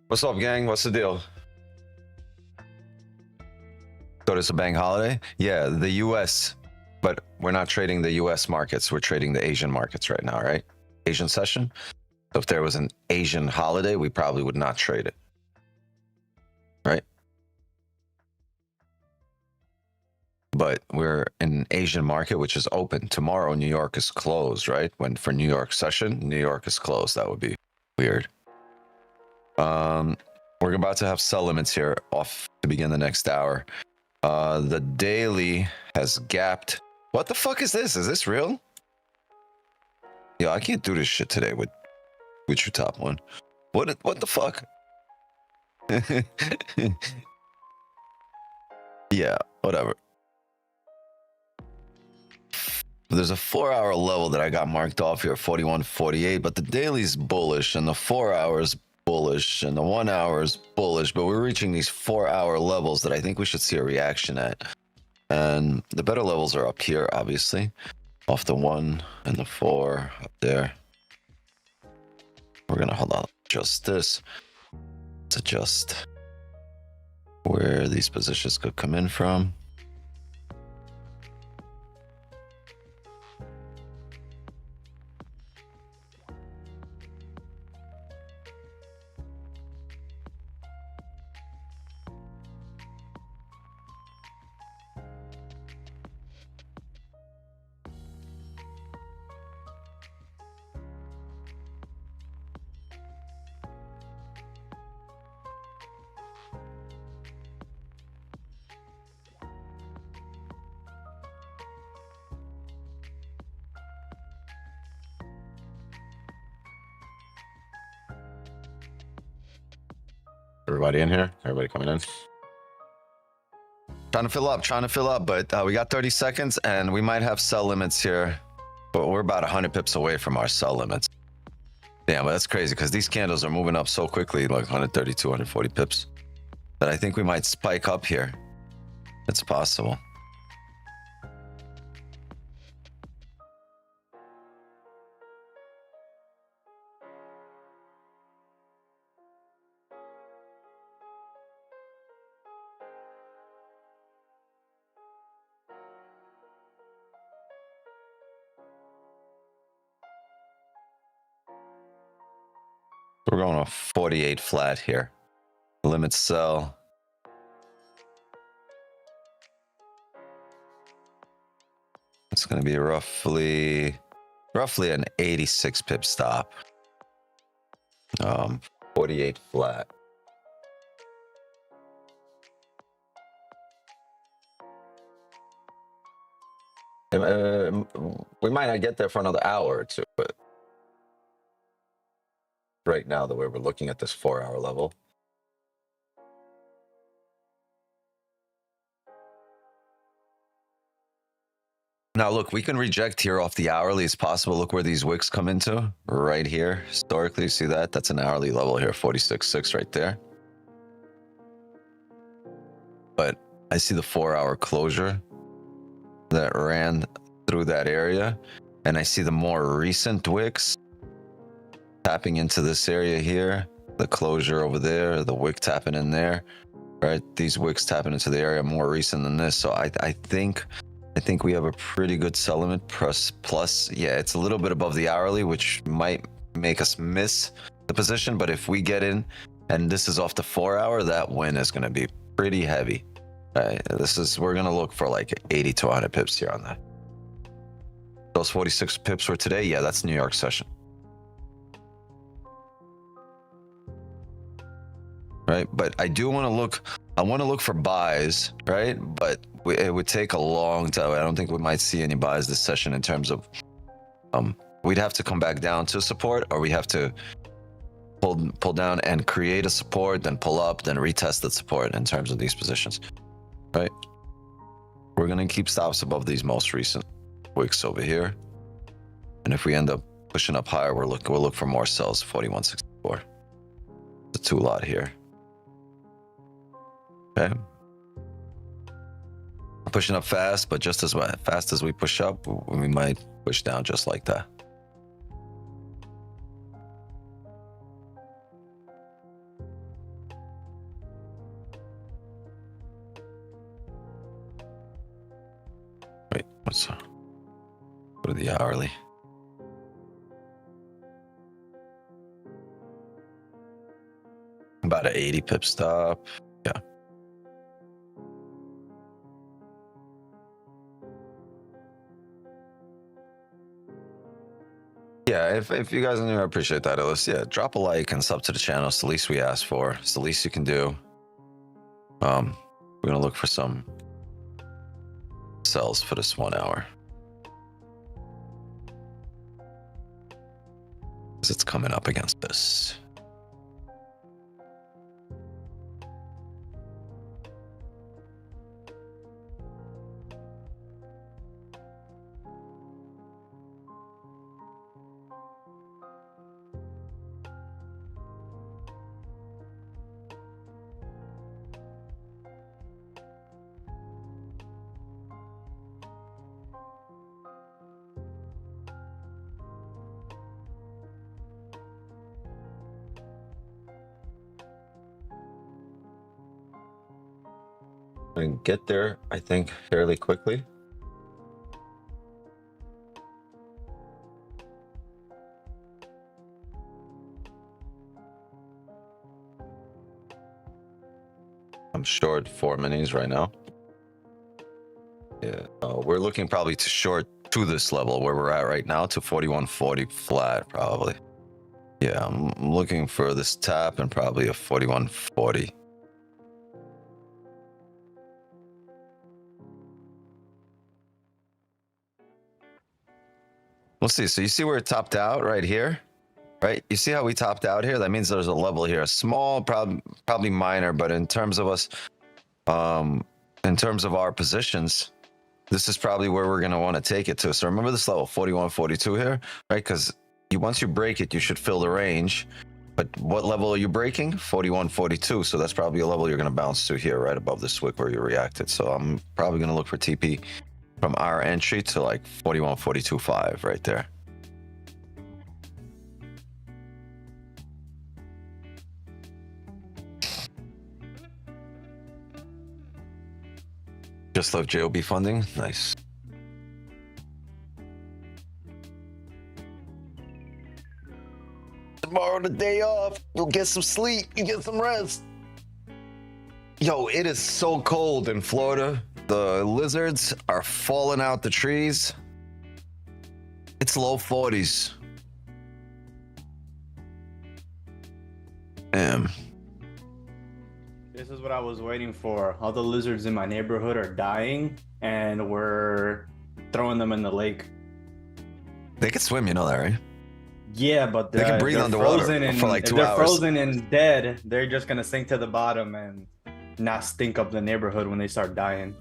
What's up, gang? What's the deal? So it's a bank holiday? Yeah, the US. But we're not trading the US markets. We're trading the Asian markets right now, right? Asian session. So if there was an Asian holiday, we probably would not trade it. Right? But we're in an Asian market, which is open. Tomorrow, New York is closed, right? When for New York session, New York is closed. That would be weird. We're about to have sell limits here off to begin the next hour. The daily has gapped. What the fuck is this? Is this real? Yo, I can't do this shit today with your top one. What the fuck? Yeah, whatever. There's a 4-hour level that I got marked off here, 41.48, but the daily's bullish and the 4 hours bullish and the 1 hour is bullish, but we're reaching these 4-hour levels that I think we should see a reaction at. And the better levels are up here, obviously, off the 1 and the 4 up there. We're gonna hold on, adjust this. Let's adjust where these positions could come in from. Everybody in here? Everybody coming in? Trying to fill up, but we got 30 seconds and we might have sell limits here, but we're about 100 pips away from our sell limits. Damn, but that's crazy because these candles are moving up so quickly, like 130, 240 pips, that I think we might spike up here. It's possible. We're going to 48 flat here. Limit sell. It's going to be roughly an 86 pip stop. 48 flat. We might not get there for another hour or two, but right now, the way we're looking at this 4-hour level. Now, look, we can reject here off the hourly. It's possible. Look where these wicks come into right here. Historically, you see that? That's an hourly level here, 46.6 right there. But I see the 4-hour closure that ran through that area. And I see the more recent wicks tapping into this area here, the closure over there, the wick tapping in there, right? These wicks tapping into the area more recent than this. So I think we have a pretty good sell limit plus, yeah, it's a little bit above the hourly, which might make us miss the position. But if we get in and this is off the 4-hour, that win is going to be pretty heavy. Right? We're going to look for like 80 to 100 pips here on that. Those 46 pips were today. Yeah, that's New York session. Right, but I do want to look. I want to look for buys, right? But it would take a long time. I don't think we might see any buys this session in terms of. We'd have to come back down to support, or we have to pull down and create a support, then pull up, then retest the support in terms of these positions, right? We're gonna keep stops above these most recent wicks over here, and if we end up pushing up higher, we'll look for more sells. 41.64. The 2 lot here. Okay. Pushing up fast, but just as fast as we push up, we might push down just like that. What's what are the hourly? About an 80 pip stop. Yeah. Yeah, if you guys are new, I appreciate that. Yeah, drop a like and sub to the channel. It's the least we ask for. It's the least you can do. We're gonna look for some sells for this 1 hour. Because it's coming up against this. And get there, I think, fairly quickly. I'm short 4 minis right now. Yeah, we're looking probably to short to this level where we're at right now, to 4140 flat probably. Yeah, I'm looking for this tap and probably a 4140. We'll see. So you see where it topped out right here, right? You see how we topped out here? That means there's a level here, a small, probably minor, but in terms of us, in terms of our positions, this is probably where we're going to want to take it to. So remember this level, 4142 here, right? Because once you break it, you should fill the range. But what level are you breaking? 4142. So that's probably a level you're going to bounce to here, right above this wick where you reacted. So I'm probably going to look for TP from our entry to like 4142.5 right there. Just love JOB funding. Nice. Tomorrow the day off. You'll get some sleep. You get some rest. Yo, it is so cold in Florida. The lizards are falling out the trees. It's low 40s. Damn. This is what I was waiting for. All the lizards in my neighborhood are dying, and we're throwing them in the lake. They can swim, you know that, right? Yeah, but they can breathe underwater for like 2 hours. They're frozen and dead. They're just gonna sink to the bottom and not stink up the neighborhood when they start dying.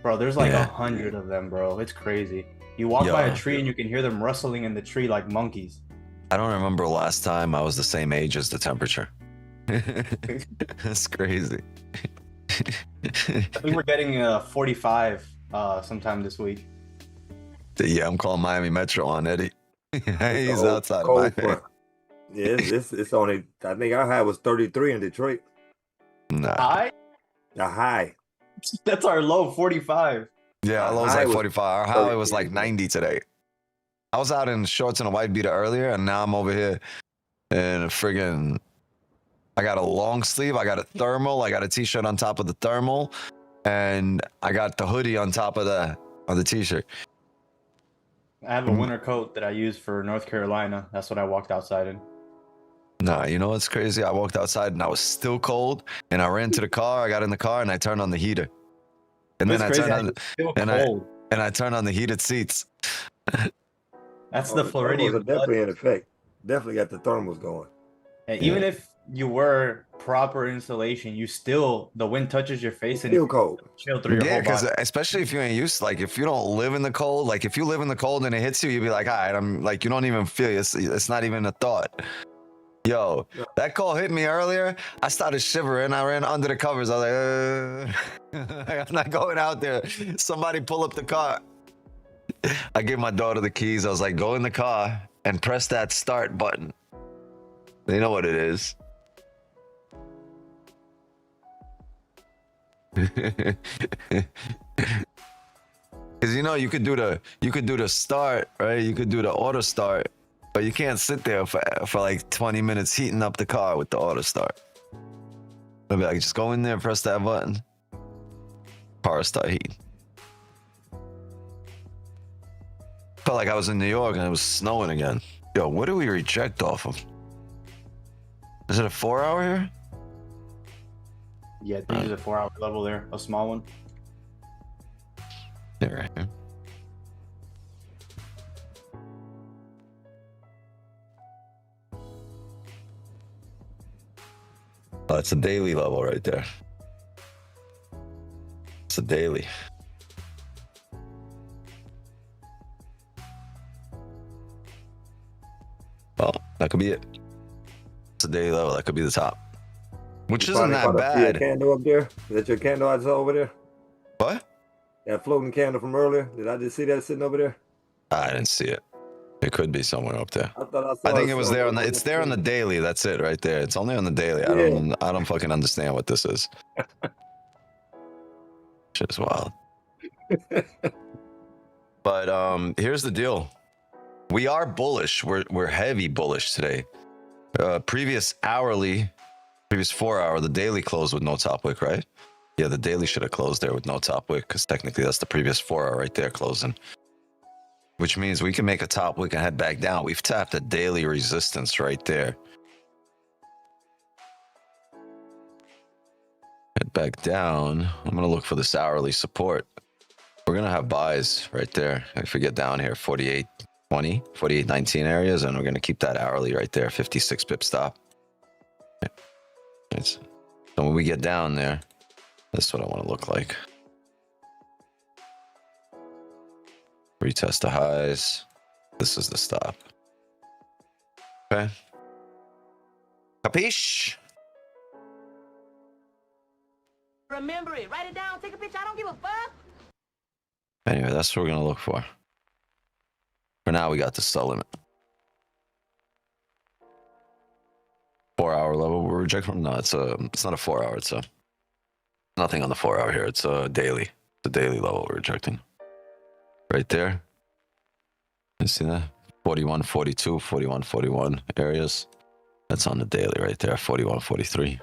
Bro, there's like 100 of them, bro. It's crazy. You walk by a tree and you can hear them rustling in the tree like monkeys. I don't remember last time I was the same age as the temperature. That's crazy. I think we're getting 45 sometime this week. Yeah, I'm calling Miami Metro on Eddie. He's outside of Miami. Yeah, it's only, I think our high was 33 in Detroit. Nah. High? The high. That's our low, 45. Yeah, our low was like 45. Our high was like 90 today. I was out in shorts and a white beater earlier, and now I'm over here in a friggin', I got a long sleeve, I got a thermal, I got a t-shirt on top of the thermal, and I got the hoodie on top of the t-shirt. I have a winter coat that I use for North Carolina. That's what I walked outside in. Nah, you know what's crazy? I walked outside and I was still cold, and I ran to the car. I got in the car and I turned on the heater, and then I turned on I turned on the heated seats. That's the Floridian. Definitely in effect. Definitely got the thermals going. And even if you wear proper insulation, you still, the wind touches your face and it's still cold. Chill through your whole body. Especially if you ain't used, like if you don't live in the cold, like if you live in the cold and it hits you, you'd be like, all right, I'm like, you don't even feel it. It's not even a thought. Yo, that call hit me earlier. I started shivering. I ran under the covers. I was like, I'm not going out there. Somebody pull up the car. I gave my daughter the keys. I was like, go in the car and press that start button. You know what it is. Because Because you know you could do the start, right? You could do the auto start, but you can't sit there for like 20 minutes heating up the car with the auto start. I'd be like, just go in there, press that button, car start heating. Felt like I was in New York and it was snowing again. Yo, what do we reject off of? Is it a 4-hour here? Yeah, I think there's a 4-hour level there, a small one. Yeah, right here. Oh, it's a daily level right there. It's a daily. Well, that could be it. It's a daily level. That could be the top. Which You isn't finally that caught up to your bad. candle up there? Is that your candle I saw over there? What? That floating candle from earlier? Did I just see that sitting over there? I didn't see it. It could be somewhere up there. I thought I saw I think it was there on the. somewhere. It's there on the daily. That's it, right there. It's only on the daily. Yeah. I don't fucking understand what this is. Shit is wild. But here's the deal. We are bullish. We're heavy bullish today. Previous 4-hour, the daily closed with no top wick, right? Yeah, the daily should have closed there with no top wick because technically that's the previous 4-hour right there closing. Which means we can make a top wick and head back down. We've tapped a daily resistance right there. Head back down. I'm going to look for this hourly support. We're going to have buys right there. If we get down here, 48.20, 48.19 areas, and we're going to keep that hourly right there, 56 pip stop. So when we get down there, that's what I want to look like. Retest the highs. This is the stop. Okay. Capiche? Remember it. Write it down. Take a picture. I don't give a fuck. Anyway, that's what we're going to look for. For now, we got the sell limit. 4-hour level we're rejecting. No, it's not a 4-hour. It's nothing on the 4-hour here. It's a daily. It's a daily level we're rejecting. Right there. You see that? 41, 42, 41, 41 areas. That's on the daily right there. 41, 43.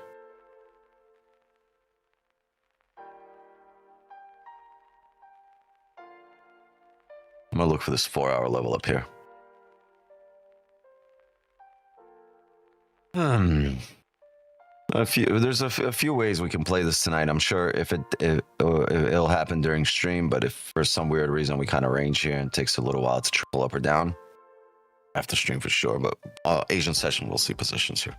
I'm gonna look for this 4-hour level up here. There's a few ways we can play this tonight. I'm sure if it'll happen during stream, but if for some weird reason we kind of range here and it takes a little while to triple up or down, after stream for sure. But Asian session, we'll see positions here.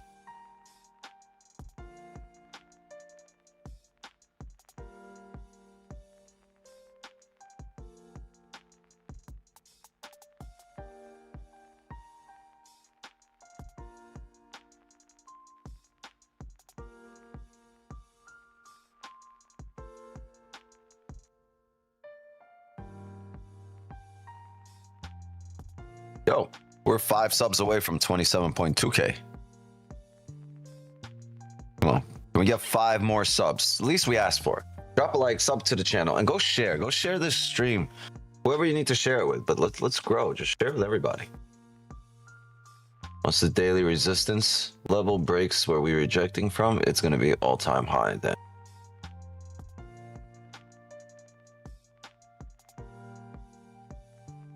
Yo, we're 5 subs away from 27.2K. Come on. Can we get 5 more subs? At least we asked for it. Drop a like, sub to the channel, and go share. Go share this stream. Whoever you need to share it with, but let's grow. Just share with everybody. Once the daily resistance level breaks where we're rejecting from, it's going to be all-time high then.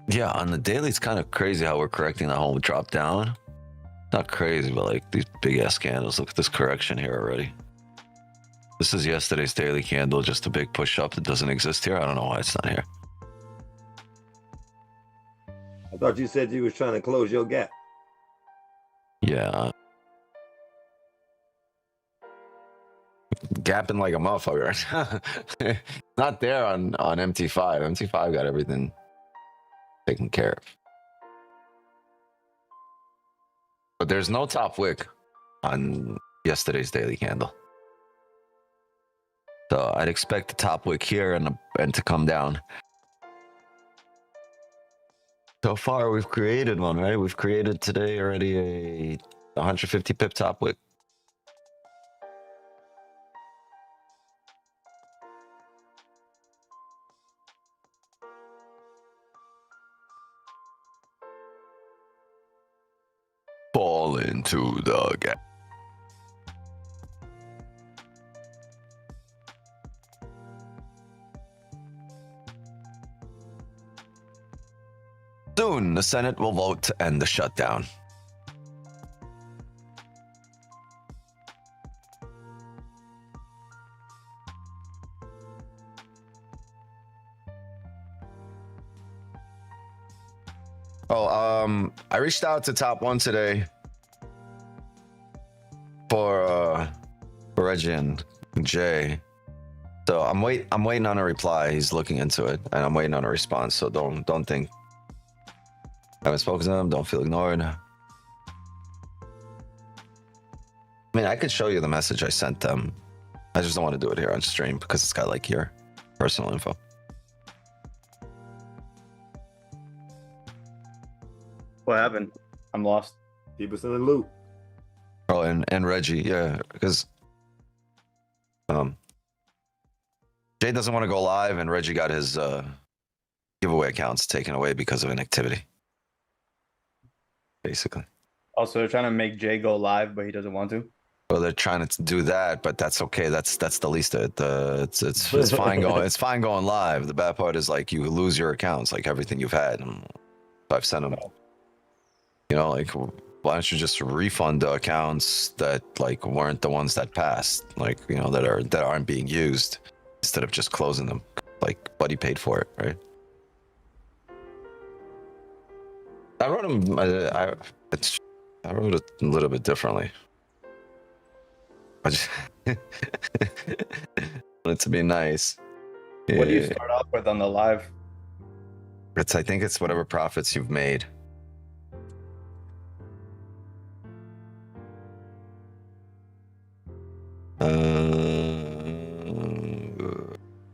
Yeah, on the daily, it's kind of crazy how we're correcting that whole drop down. Not crazy, but like these big ass candles. Look at this correction here already. This is yesterday's daily candle, just a big push up that doesn't exist here. I don't know why it's not here. I thought you said you was trying to close your gap. Yeah. Gapping like a motherfucker. Not there on MT5. MT5 got everything taken care of. But there's no top wick on yesterday's daily candle. So I'd expect the top wick here and to come down. So far we've created one, right? We've created today already a 150 pip top wick. into the gap. Soon, the Senate will vote to end the shutdown. I reached out to Top One today for Reggie and Jay. So I'm waiting on a reply. He's looking into it, and I'm waiting on a response. So don't think I haven't spoken to him. Don't feel ignored. I mean, I could show you the message I sent them. I just don't want to do it here on stream because it's got like your personal info. What happened? I'm lost. Keep us in the loop. Oh, and Reggie, yeah, because Jay doesn't want to go live, and Reggie got his giveaway accounts taken away because of inactivity. Basically. Also, they're trying to make Jay go live, but he doesn't want to. Well, they're trying to do that, but that's okay. That's the least of it. It's fine going. It's fine going live. The bad part is like you lose your accounts, like everything you've had. And I've sent them. You know, like why don't you just refund the accounts that like weren't the ones that passed, like you know that aren't being used, instead of just closing them. Like Buddy paid for it, right? I wrote him. I wrote it a little bit differently. I just want it to be nice. What do you start off with on the live? I think it's whatever profits you've made.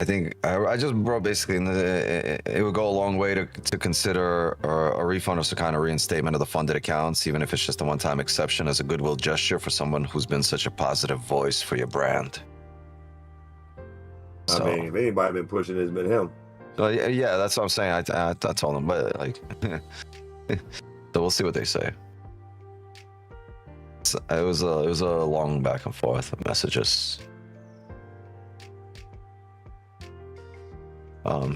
I think I just wrote basically it would go a long way to consider a refund or some kind of reinstatement of the funded accounts, even if it's just a one-time exception, as a goodwill gesture for someone who's been such a positive voice for your brand. I mean, if anybody been pushing it, it's been him. So yeah, that's what I'm saying. I told him, but like, so we'll see what they say. It was a long back and forth of messages.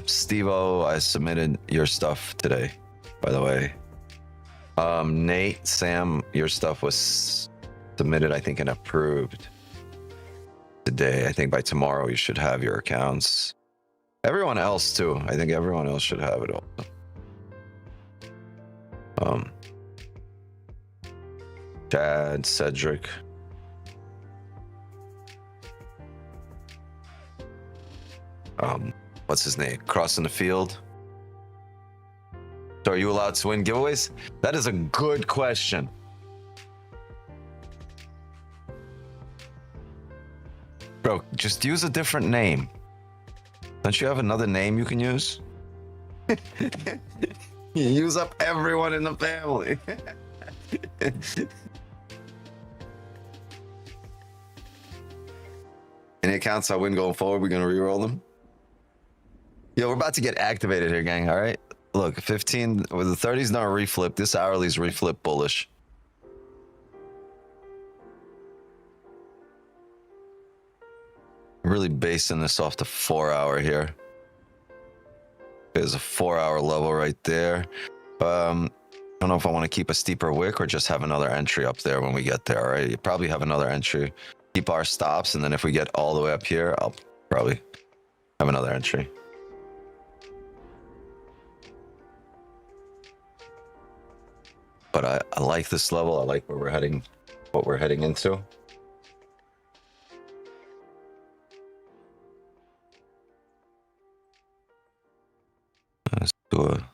Steve-O, I submitted your stuff today, by the way. Nate, Sam, your stuff was submitted, I think, and approved today. I think by tomorrow you should have your accounts. Everyone else too. I think everyone else should have it all. Chad, Cedric. What's his name? Crossing the field. So are you allowed to win giveaways? That is a good question. Bro, just use a different name. Don't you have another name you can use? You use up everyone in the family. Any accounts I win going forward, we're gonna re-roll them. Yo, we're about to get activated here, gang. All right. Look, 15 with the 30's not reflip. This hourly's reflip bullish. I'm really basing this off the 4-hour here. There's a 4-hour level right there. I don't know if I want to keep a steeper wick or just have another entry up there when we get there. All right. You probably have another entry. Keep our stops, and then if we get all the way up here, I'll probably have another entry. But I like this level. I like where we're heading, what we're heading into. Let's do a...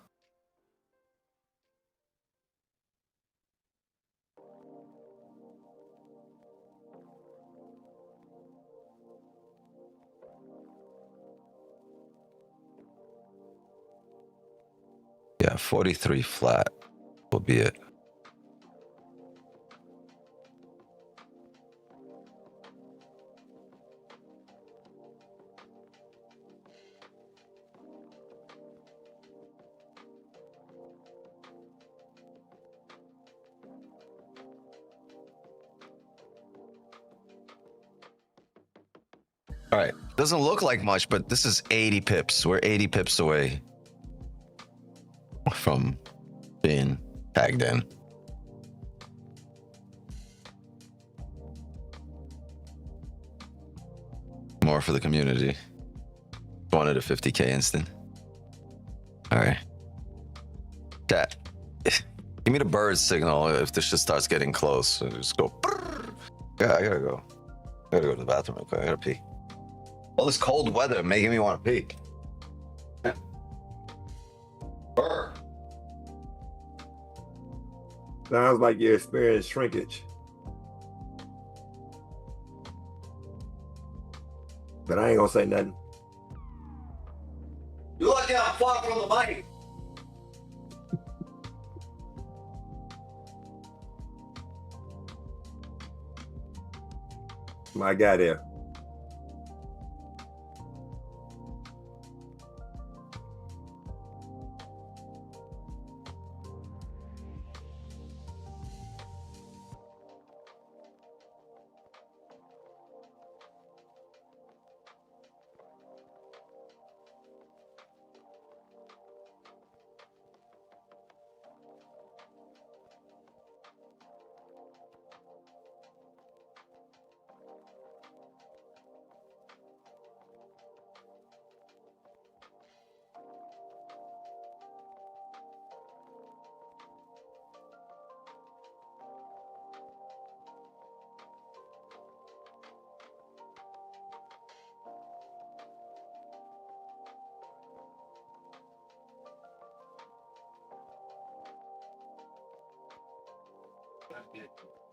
Yeah, 43 flat will be it. All right. Doesn't look like much, but this is 80 pips. We're 80 pips away from being tagged in. More for the community. Wanted a 50K instant. All right. Chat. Give me the bird signal if this shit starts getting close. So just go. Yeah, I gotta go. I gotta go to the bathroom real quick. I gotta pee. All this cold weather making me want to pee. Brr. Sounds like you experienced shrinkage. But I ain't gonna say nothing. You lucky I'm far from the mic. My guy there.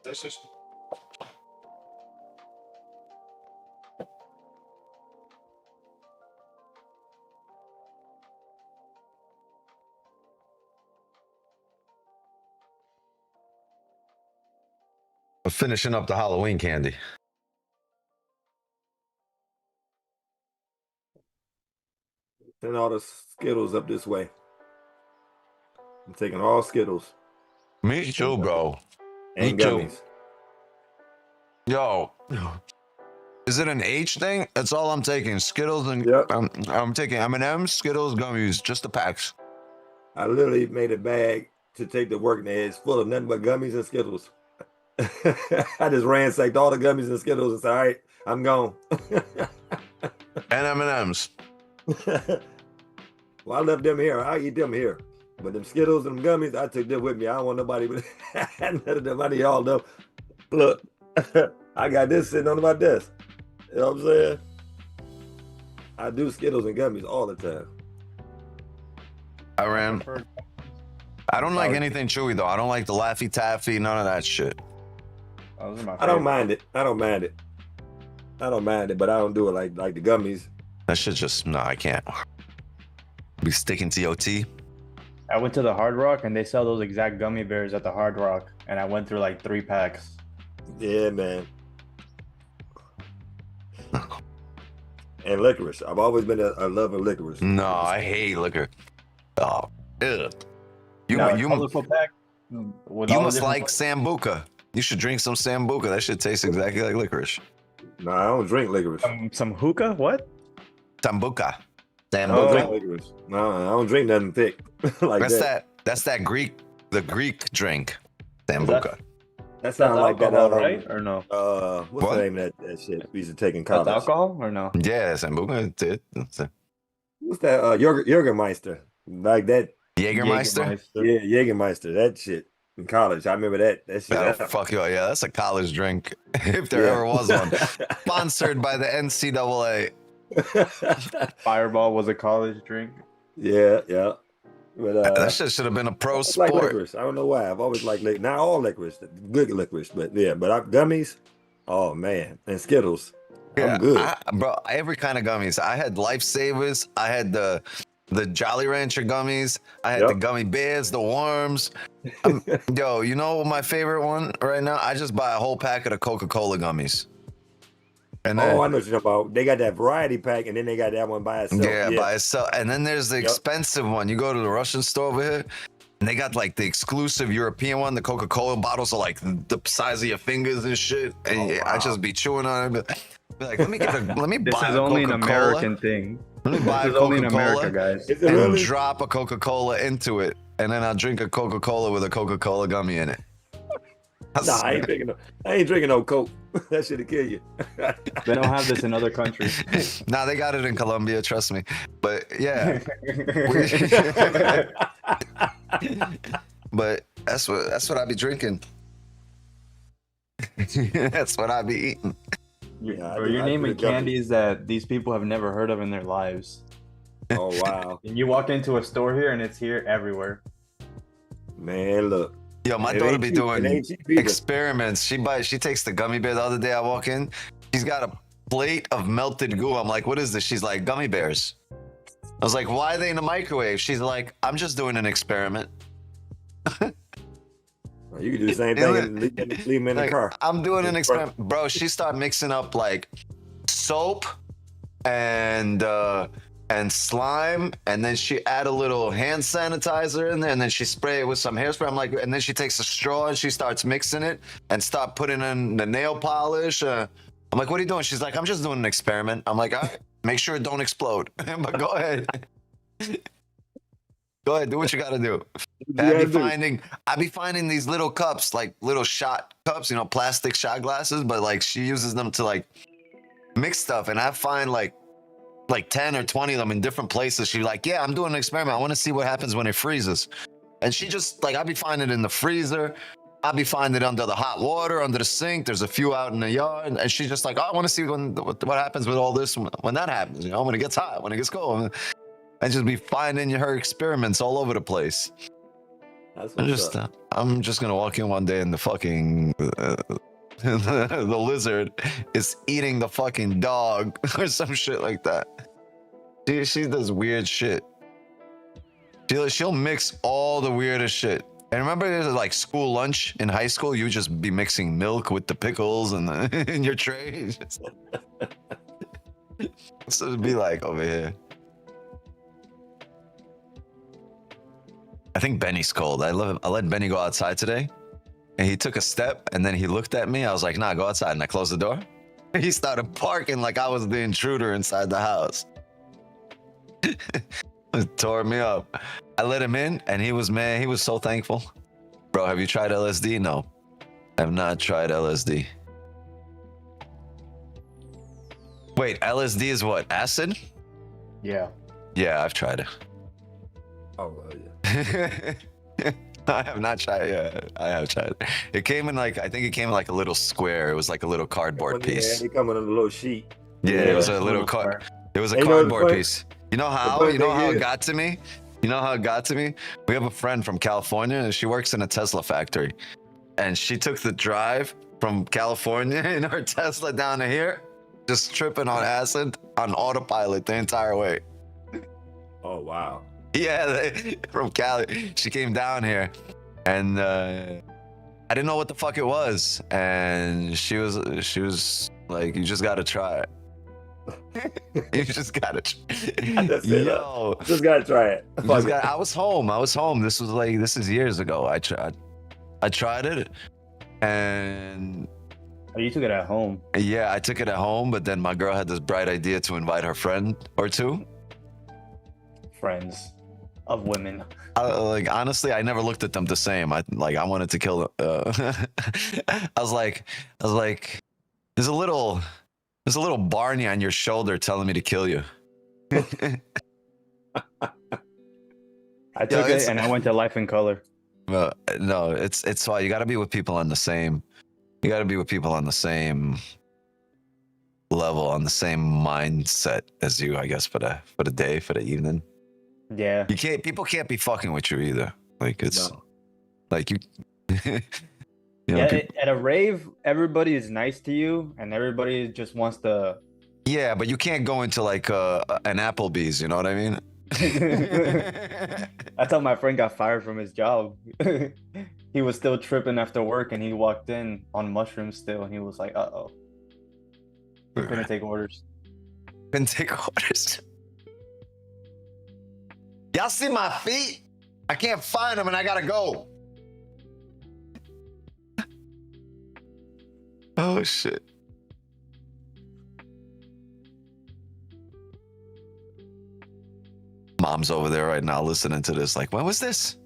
This is finishing up the Halloween candy. Send all the Skittles up this way. I'm taking all Skittles Me too, bro. and Me too. gummies. Yo, is it an H thing? That's all I'm taking. Skittles and Yep. I'm taking M&M's, Skittles, gummies, just the packs. I literally made a bag to take to work, and it's full of nothing but gummies and Skittles. I just ransacked all the gummies and Skittles and said, all right, I'm gone. And M&M's. Well, I left them here. I eat them here. But them Skittles and them gummies, I took them with me. I don't want nobody with none of them. I need all them. Look, I got this sitting on my desk. You know what I'm saying? I do Skittles and gummies all the time. I don't like anything chewy though. I don't like the Laffy Taffy, none of that shit. Those are my I don't favorite. mind it. I don't mind it. I don't mind it, but I don't do it like the gummies. That shit just, no, I can't. Be sticking to your tea. I went to the Hard Rock and they sell those exact gummy bears at the Hard Rock, and I went through like 3 packs. Yeah, man. And licorice. I've always been a lover of licorice. No, I hate liquor. Oh, ugh. You colorful pack. With all the must different like Sambuca. You should drink some Sambuca. That shit tastes exactly like licorice. No, I don't drink licorice. some hookah. What? Sambuca. I don't Oh. drink licorice. No, I don't drink nothing thick like That's that. That's the Greek drink. Sambuca. That sounds like that. Alcohol, right? Or no? What's What? the name of that shit we used to take in That's college? alcohol or no? Yeah, Sambuca. That's it. What's that? Jägermeister. Like that. Jägermeister. Yeah, Jägermeister. That shit in college. I remember that. That shit. That'll fuck you up. Yeah, that's a college drink. If there ever was one. Sponsored by the NCAA. Fireball was a college drink. yeah. But That shit should have been a pro I like sport. licorice. I don't know why. I've always liked licorice. Not all licorice, good licorice, but yeah. But gummies, oh man, and Skittles. I'm good. Bro, every kind of gummies. I had Lifesavers. I had the Jolly Rancher gummies. I had the gummy bears, the worms. Yo, you know my favorite one right now? I just buy a whole packet of Coca-Cola gummies. And then, Oh, I know what you're talking about. They got that variety pack, and then they got that one by itself. yeah, by itself. And then there's the expensive one. You go to the Russian store over here, And they got like the exclusive European one. The Coca-Cola bottles are like the size of your fingers and shit. And I just be chewing on it. Be like, let me This buy is a only an Coca-Cola. American thing. Let me This buy a is only in America, Coca-Cola Is guys. it and really? drop a Coca-Cola into it. And then I'll drink a Coca-Cola with a Coca-Cola gummy in it. Nah, I ain't drinking no Coke. That shit'll kill you. They don't have this in other countries. Nah, they got it in Colombia, trust me. But yeah. But that's what I be drinking. That's what I be eating. Yeah, Bro, you're naming candies that these people have never heard of in their lives. Oh wow, And you walk into a store here and it's here everywhere. man! Look, Yo, my It daughter ain't be cheap. It doing ain't cheap either. experiments. She takes the gummy bear the other day I walk in. She's got a plate of melted goo. I'm like, what is this? She's like, gummy bears. I was like, why are they in the microwave? She's like, I'm just doing an experiment. you can do the same thing and leave them in the Like, car. I'm doing an experiment. Bro, she started mixing up like soap and slime, and then she add a little hand sanitizer in there, and then she spray it with some hairspray. I'm like, and then she takes a straw and she starts mixing it and start putting in the nail polish. I'm like, what are you doing? She's like, I'm just doing an experiment. I'm like, all right, make sure it don't explode. But go ahead. Go ahead, do what you gotta do. I be finding these little cups, like little shot cups, you know, plastic shot glasses, but like she uses them to like mix stuff, and I find like 10 or 20 of them in different places. She's like, yeah, I'm doing an experiment. I want to see what happens when it freezes. And she just like, I be finding it in the freezer. I be finding it under the hot water, under the sink. There's a few out in the yard. And she's just like, oh, I want to see what happens with all this when that happens, you know, when it gets hot, when it gets cold. And just be finding her experiments all over the place. That's I'm what's up. just going to walk in one day and the fucking... the lizard is eating the fucking dog or some shit like that. She does weird shit. She'll mix all the weirdest shit. And remember, there's like school lunch in high school. You would just be mixing milk with the pickles and in your tray. So it'd be like over here. I think Benny's cold. I let Benny go outside today. And he took a step and then he looked at me. I was like, nah, go outside. And I closed the door. He started barking like I was the intruder inside the house. It tore me up. I let him in and he was, man, he was so thankful. Bro, have you tried LSD? No, I have not tried LSD. Wait, LSD is what? Acid? Yeah. Yeah, I've tried it. Oh well, yeah. I have not tried it. Yeah, I have tried it. It came in like, I think it came in like a little square. It was like a little cardboard piece. They come in a little sheet. Yeah, it was a little square. It was a And you know the cardboard funny- piece. You know how? funny You know thing how it is- got to me? You know how it got to me? We have a friend from California and she works in a Tesla factory. And she took the drive from California in her Tesla down to here, just tripping on acid on autopilot the entire way. Oh wow. Yeah, from Cali. She came down here and I didn't know what the fuck it was. And she was like, you just gotta try it. You just gotta That's it, Yo, Just gotta try it. I was home. This is years ago. I tried it and Oh, you took it at home. yeah, I took it at home, but then my girl had this bright idea to invite her friend or two. Friends of women. Like honestly, I never looked at them the same. I wanted to kill them. I was like, there's a little Barney on your shoulder telling me to kill you. I took it and I went to Life in Color. No, it's why you got to be with people on the same. You got to be with people on the same level, on the same mindset as you, I guess, for the day, for the evening. Yeah. People can't be fucking with you either. Like it's No. like you. You know, Yeah, at a rave, everybody is nice to you, and everybody just wants to. yeah, but you can't go into like an Applebee's. You know what I mean? That's how my friend got fired from his job. He was still tripping after work, and he walked in on mushrooms still, and he was like, "Uh-oh." He couldn't take orders. Couldn't take orders. Y'all see my feet? I can't find them and I gotta go. Oh shit. Mom's over there right now listening to this like, when was this?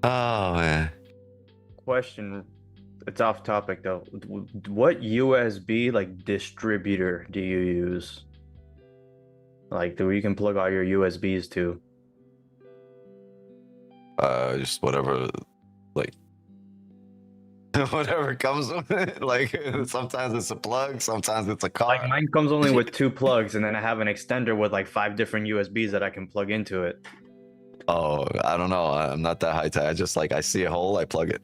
Oh man. Question. It's off topic though. What USB like distributor do you use? Like where you can plug all your USBs to? Just whatever, like whatever comes with it. Like sometimes it's a plug, sometimes it's a car. Like mine comes only with 2 plugs, and then I have an extender with like 5 different USBs that I can plug into it. Oh, I don't know. I'm not that high tech. I just like I see a hole, I plug it.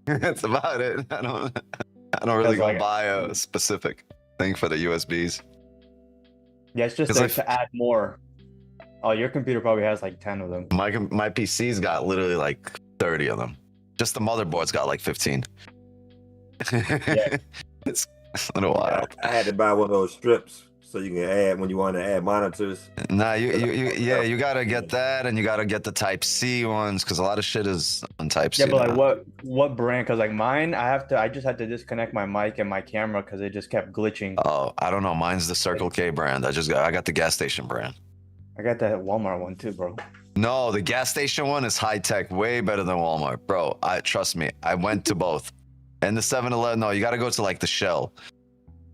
That's about it. I don't really go buy a specific thing for the USBs. Yeah, it's just to add more. Oh, your computer probably has like 10 of them. My PC's got literally like 30 of them. Just the motherboard's got like 15. Yeah. It's a little wild. I had to buy one of those strips so you can add when you want to add monitors. Nah, you gotta get that, and you gotta get the Type C ones because a lot of shit is on Type C. Yeah, but like what brand? Because like mine, I just had to disconnect my mic and my camera because it just kept glitching. Oh, I don't know. Mine's the Circle K brand. I got the gas station brand. I got that Walmart one too, bro. No, the gas station one is high tech, way better than Walmart, bro. Trust me. I went to both, and the 7-Eleven. No, you got to go to like the Shell.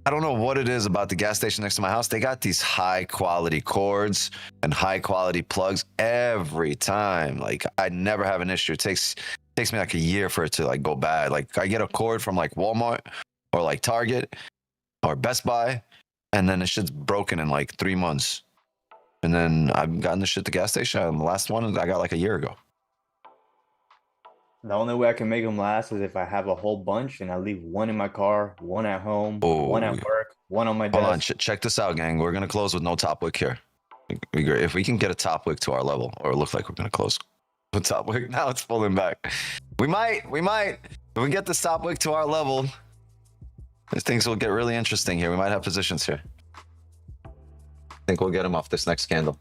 I don't know what it is about the gas station next to my house. They got these high quality cords and high quality plugs every time. Like I never have an issue. It takes me like a year for it to like go bad. Like I get a cord from like Walmart or like Target or Best Buy, and then it shit's broken in like 3 months. And then I've gotten the shit at the gas station. And the last one I got like a year ago. The only way I can make them last is if I have a whole bunch and I leave one in my car, one at home, one at work, one on my desk. Hold on, check this out, gang. We're gonna close with no top wick here. If we can get a top wick to our level, or it looks like we're gonna close with top wick. Now it's pulling back. We might. If we get the top wick to our level, things will get really interesting here. We might have positions here. I think we'll get him off this next candle.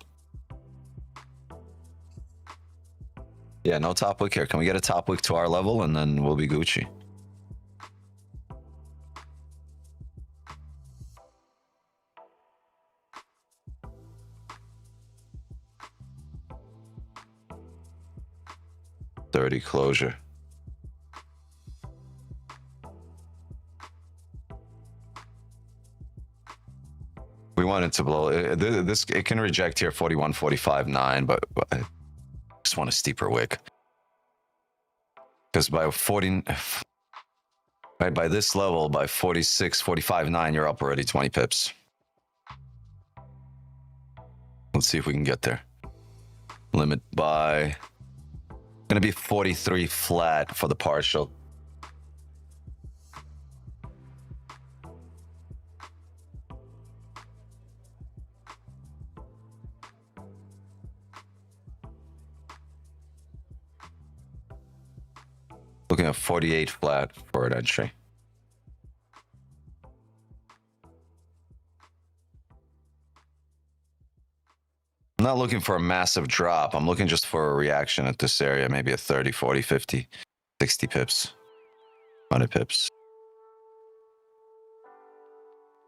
Yeah, no top wick here. Can we get a top wick to our level and then we'll be Gucci? $30 closure. We want it to blow. It can reject here 41, 45, 9, but I just want a steeper wick. Because by 40, right, by this level, by 46, 45, 9, you're up already 20 pips. Let's see if we can get there. Limit by, gonna be 43 flat for the partial. Looking at 48 flat for an entry. I'm not looking for a massive drop. I'm looking just for a reaction at this area. Maybe a 30, 40, 50, 60 pips, 100 pips.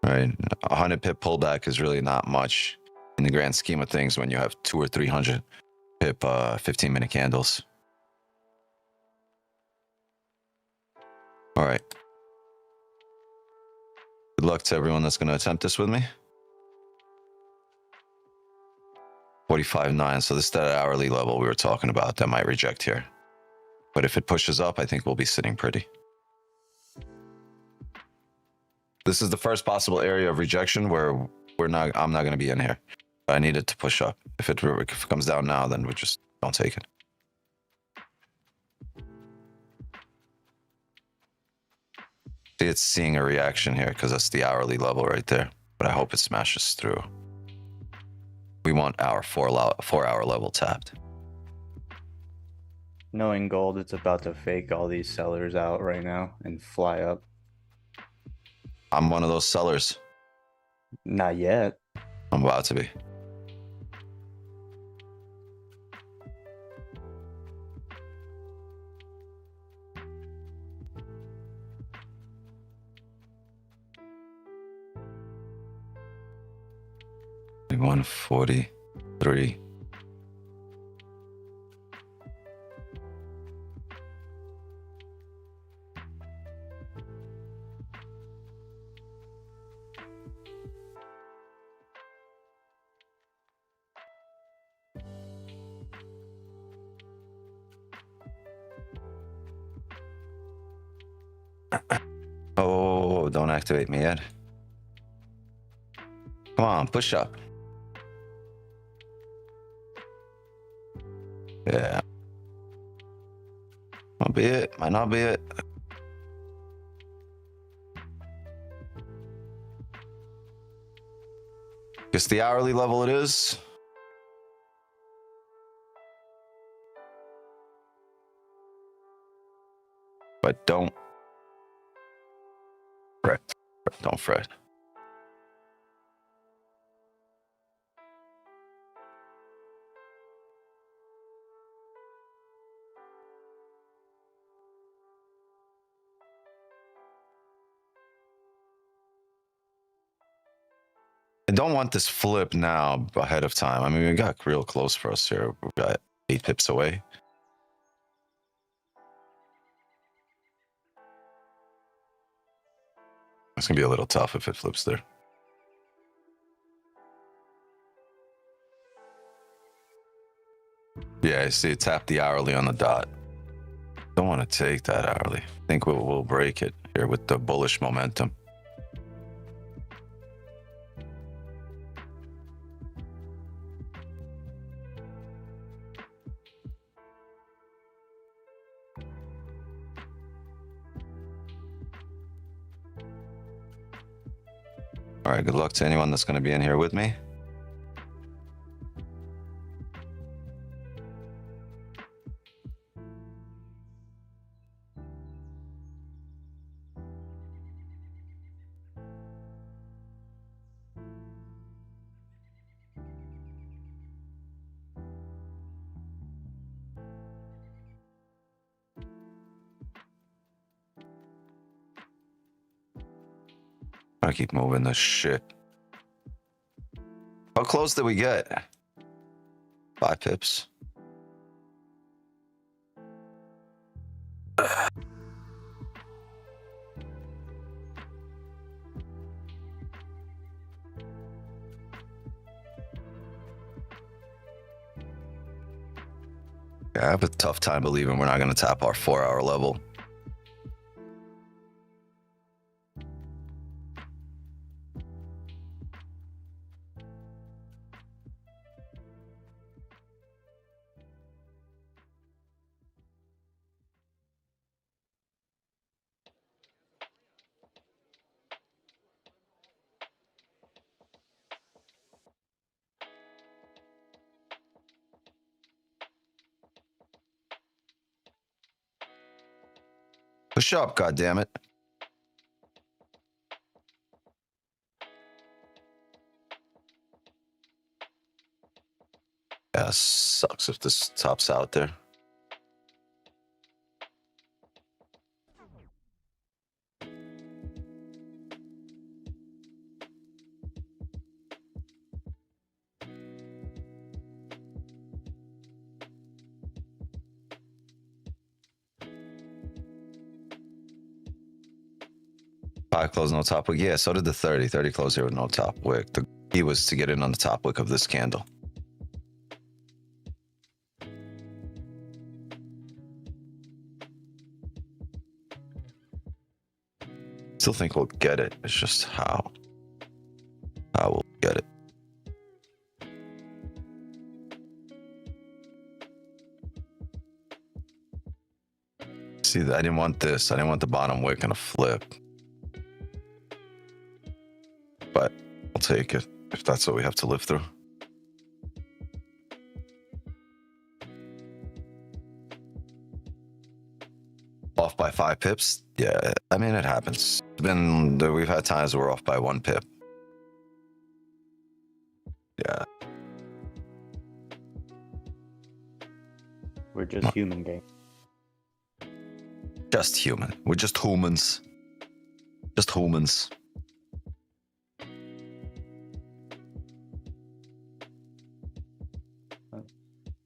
All right, 100 pip pullback is really not much in the grand scheme of things when you have 200 or 300 pip 15-minute candles. All right. Good luck to everyone that's going to attempt this with me. 45.9. So this is that hourly level we were talking about that might reject here. But if it pushes up, I think we'll be sitting pretty. This is the first possible area of rejection where I'm not going to be in here. But I need it to push up. If it comes down now, then we just don't take it. See, it's seeing a reaction here because that's the hourly level right there. But I hope it smashes through. We want our 4-hour level tapped. Knowing gold, it's about to fake all these sellers out right now and fly up. I'm one of those sellers. Not yet. I'm about to be. $143. Oh, don't activate me yet. Come on, push up. Yeah. Might be it. Might not be it. Guess the hourly level it is. But don't fret. Don't fret. I don't want this flip now ahead of time. I mean, we got real close for us here. We got 8 pips away. It's gonna be a little tough if it flips there. Yeah, I see it tap the hourly on the dot. Don't want to take that hourly. I think we'll break it here with the bullish momentum. All right, good luck to anyone that's going to be in here with me. I keep moving this shit. How close did we get? 5 pips. Yeah, I have a tough time believing we're not going to tap our 4-hour level. Push up, goddammit. Yeah, sucks if this tops out there. Five close, no top wick. Yeah, so did the 30. 30 close here with no top wick. The key was to get in on the top wick of this candle. Still think we'll get it. It's just how we'll get it. See, I didn't want this. I didn't want the bottom wick and a flip. But I'll take it if that's what we have to live through. Off by 5 pips? Yeah, I mean, it happens. We've had times where we're off by 1 pip. just human game. Just human. We're just humans. Just humans.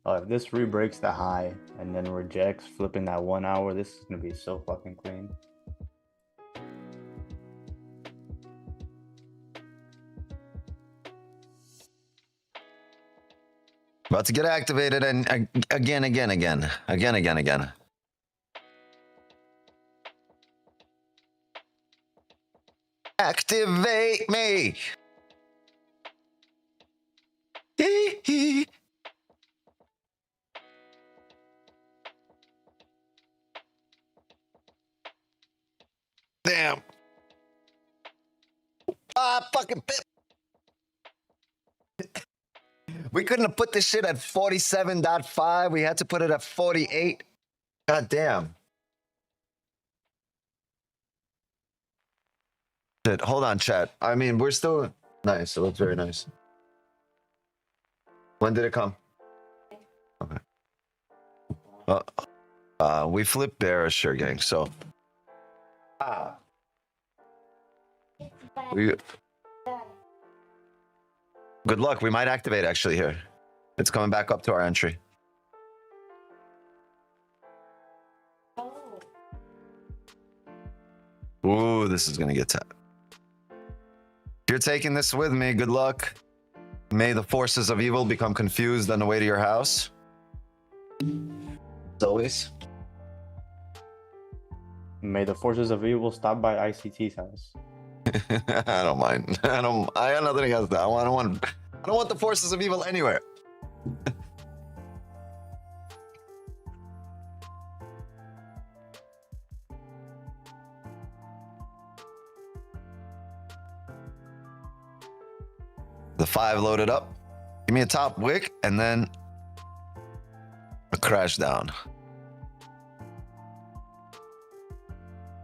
If this re-breaks the high and then rejects, flipping that 1 hour, this is gonna be so fucking clean. About to get activated and again. Activate me. Damn. Fucking pip. We couldn't have put this shit at 47.5. We had to put it at 48. God damn. Shit, hold on, chat. I mean, we're still nice. It looks very nice. When did it come? Okay. We flipped bearish here, gang. So, good luck. We might activate actually here. It's coming back up to our entry. Ooh, this is gonna get tough. If you're taking this with me, good luck. May the forces of evil become confused on the way to your house. As always. May the forces of evil stop by ICT's house. I don't mind. I got nothing against that. I don't want the forces of evil anywhere. The 5 loaded up. Give me a top wick and then a crash down.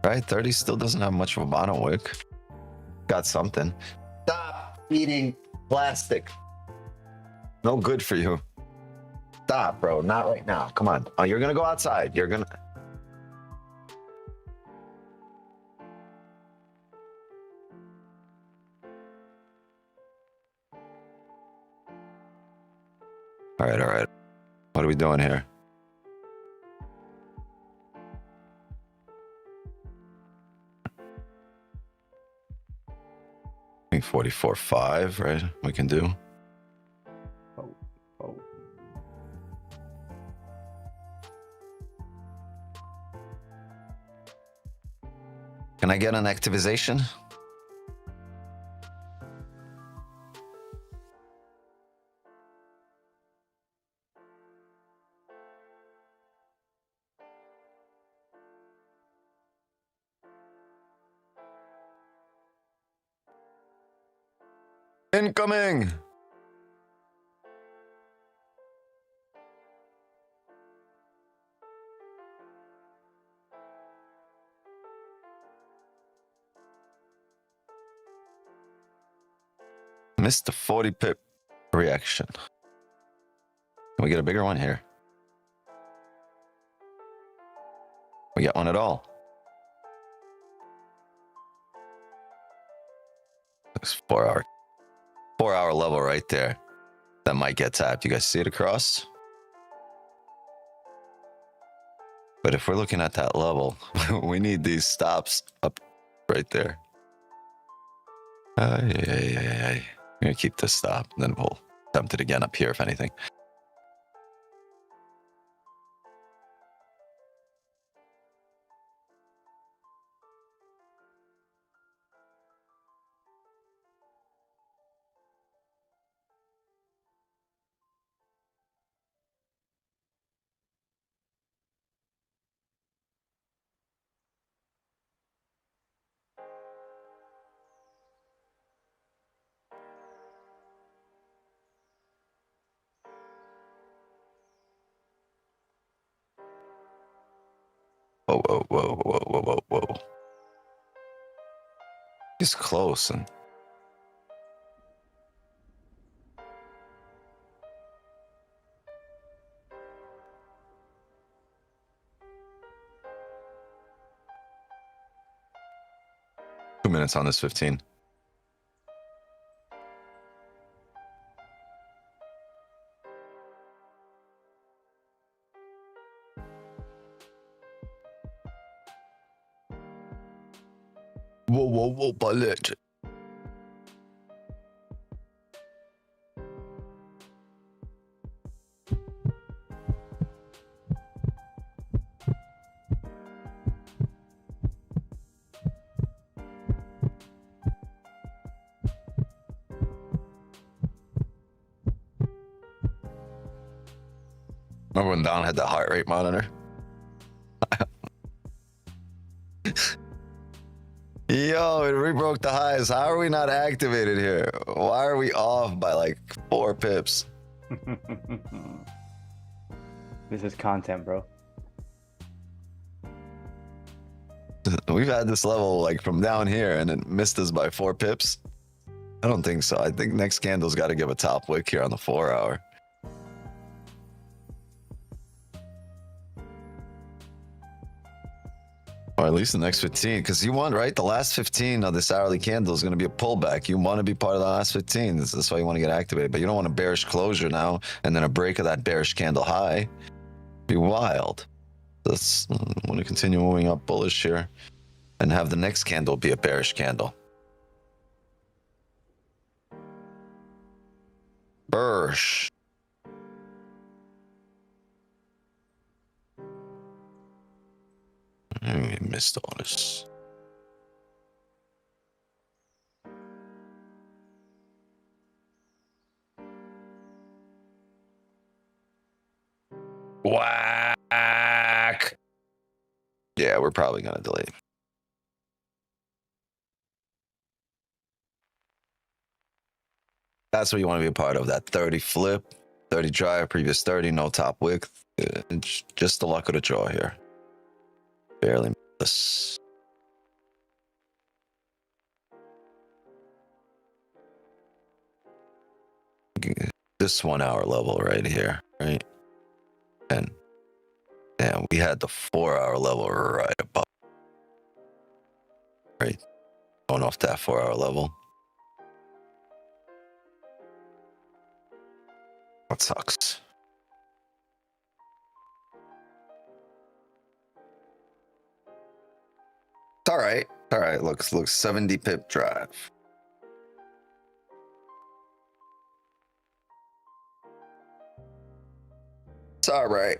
Right? 30 still doesn't have much of a bottom wick. Got something. Stop eating plastic. No good for you. Stop, bro. Not right now. Come on. Oh, you're gonna go outside. You're gonna. All right. What are we doing here? I think 44.5, right? We can do. Oh. Can I get an activization? Incoming! Missed the 40 pip reaction. Can we get a bigger one here? We got one at all. Looks 4 hour level right there. That might get tapped. You guys see it across? But if we're looking at that level, we need these stops up right there. I'm gonna keep this stop, and then we'll attempt it again up here if anything. Whoa. He's close and 2 minutes on this 15. Whoa, bullet. Remember when Don had the heart rate monitor? Yo, it rebroke the highs. How are we not activated here? Why are we off by like 4 pips? This is content, bro. We've had this level like from down here and it missed us by 4 pips. I don't think so. I think next candle's got to give a top wick here on the 4 hour. Or at least the next 15, because you want, right? The last 15 of this hourly candle is going to be a pullback. You want to be part of the last 15. That's why you want to get activated. But you don't want a bearish closure now and then a break of that bearish candle high. Be wild. Let's want to continue moving up bullish here and have the next candle be a bearish candle. Bearish. I missed all this. Whack. Yeah, we're probably gonna delay. That's what you want to be a part of. That 30 flip, 30 drive, previous 30, no top wick. Just the luck of the draw here. Barely miss. This 1 hour level right here, right? And damn, we had the 4 hour level right above. Right? Going off that 4 hour level. That sucks. It's all right. All right. Looks 70 pip drive. It's all right.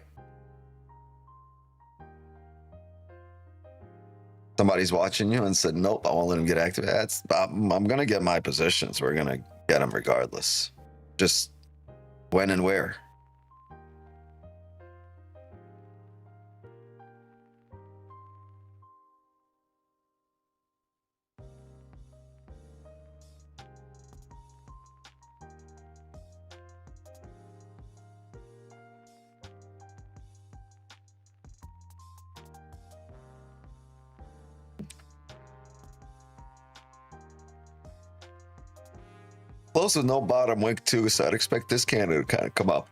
Somebody's watching you and said, nope, I won't let him get activated. I'm going to get my positions. We're going to get them regardless. Just when and where. Close with no bottom wick too, so I'd expect this candle to kind of come up.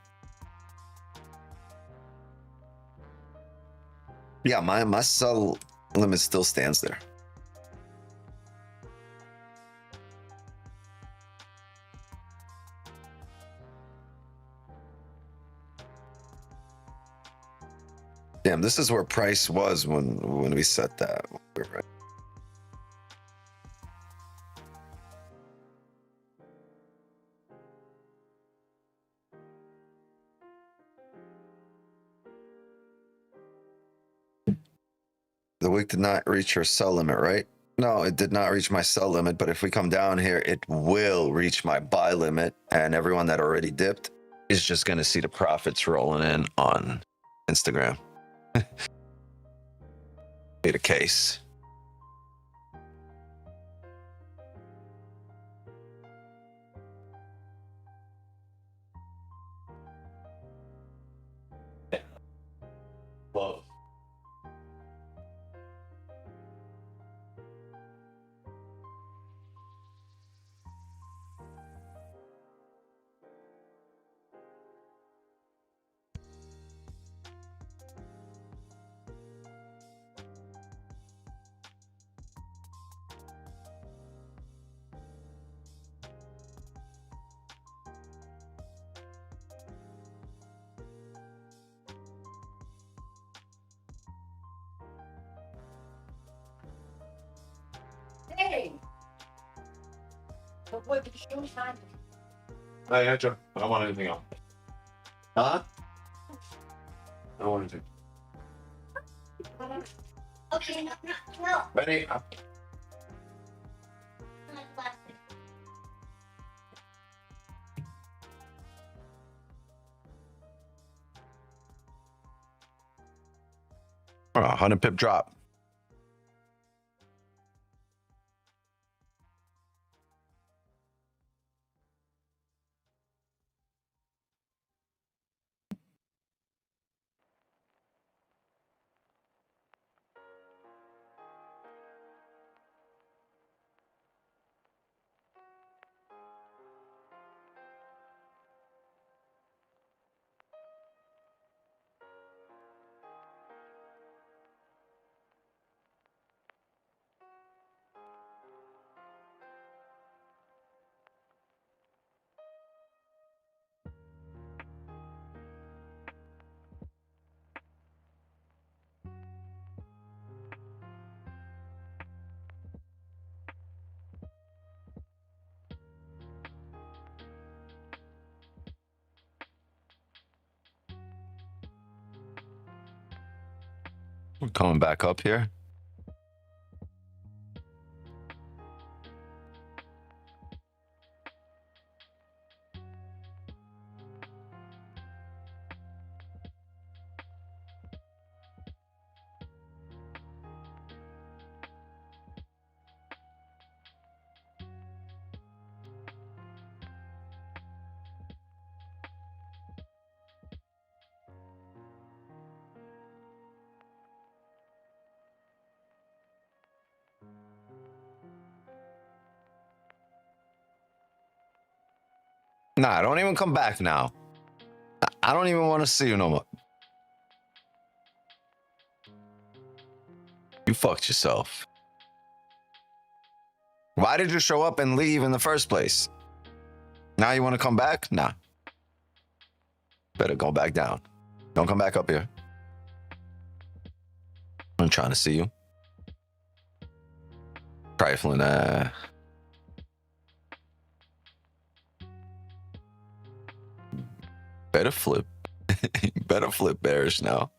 Yeah, my sell limit still stands there. Damn, this is where price was when we set that. We're right. The wick did not reach your sell limit, right? No, it did not reach my sell limit, but if we come down here, it will reach my buy limit, and everyone that already dipped is just going to see the profits rolling in on Instagram. Made a case. Whoa. Hey, Andrew, I don't want anything else. Huh? I don't want anything. Okay, no. Benny, Oh, 100 pip drop. We're coming back up here. Nah, don't even come back now. I don't even want to see you no more. You fucked yourself. Why did you show up and leave in the first place? Now you want to come back? Nah. Better go back down. Don't come back up here. I'm trying to see you. Trifling, Better flip. Better flip bearish now.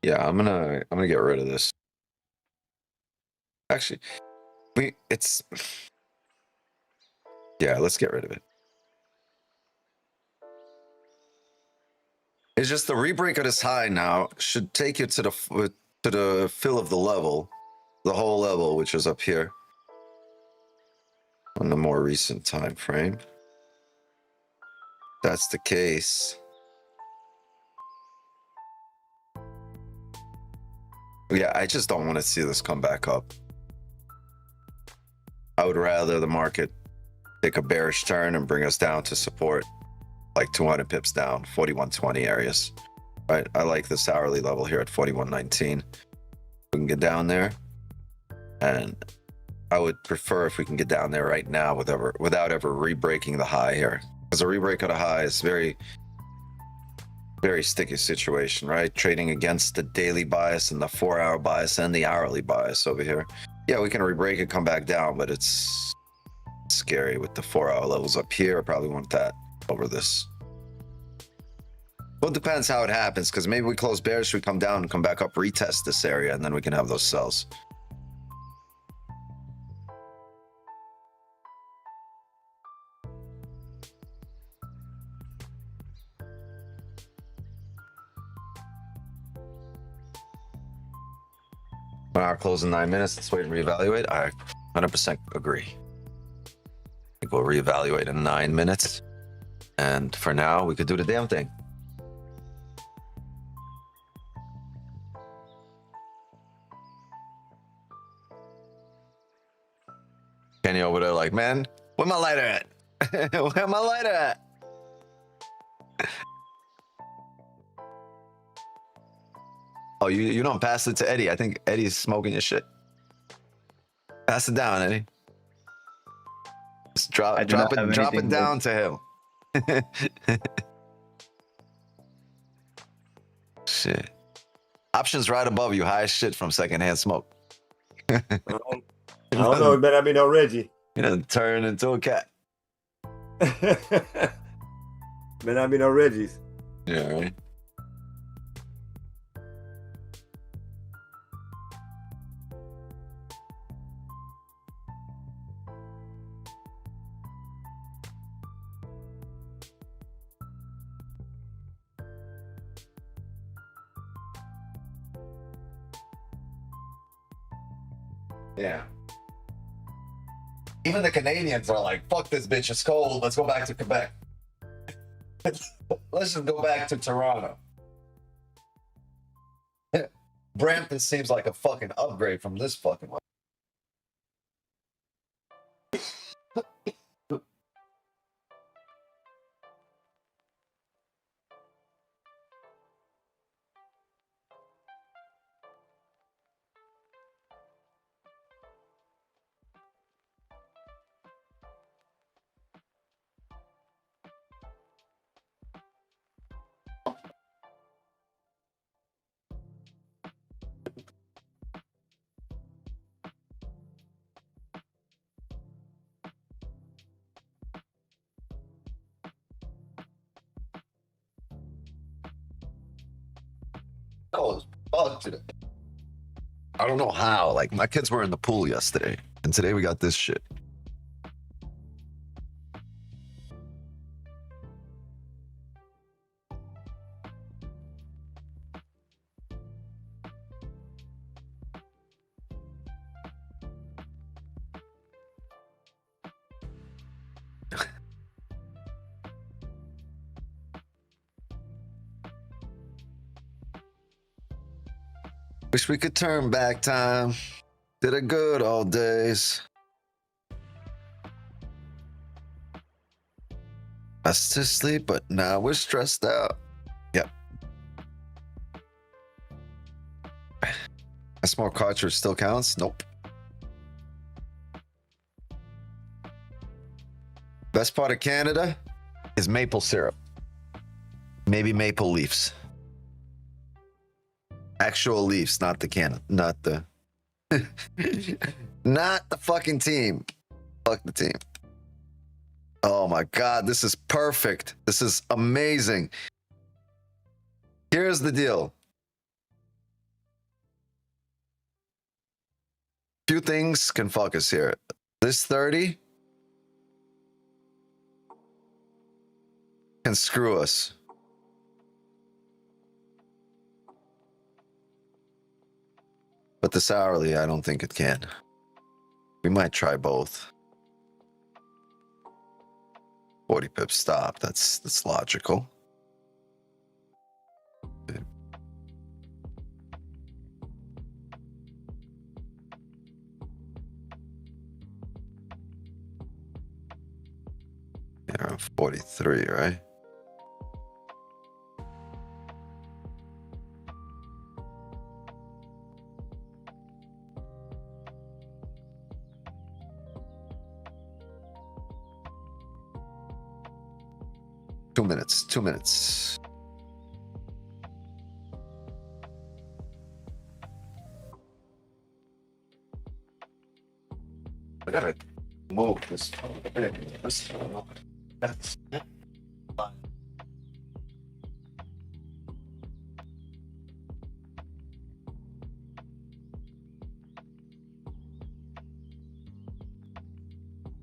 Yeah, I'm gonna get rid of this. Actually, yeah, let's get rid of it. It's just the rebreak of this high now should take you to the fill of the level, the whole level, which is up here on the more recent time frame. That's the case. Yeah, I just don't want to see this come back up. I would rather the market take a bearish turn and bring us down to support, like 200 pips down, 41.20 areas. Right, I like this hourly level here at 41.19. We can get down there, and I would prefer if we can get down there right now without ever re-breaking the high here, because a re-break of the high is very sticky situation, right? Trading against the daily bias and the 4-hour bias and the hourly bias over here. Yeah, we can re-break it, come back down, but it's scary with the 4-hour levels up here. I probably want that over this. Well, it depends how it happens, because maybe we close bearish, we come down and come back up, retest this area, and then we can have those sells. When our close in 9 minutes, let's wait and reevaluate. I 100% agree. I think we'll reevaluate in 9 minutes. And for now, we could do the damn thing. Kenny over there like, man, where my lighter at? Where my lighter at? Oh, you don't pass it to Eddie. I think Eddie's smoking your shit. Pass it down, Eddie. Just drop it down to him. Shit. Options right above you, high as shit from secondhand smoke. I don't know. It better not be no Reggie. You know, turn into a cat. Better not be no Reggies. Yeah, right. Yeah. Even the Canadians are like, fuck this bitch, it's cold. Let's go back to Quebec. Let's just go back to Toronto. Brampton seems like a fucking upgrade from this fucking one. Oh, it's bug today. I don't know how. Like, my kids were in the pool yesterday, and today we got this shit. Wish we could turn back time to the good old days. Us to sleep, but now we're stressed out. Yep. A small cartridge still counts? Nope. Best part of Canada is maple syrup. Maybe maple leaves. Actual leaves, not the can, not the not the fucking team. Fuck the team. Oh my god, this is perfect. This is amazing. Here's the deal. Few things can fuck us here. This 30 can screw us. But this hourly, I don't think it can. We might try both. 40 pips stop. That's logical. Yeah, around 43, right? Two minutes. I gotta move this. That's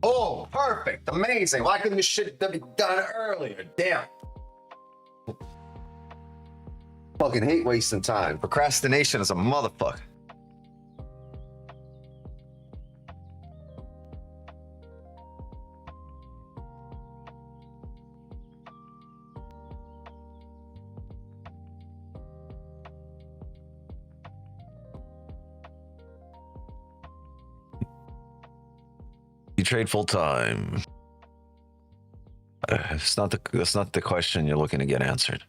oh, perfect, amazing. Why couldn't this shit be done earlier? Damn. Fucking hate wasting time. Procrastination is a motherfucker. trade full time? That's not the question you're looking to get answered.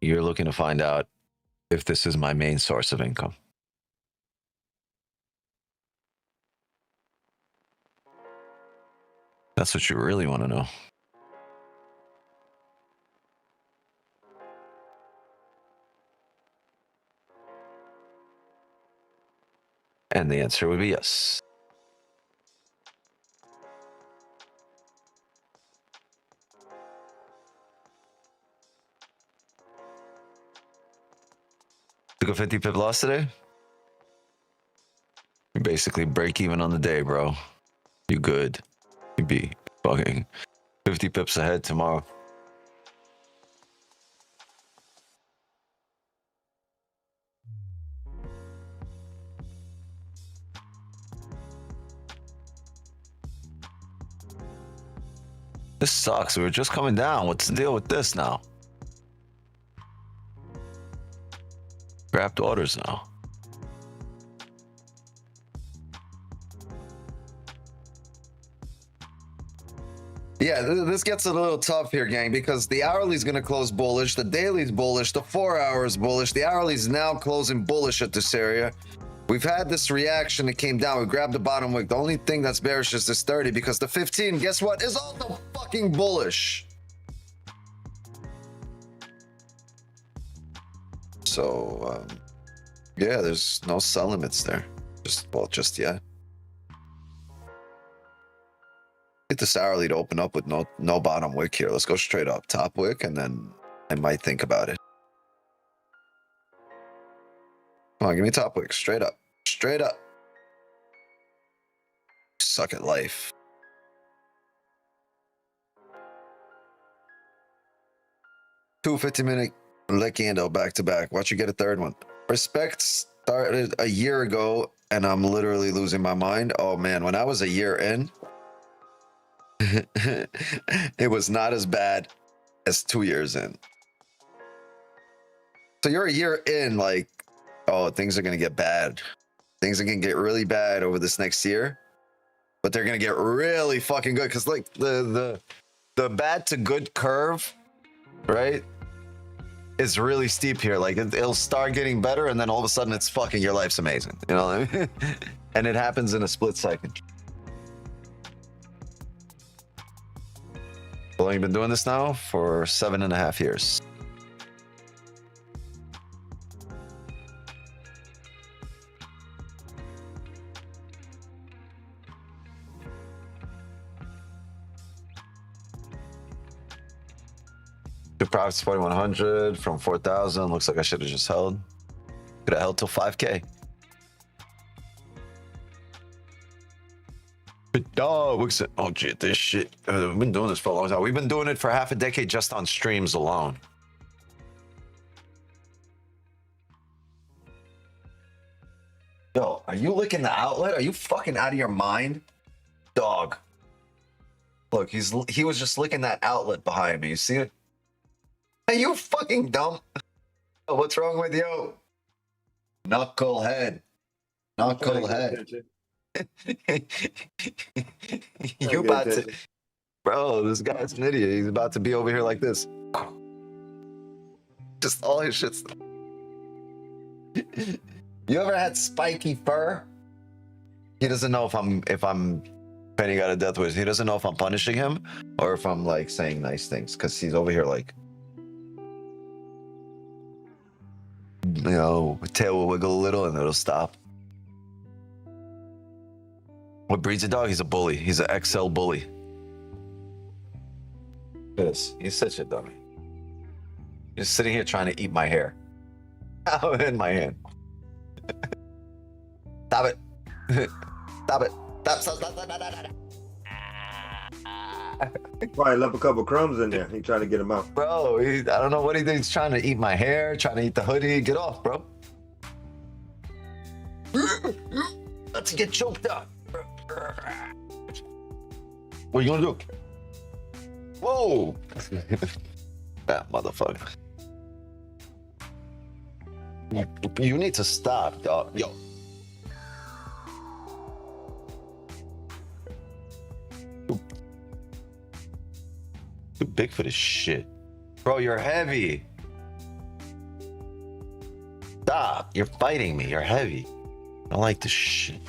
You're looking to find out if this is my main source of income. That's what you really want to know. And the answer would be yes. Took a 50 pip loss today? You basically break even on the day, bro. You good. You be fucking 50 pips ahead tomorrow. This sucks. We were just coming down. What's the deal with this now? Grabbed orders now. Yeah, this gets a little tough here, gang, because the hourly's going to close bullish, the daily's bullish, the 4 hours bullish, the hourly's now closing bullish at this area. We've had this reaction that came down. We grabbed the bottom wick. The only thing that's bearish is this 30 because the 15, guess what, is also fucking bullish. So, yeah, there's no sell limits there. Just yet. Get this hourly to open up with no bottom wick here. Let's go straight up. Top wick, and then I might think about it. Come on, give me top wick. Straight up. Straight up. Suck at life. Two 50-minute leg candle back to back. Watch you get a third one. Respect started a year ago, and I'm literally losing my mind. Oh, man. When I was a year in, it was not as bad as 2 years in. So you're a year in, like, oh, things are going to get bad. Things are going to get really bad over this next year. But they're going to get really fucking good. Because, like, the bad to good curve, right, is really steep here. Like, it'll start getting better, and then all of a sudden it's fucking, your life's amazing. You know what I mean? And it happens in a split second. How long have you been doing this now? For 7.5 years. Good profits 4,100 from 4,000. Looks like I should have just held. Could have held till 5K. Oh, gee, this shit. We've been doing this for a long time. We've been doing it for half a decade just on streams alone. Yo, are you licking the outlet? Are you fucking out of your mind? Dog. Look, he was just licking that outlet behind me. You see it? Are you fucking dumb? Oh, what's wrong with you? Knucklehead. Knucklehead. You about to, bro, this guy's an idiot. He's about to be over here like this. Just all his shit's. You ever had spiky fur? He doesn't know if I'm penning out a death wish. He doesn't know if I'm punishing him or if I'm like saying nice things, because he's over here like, you know, tail will wiggle a little and it'll stop. What breed's a dog? He's a bully. He's an XL bully. Yes, he's such a dummy. He's sitting here trying to eat my hair. Out in my hand. Stop it. Stop it. Stop. Probably left a couple crumbs in there. He trying to get them out. Bro, I don't know what he thinks. He's trying to eat my hair, trying to eat the hoodie. Get off, bro. Let's get choked up. What are you gonna do? Whoa! That motherfucker. You need to stop, dog. Yo. Too big for this shit. Bro, you're heavy. Stop. You're fighting me. You're heavy. I don't like this shit.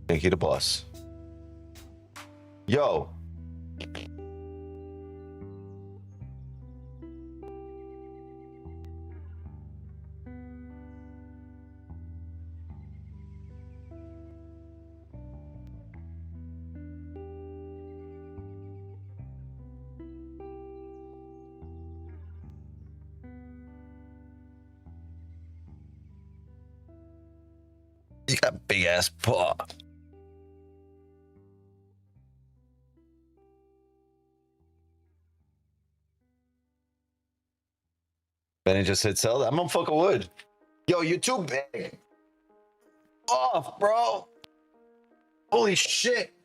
Thank you, the boss. Yo. You got a big ass paw. Benny just said sell that. Motherfucker would. Yo, you're too big. Off, bro. Holy shit.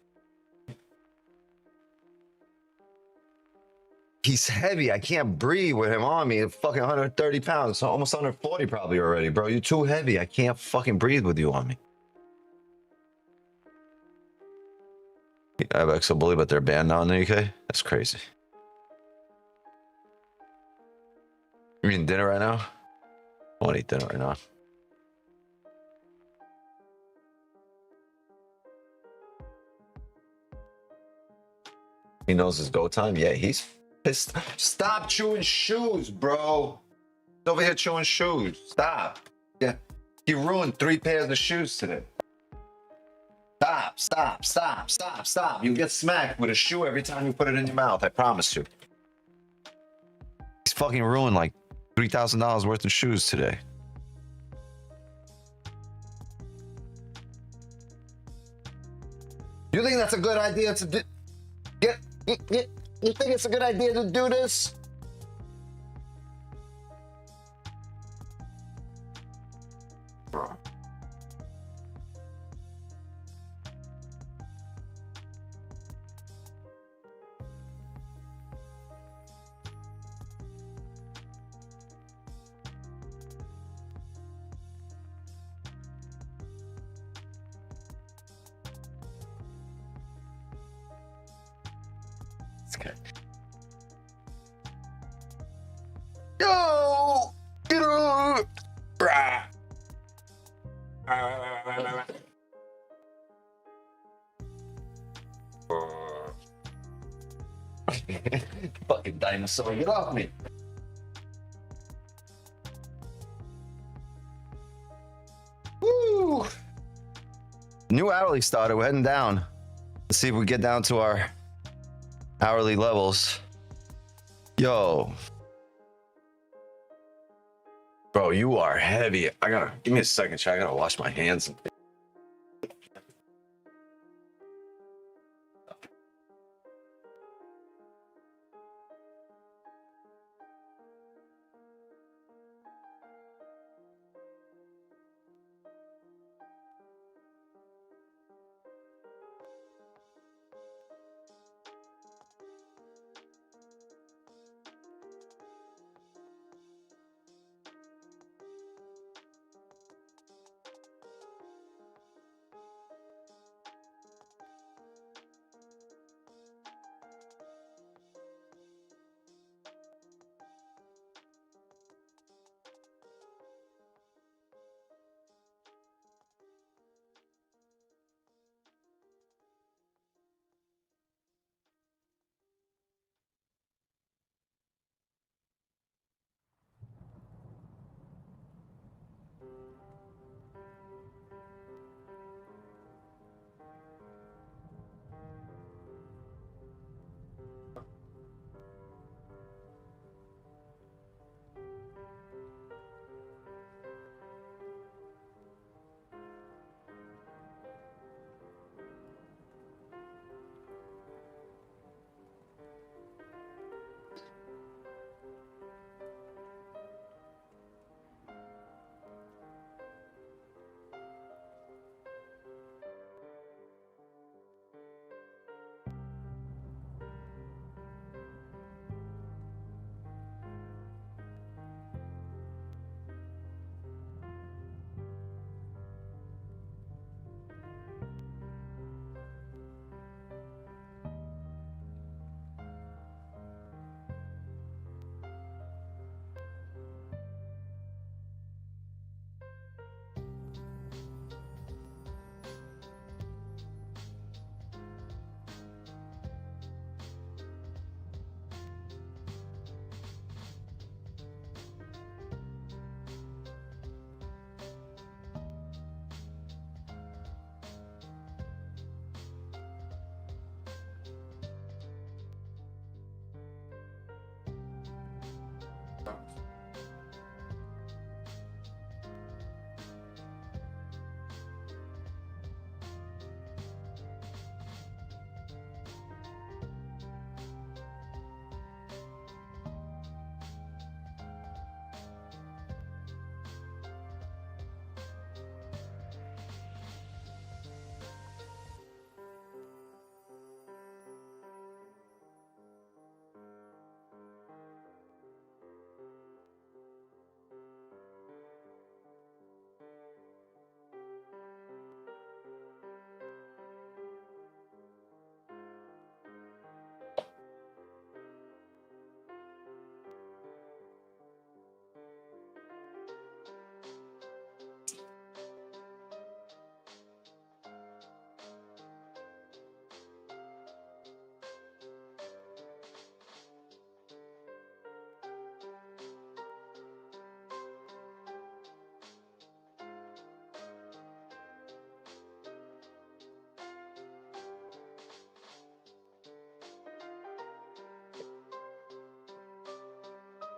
He's heavy. I can't breathe with him on me. Fucking 130 pounds. So almost 140 probably already, bro. You're too heavy. I can't fucking breathe with you on me. I have Exo Bully, but they're banned now in the UK? That's crazy. You eating dinner right now? I want to eat dinner right now. He knows his go time? Yeah, he's pissed. Stop chewing shoes, bro. He's over here chewing shoes. Stop. Yeah. He ruined 3 pairs of shoes today. Stop, stop, stop, stop, stop. You get smacked with a shoe every time you put it in your mouth. I promise you. He's fucking ruined like $3,000 worth of shoes today. You think that's a good idea to do? You think it's a good idea to do this? Okay. Yo! Get up! Brah. Fucking dinosaur, get off me! Woo! New hourly started, we're heading down. Let's see if we get down to our hourly levels. Yo. Bro, you are heavy. Give me a second, chat. I gotta wash my hands.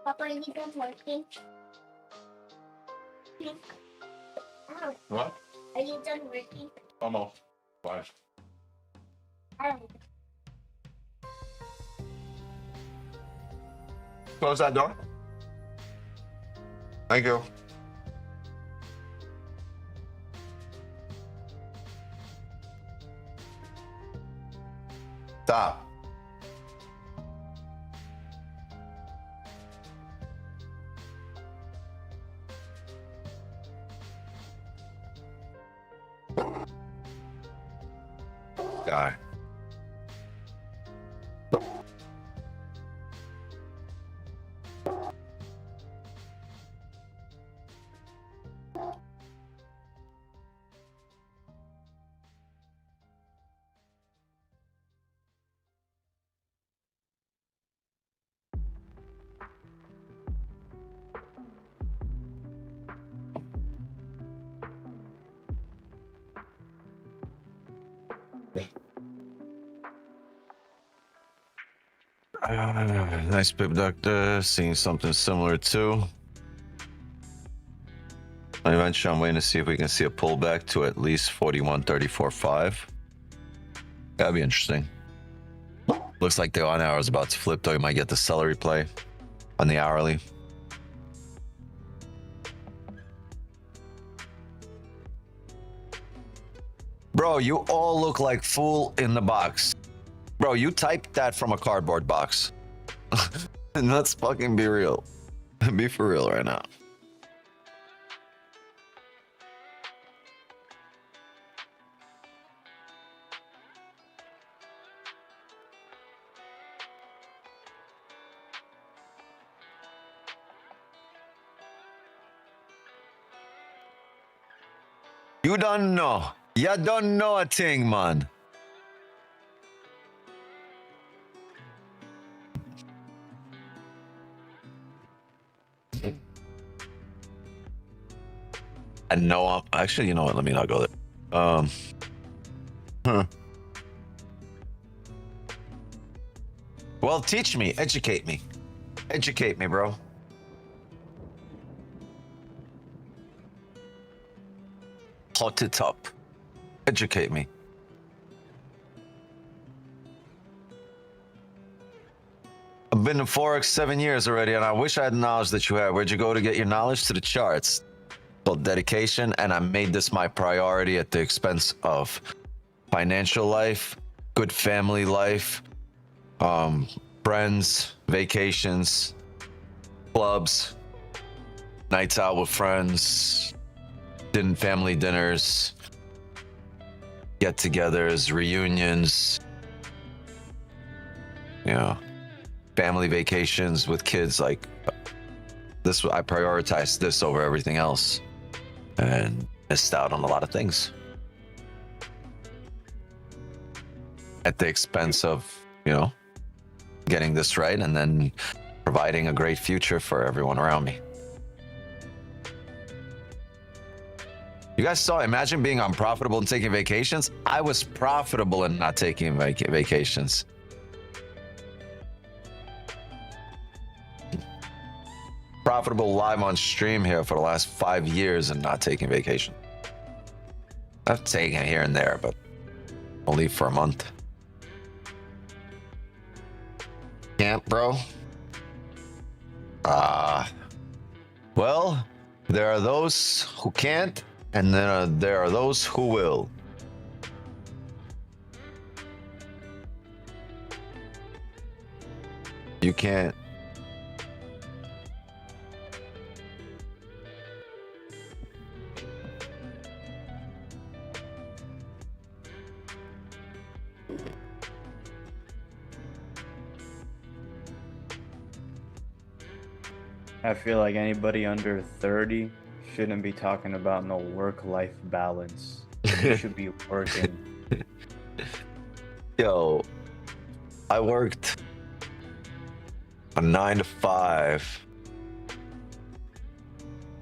Papa, are you done working? Oh, What? are you done working? Almost. Why? I don't know. Close that door. Thank you. Stop. Guy. Nice pip doctor. Seeing something similar too. Eventually, I'm waiting to see if we can see a pullback to at least 41.34.5. That'd be interesting. Looks like the on hour is about to flip, though. You might get the celery play on the hourly. Bro, you all look like fool in the box. Bro, you typed that from a cardboard box. And let's fucking be real. Be for real right now. You don't know. You don't know a thing, man. I know I'm actually, you know what? Let me not go there. Well, teach me, educate me, bro. Hot it up, educate me. I've been in Forex 7 years already, and I wish I had the knowledge that you had. Where'd you go to get your knowledge? To the charts. Called dedication, and I made this my priority at the expense of financial life, good family life, friends, vacations, clubs, nights out with friends, family dinners, get-togethers, reunions, you know, family vacations with kids. Like this, I prioritized this over everything else. And missed out on a lot of things at the expense of, you know, getting this right and then providing a great future for everyone around me. You guys saw, imagine being unprofitable and taking vacations. I was profitable and not taking vacations. Profitable live on stream here for the last 5 years and not taking vacation. I've taken it here and there, but I'll leave for a month. Can't, bro. Well, there are those who can't, and then there are those who will. You can't. I feel like anybody under 30 shouldn't be talking about no work-life balance. You should be working. Yo, I worked a 9 to 5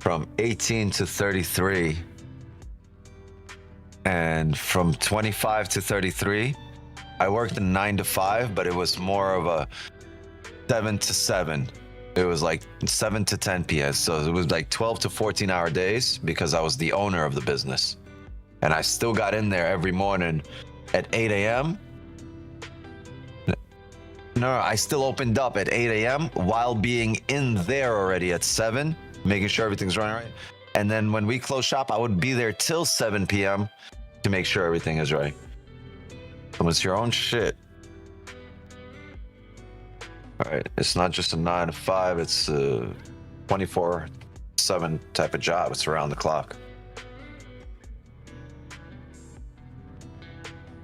from 18 to 33. And from 25 to 33, I worked a 9 to 5, but it was more of a 7 to 7. It was like 7 to 10 p.m. So it was like 12 to 14-hour days because I was the owner of the business. And I still got in there every morning at 8 a.m. No, I still opened up at 8 a.m. while being in there already at 7, making sure everything's running right. And then when we close shop, I would be there till 7 p.m. to make sure everything is right. So it's your own shit. All right, it's not just a 9 to 5, it's a 24/7 type of job. It's around the clock.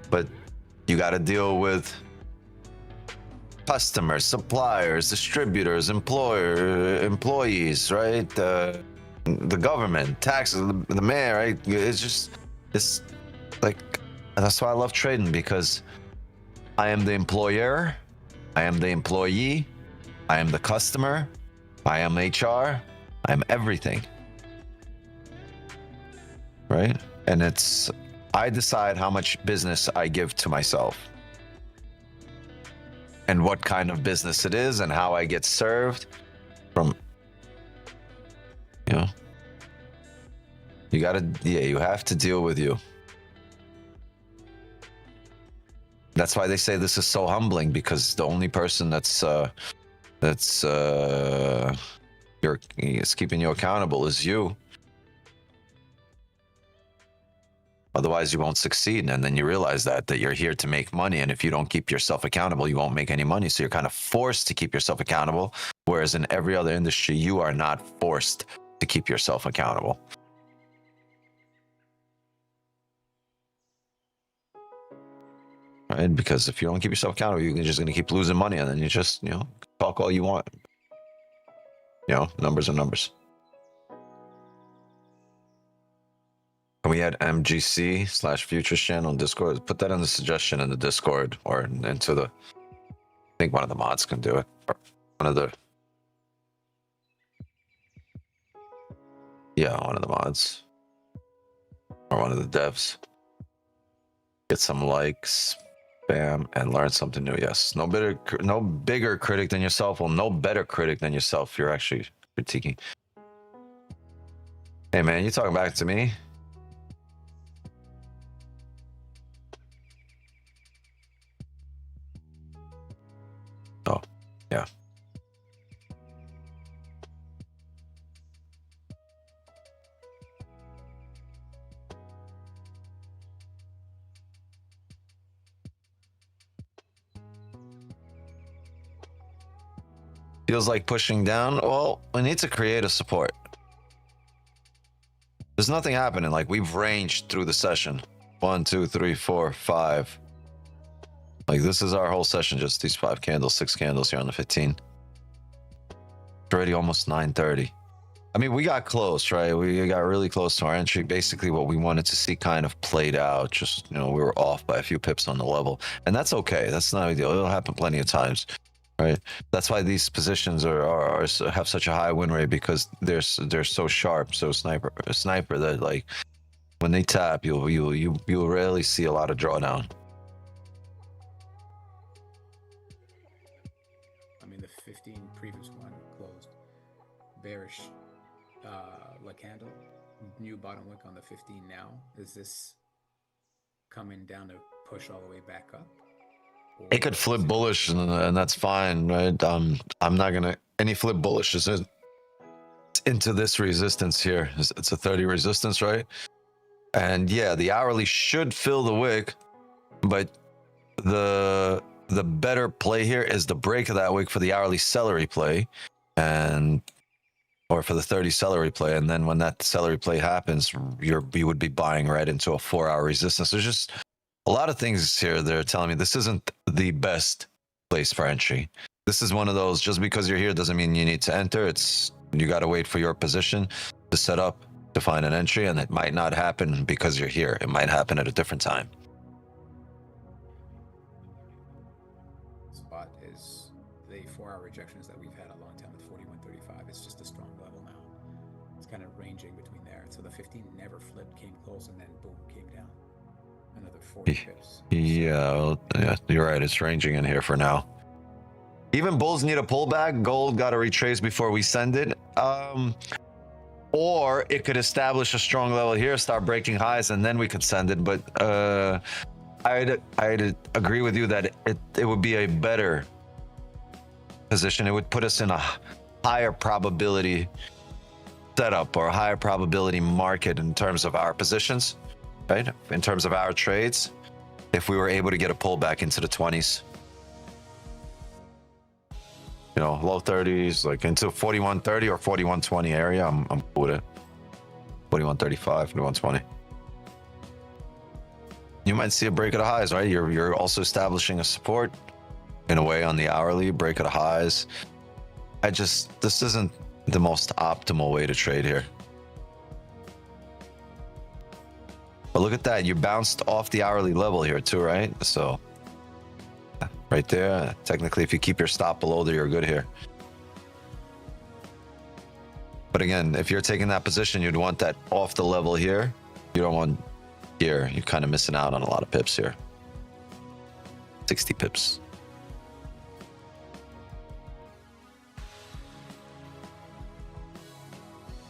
But you got to deal with customers, suppliers, distributors, employees, right? The government, taxes, the mayor, right? It's like, that's why I love trading, because I am the employer, I am the employee, I am the customer, I am HR, I am everything, right? And I decide how much business I give to myself and what kind of business it is and how I get served from, you have to deal with you. That's why they say this is so humbling, because the only person that's keeping you accountable is you. Otherwise, you won't succeed. And then you realize that you're here to make money. And if you don't keep yourself accountable, you won't make any money. So you're kind of forced to keep yourself accountable. Whereas in every other industry, you are not forced to keep yourself accountable. Right? Because if you don't keep yourself accountable, you're just going to keep losing money. And then you just, talk all you want. Numbers are numbers. Can we add MGC/Futures channel in Discord? Put that in the suggestion in the Discord, or into the, I think one of the mods can do it. Or one of the mods. Or one of the devs. Get some likes, spam, and learn something new. Yes. No bigger critic than yourself. Well, no better critic than yourself. You're actually critiquing. Hey man, you talking back to me? Oh, yeah. Feels like pushing down. Well, we need to create a support. There's nothing happening. Like, we've ranged through the session. 1, 2, 3, 4, 5. Like, this is our whole session, just these 5 candles, 6 candles here on the 15. It's already almost 9:30. I mean, we got close, right? We got really close to our entry. Basically, what we wanted to see kind of played out. Just, we were off by a few pips on the level. And that's okay. That's not a deal. It'll happen plenty of times, right? That's why these positions have such a high win rate, because they're so sharp, so sniper that, like, when they tap, you'll rarely see a lot of drawdown. I mean, the 15 previous one closed bearish, like candle, new bottom wick on the 15 now. Is this coming down to push all the way back up? It could flip bullish, and that's fine, right? I'm not gonna any flip bullish is into this resistance here. It's a 30 resistance, right? And yeah, the hourly should fill the wick, but the better play here is the break of that wick for the hourly celery play, or for the 30 celery play. And then when that celery play happens, you would be buying right into a 4-hour resistance. There's just a lot of things here that are telling me this isn't the best place for entry. This is one of those, just because you're here doesn't mean you need to enter. You got to wait for your position to set up to find an entry, and it might not happen because you're here. It might happen at a different time. Spot is the 4-hour rejections that we've had a long time with 41.35. It's just a strong level now. It's kind of ranging between there. So the 15 never flipped, came close, and then boom, came down. Another 40 pips. Yeah, you're right. It's ranging in here for now. Even bulls need a pullback. Gold got to retrace before we send it. Or it could establish a strong level here, start breaking highs, and then we could send it. But I'd agree with you that it would be a better position. It would put us in a higher probability setup or a higher probability market in terms of our positions, right? In terms of our trades, if we were able to get a pullback into the 20s. You know, low 30s, like into 41.30 or 41.20 area, I'm cool with it. 41.35, 41.20. You might see a break of the highs, right? You're also establishing a support in a way on the hourly, break of the highs. This isn't the most optimal way to trade here. But look at that, you bounced off the hourly level here too, right? So right there, technically if you keep your stop below there, you're good here. But again, if you're taking that position, you'd want that off the level here. You don't want here. You're kind of missing out on a lot of pips here. 60 pips.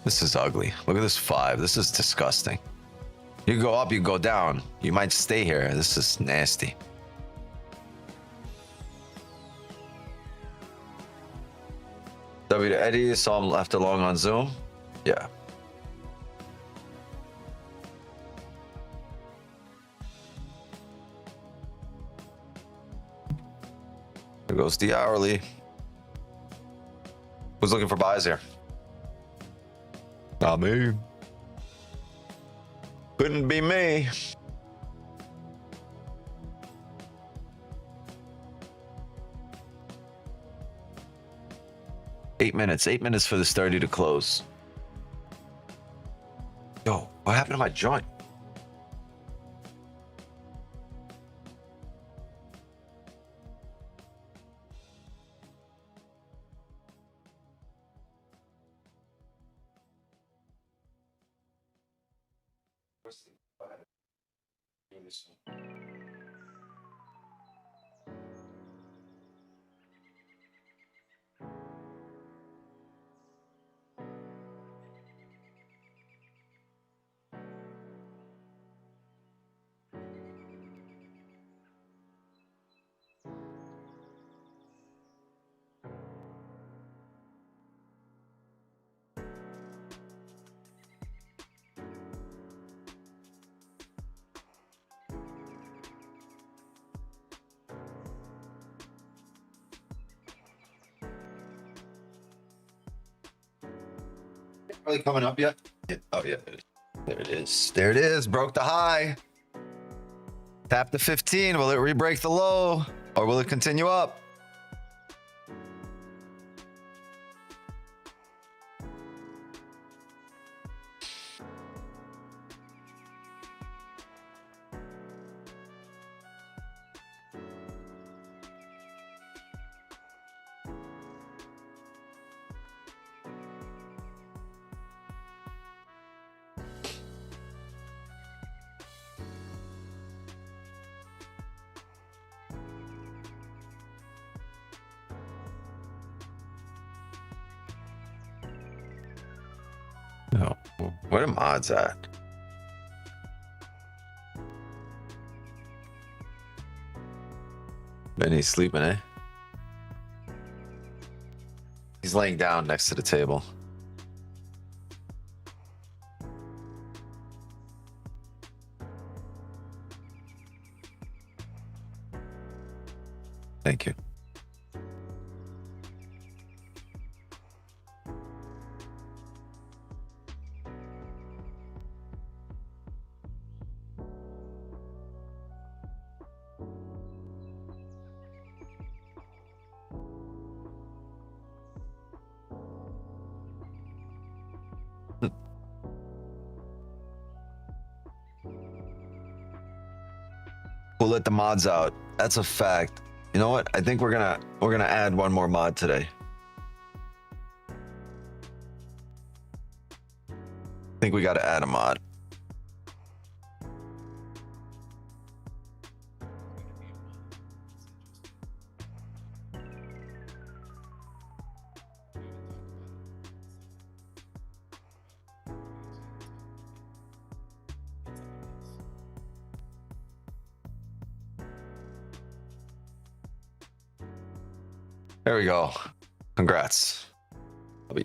This is ugly. Look at this 5. This is disgusting. You go up, you go down. You might stay here. This is nasty. W to Eddie, saw him left along on Zoom. Yeah. There goes the hourly. Who's looking for buys here? Not me. Couldn't be me. Eight minutes for this 30 to close. Yo, what happened to my joint? Are they coming up yet? Yeah. Oh yeah, there it is. There it is. Broke the high. Tap the 15. Will it re-break the low, or will it continue up? No. Where are mods at? Benny's sleeping, eh? He's laying down next to the table. Thank you. We'll let the mods out. That's a fact. You know what? I think we're gonna add one more mod today. I think we gotta add a mod. There we go. Congrats. W.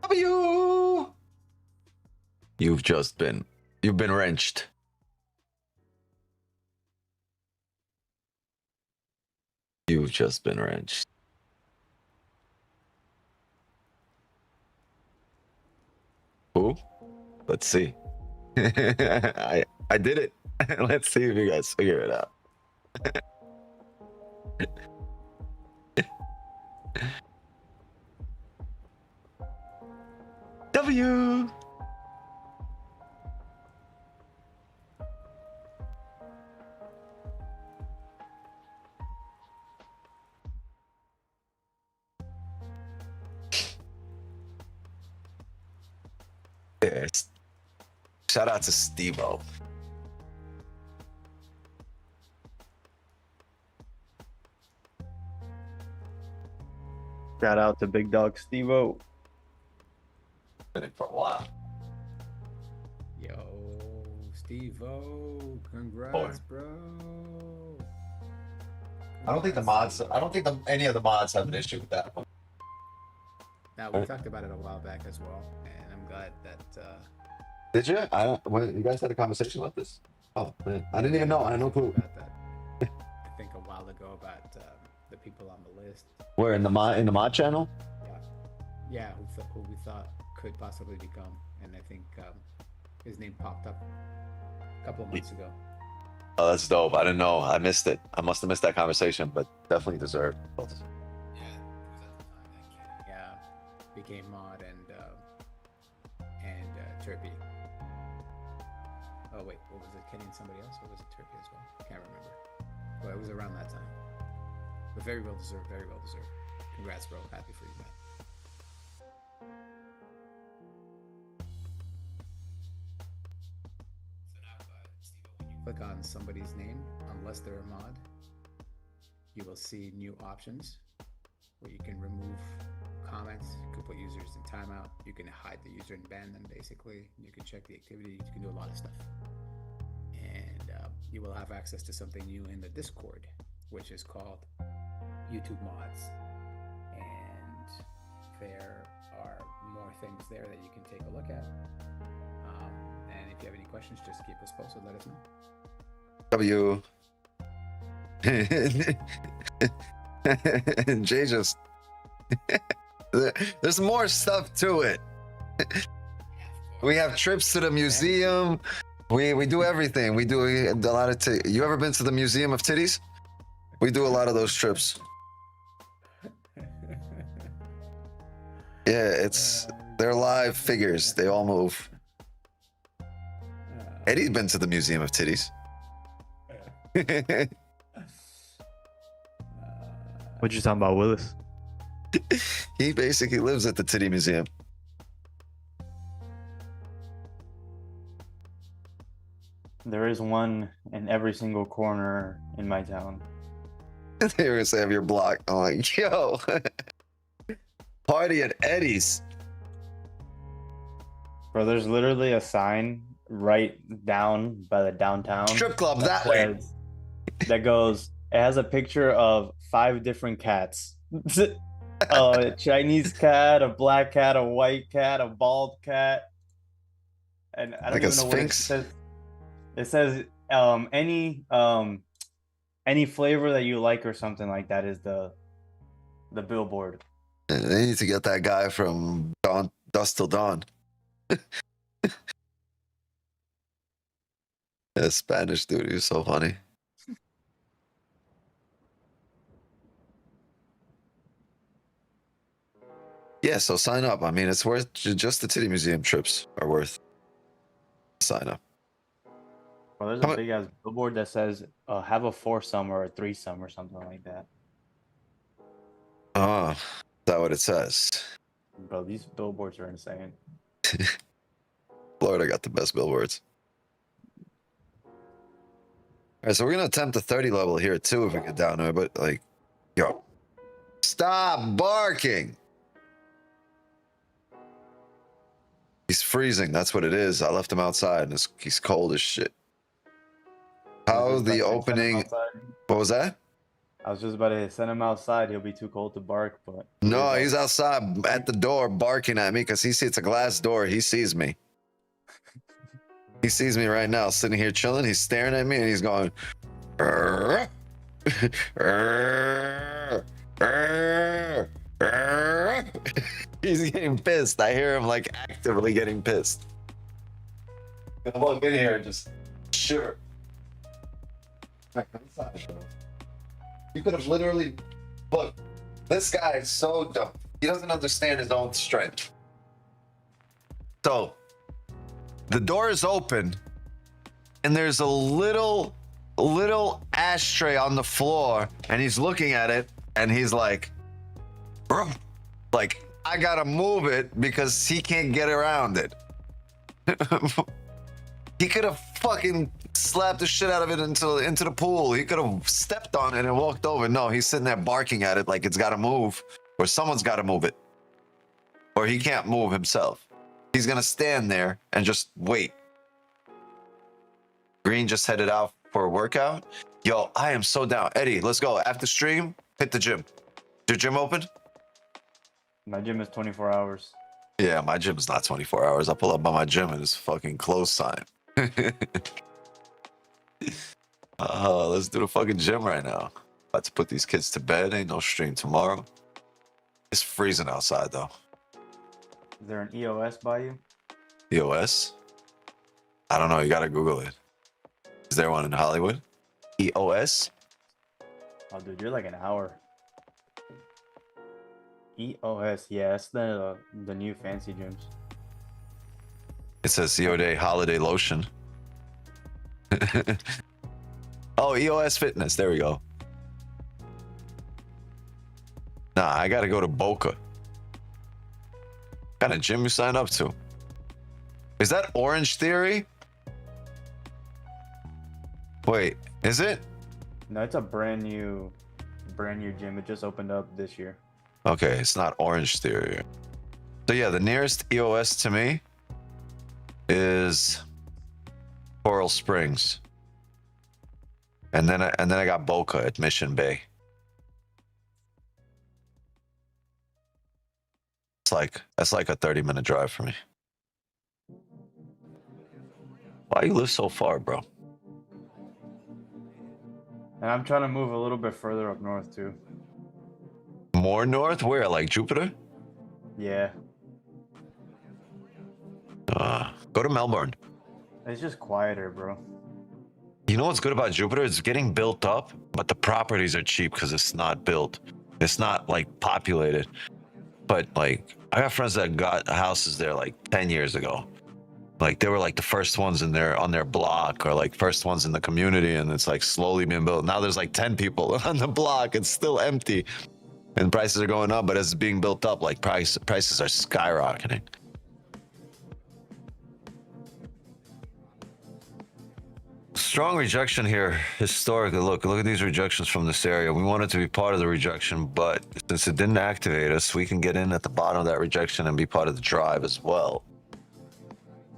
W. You've been wrenched. You've just been wrenched. Who? Let's see. I did it. Let's see if you guys figure it out. W. Yes. Shout out to Steve-O. Shout out to Big Dog Steve-O. Been in for a while. Yo, Steve-O, congrats, bro. I don't think any of the mods have an issue with that one. Now, we talked about it a while back as well, and I'm glad that Did you? I don't. When you guys had a conversation about this? Oh man, I didn't even know. I had no clue. about that. I think a while ago about the people on the list. Where in the mod channel? Yeah, who we thought could possibly become, and I think his name popped up a couple of months ago. Oh, that's dope. I didn't know. I missed it. I must have missed that conversation, but definitely deserved. Yeah, became mod and Turpy. Oh wait, what was it? Kenny and somebody else, or was it Turpy as well? Can't remember. But it was around that time. But very well deserved. Very well deserved. Congrats, bro. Happy for you, man. Click on somebody's name, unless they're a mod, you will see new options where you can remove comments, you can put users in timeout, you can hide the user and ban them basically, you can check the activity, you can do a lot of stuff. And you will have access to something new in the Discord, which is called YouTube Mods. And there are more things there that you can take a look at. And if you have any questions, just keep us posted, let us know. W. Jay just. There's more stuff to it. We have trips to the museum. We do everything. We do a lot of. You ever been to the Museum of Titties? We do a lot of those trips. Yeah, they're live figures. They all move. Eddie's been to the Museum of Titties. What you talking about, Willis? He basically lives at the Titty Museum. There is one in every single corner in my town. They were gonna say of your block. I'm like, yo, party at Eddie's. Bro, there's literally a sign right down by the downtown Strip club that way. That goes, it has a picture of 5 different cats. A Chinese cat, a black cat, a white cat, a bald cat. And I don't Like a even know what it sphinx? says. It says any flavor that you like or something like that is the billboard. They need to get that guy from Dusk Till Dawn. Yeah, Spanish dude, he was so funny. Yeah, so sign up. I mean, it's worth just the Titty Museum trips are worth sign up. Well, there's a big ass billboard that says have a foursome or a threesome or something like that. Oh, is that what it says? Bro, these billboards are insane. Florida got the best billboards. All right, so we're gonna attempt the 30 level here too if we get down to it, but like, yo, stop barking. He's freezing. That's what it is. I left him outside, and he's cold as shit. How the opening? What was that? I was just about to send him outside. He'll be too cold to bark, but No, he's outside at the door barking at me because he sees it's a glass door. He sees me. He sees me right now sitting here chilling. He's staring at me and he's going, "Arr, arr, arr, arr." He's getting pissed. I hear him like actively getting pissed. I'm gonna walk in here and just shiver. You could have literally, look, this guy is so dumb. He doesn't understand his own strength. So, the door is open, and there's a little ashtray on the floor, and he's looking at it, and he's like, bro, like, I gotta move it because he can't get around it. He could have fucking slapped the shit out of it into the pool. He could have stepped on it and walked over. No, he's sitting there barking at it like it's gotta move, or someone's gotta move it, or he can't move himself. He's gonna stand there and just wait. Green just headed out for a workout. Yo, I am so down. Eddie, let's go. After stream, hit the gym. Is your gym open? my gym is 24 hours. Yeah, my gym is not 24 hours. I pull up by my gym and it's fucking close sign. Let's do the fucking gym right now. About to put these kids to bed. Ain't no stream tomorrow. It's freezing outside though. Is there an EOS by you? EOS? I don't know. You gotta Google it. Is there one in Hollywood? EOS? Oh, dude, you're like an hour. EOS, yeah, it's the new fancy gyms. It says EOS Holiday Lotion. Oh, EOS Fitness. There we go. Nah, I gotta go to Boca. What kind of gym you sign up to? Is that Orange Theory? Wait, is it? No, it's a brand new gym. It just opened up this year. Okay, it's not Orange Theory. So yeah, the nearest EOS to me is Coral Springs, and then I got Boca at Mission Bay. That's like a 30-minute drive for me. Why you live so far, bro? And I'm trying to move a little bit further up north too. More north? Where? Like Jupiter? Yeah, Go to Melbourne. it's just quieter, bro. You know what's good about Jupiter? It's getting built up, but the properties are cheap because it's not built. It's not like populated. But like, I got friends that got houses there like 10 years ago. Like they were like the first ones on their block, or like first ones in the community, and it's like slowly being built. Now there's like 10 people on the block. It's still empty, and prices are going up. But as it's being built up, like prices are skyrocketing. Strong rejection here historically. Look at these rejections from this area. We wanted to be part of the rejection, but since it didn't activate us, we can get in at the bottom of that rejection and be part of the drive as well.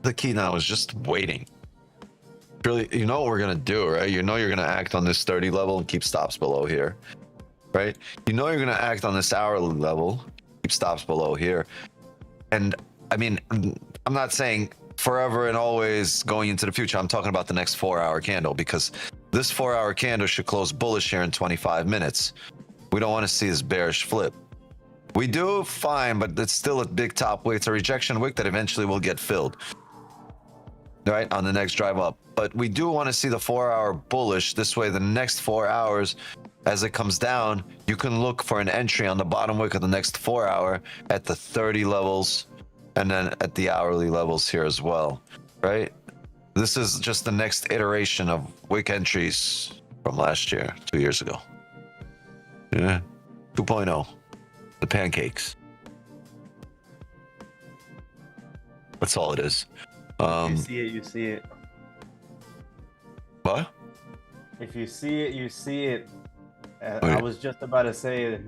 The key now is just waiting. Really, you know what we're gonna do, right? You know you're gonna act on this 30 level and keep stops below here, right? You know you're gonna act on this hourly level, keep stops below here. And I mean, I'm not saying forever and always going into the future. I'm talking about the next 4-hour candle, because this 4-hour candle should close bullish here in 25 minutes. We don't want to see this bearish flip. We do, fine, but it's still a big top wick. It's a rejection wick that eventually will get filled, right, on the next drive up. But we do want to see the 4-hour bullish. This way, the next 4 hours, as it comes down, you can look for an entry on the bottom wick of the next 4-hour at the 30 levels, and then at the hourly levels here as well, right? This is just the next iteration of wick entries from last year, 2 years ago. Yeah, 2.0, the pancakes. That's all it is. You see it, you see it. What? If you see it, you see it. Wait. I was just about to say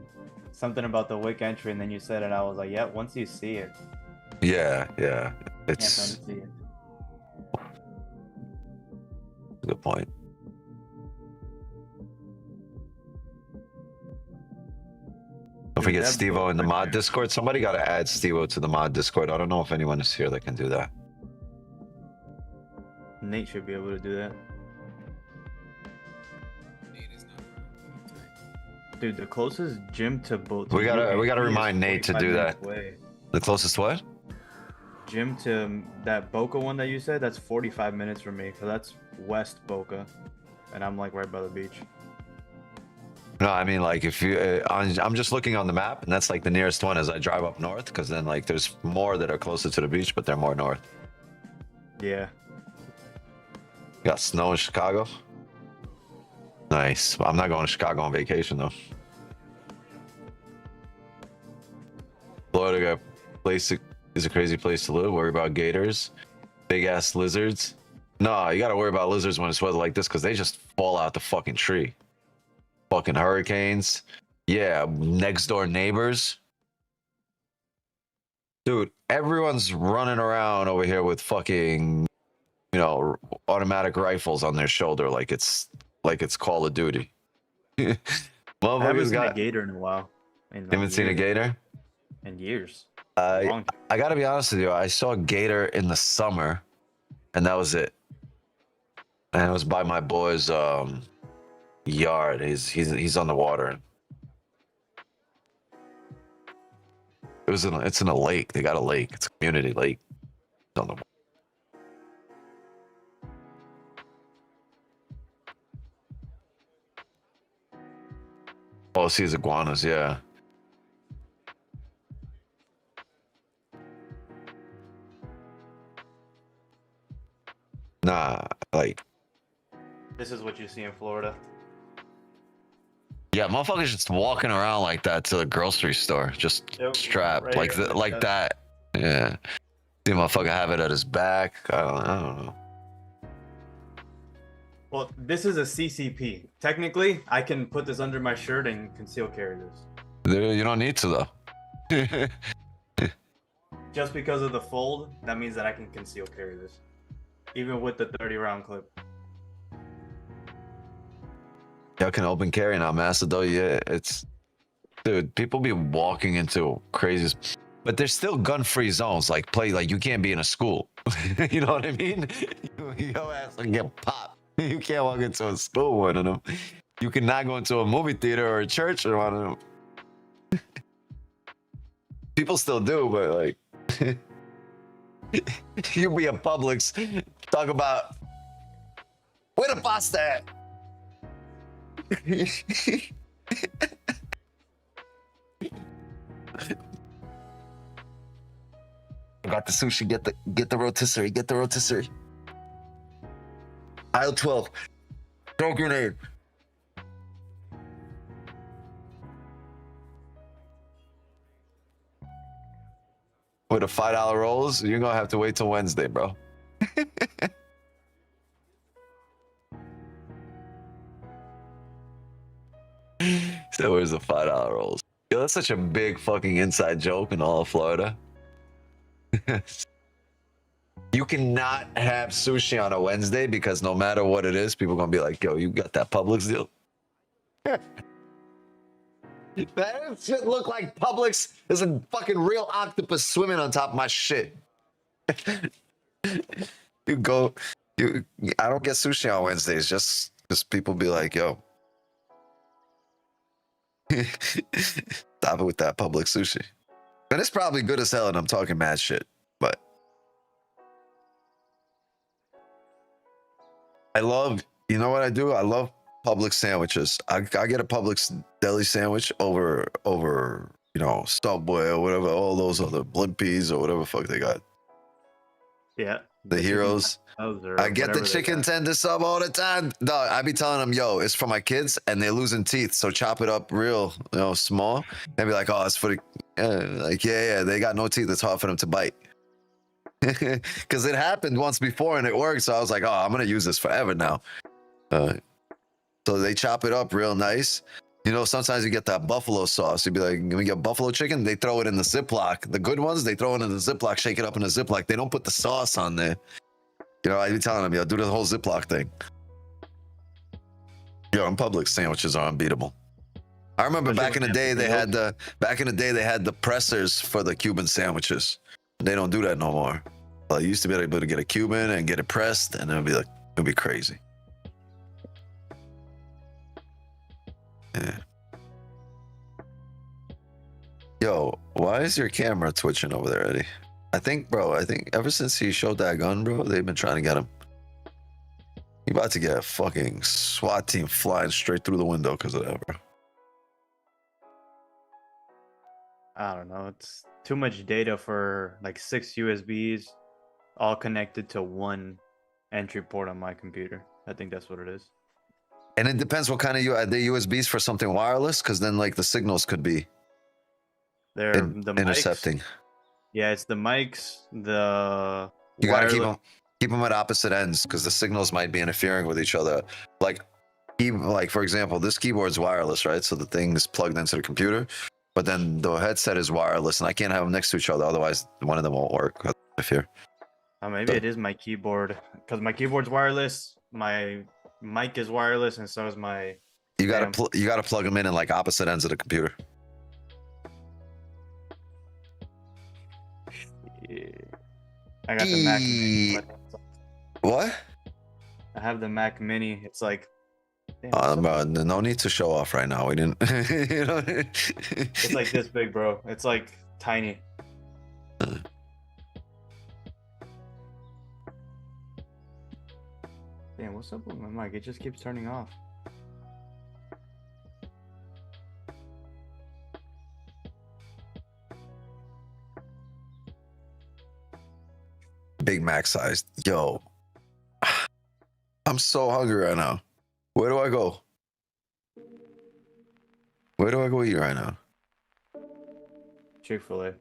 something about the wick entry, and then you said it. I was like, yeah, once you see it. Yeah, Can't it's unsee it. a good point. forget that Stevo in the boat mod right Discord. Somebody got to add Stevo to the mod Discord. I don't know if anyone is here that can do that. there. Nate should be able to do that. Nate is not around tonight. Dude, the closest gym to boat. We gotta UAE is remind Nate to 45 do minutes that. away. The closest what? Gym to that Boca one that you said, that's 45 minutes from me. So that's West Boca. And I'm like right by the beach. No, I mean like if you, I'm just looking on the map, and that's like the nearest one as I drive up north, because then like there's more that are closer to the beach, but they're more north. Yeah. You got snow in Chicago. Nice. I'm not going to Chicago on vacation though. Florida got place is a crazy place to live. Worry about gators, big ass lizards. No, you got to worry about lizards when it's weather like this because they just fall out the fucking tree. Fucking hurricanes. Yeah, next door neighbors. Dude, everyone's running around over here with fucking, you know, automatic rifles on their shoulder like it's Call of Duty. I haven't Motherfuckers seen got. a gator in a while. In Haven't seen a years. gator? In years. I Long time. gotta be honest with you. I saw a gator in the summer, and that was it. And it was by my boy's yard. He's on the water. It's in a lake. They got a lake. It's a community lake. It's on the. Oh, see, iguanas. Yeah. Nah, like. This is what you see in Florida. Yeah, motherfuckers just walking around like that to the grocery store, just Yep, strapped right like here, like that. Yeah, see, motherfucker have it at his back. I don't know. Well, this is a CCP. Technically, I can put this under my shirt and conceal carry this. You don't need to though. Just because of the fold, that means that I can conceal carry this. Even with the 30 round clip. Y'all can open carry now, Master though. Yeah, it's dude. People be walking into crazy, but there's still gun-free zones. Like you can't be in a school. You know what I mean? Your ass will get popped. You can't walk into a school one of them. You cannot go into a movie theater or a church or one of them. People still do, but like you be in Publix, talk about where the pasta at? Got the sushi. Get the rotisserie. Get the rotisserie. Aisle 12. Throw grenade. With the $5 rolls, you're gonna have to wait till Wednesday, bro. So where's the $5 rolls? Yo, that's such a big fucking inside joke in all of Florida. You cannot have sushi on a Wednesday because no matter what it is, people are gonna be like, yo, you got that Publix deal? That shit look like Publix. There's a fucking real octopus swimming on top of my shit. I don't get sushi on Wednesdays just because people be like, yo. Stop it with that Publix sushi. And it's probably good as hell and I'm talking mad shit, but you know what I do? I love Publix sandwiches. I get a Publix deli sandwich over, you know, Subway or whatever, all those other Blimpies or whatever the fuck they got. Yeah. The heroes. I get the chicken tender sub all the time. Dog, I be telling them, yo, it's for my kids and they're losing teeth. So chop it up real, you know, small. And be like, oh, it's for the, yeah, they got no teeth. It's hard for them to bite. Because it happened once before and it worked. So I was like, oh, I'm going to use this forever now. So they chop it up real nice. You know, sometimes you get that buffalo sauce. You'd be like, can we get buffalo chicken? They throw it in the Ziploc. The good ones, they throw it in the Ziploc, shake it up in the Ziploc. They don't put the sauce on there. You know, I'd be telling them, yo, do the whole Ziploc thing. Yo, in Publix, sandwiches are unbeatable. I remember Especially back in when the they day have they had meals. they had the pressers for the Cuban sandwiches. They don't do that no more. Well, you used to be able to get a Cuban and get it pressed, and it'd be crazy. Yeah. Yo, why is your camera twitching over there, Eddie? I think ever since he showed that gun, bro, they've been trying to get him. He about to get a fucking SWAT team flying straight through the window because of that, bro. I don't know. It's too much data for like 6 USBs, all connected to one entry port on my computer. I think that's what it is. And it depends what kind of are they USBs for something wireless, because then like the signals could be They're the mics. intercepting. Yeah, it's the mics, the You gotta wireless. keep them at opposite ends because the signals might be interfering with each other. Like for example, this keyboard's wireless, right? So the thing is plugged into the computer, but then the headset is wireless, and I can't have them next to each other, otherwise one of them won't work. I fear. Maybe it is my keyboard because my keyboard's wireless. My mic is wireless, and so is my. You gotta Damn. you gotta plug them in like opposite ends of the computer. Yeah. I got the Mac Mini. What? I have the Mac Mini. It's like. Damn, Bro, no need to show off right now. We didn't. You know? it's like this big, bro. It's like tiny. Damn, what's up with my mic? It just keeps turning off. Big Mac size. Yo, I'm so hungry right now. Where do I go? Where do I go eat right now? Chick-fil-A.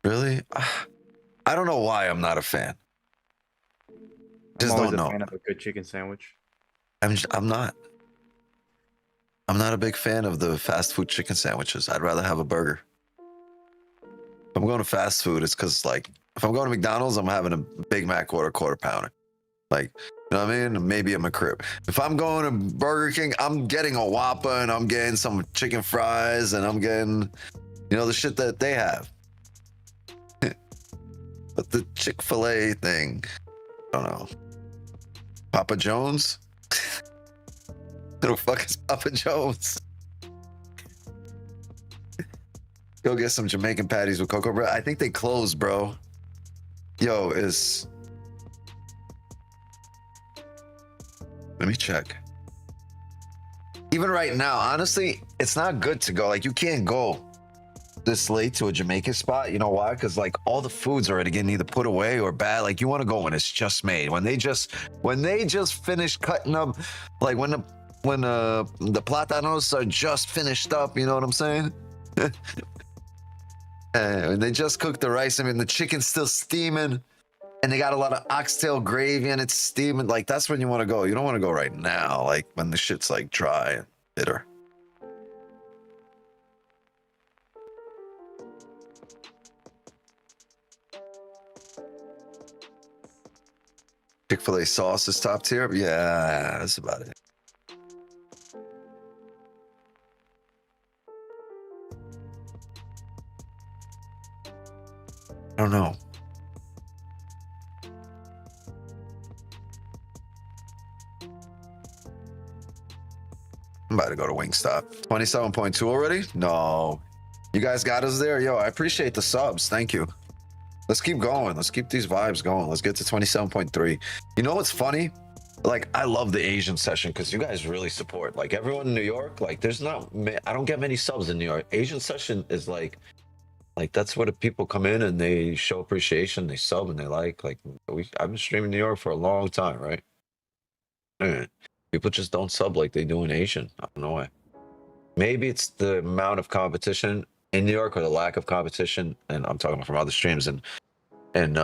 Really? I don't know why I'm not a fan. I'm Just always don't a know. fan of a good chicken sandwich. I'm not. I'm not a big fan of the fast food chicken sandwiches. I'd rather have a burger. If I'm going to fast food, it's because like if I'm going to McDonald's, I'm having a Big Mac or a quarter pounder. Like, you know what I mean? Maybe a McRib. If I'm going to Burger King, I'm getting a Whopper and I'm getting some chicken fries and I'm getting, you know, the shit that they have. But the Chick-fil-A thing, I don't know. Papa John's? Who the fuck is Papa John's? Go get some Jamaican patties with cocoa bread. I think they closed, bro. Yo, let me check. Even right now, honestly, it's not good to go. Like, you can't go this late to a Jamaican spot. You know why? Because like all the food's already getting either put away or bad. Like, you want to go when it's just made. When they just finish cutting up, like when the platanos are just finished up. You know what I'm saying? And they just cooked the rice. I mean, the chicken's still steaming. And they got a lot of oxtail gravy and it's steaming. Like, that's when you want to go. You don't want to go right now, like when the shit's like dry and bitter. Chick-fil-A sauce is top tier. Yeah, that's about it. I don't know. I'm about to go to Wingstop. 27.2 already? No. You guys got us there? Yo, I appreciate the subs. Thank you. Let's keep going. Let's keep these vibes going. Let's get to 27.3. You know what's funny? Like, I love the Asian session because you guys really support. Like, everyone in New York, like, I don't get many subs in New York. Asian session is like that's where the people come in and they show appreciation. They sub and they like I've been streaming New York for a long time, right? People just don't sub like they do in Asian. I don't know why. Maybe it's the amount of competition in New York or the lack of competition. And I'm talking about from other streams and in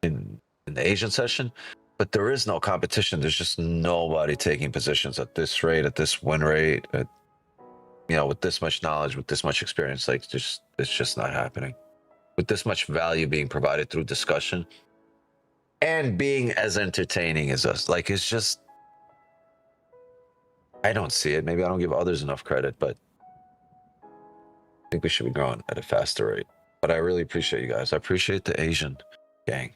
the Asian session. But there is no competition. There's just nobody taking positions at this rate, at this win rate, with this much knowledge, with this much experience. Like, it's just not happening. With this much value being provided through discussion and being as entertaining as us. Like, it's just, I don't see it. Maybe I don't give others enough credit, but I think we should be growing at a faster rate. But I really appreciate you guys. I appreciate the Asian gang.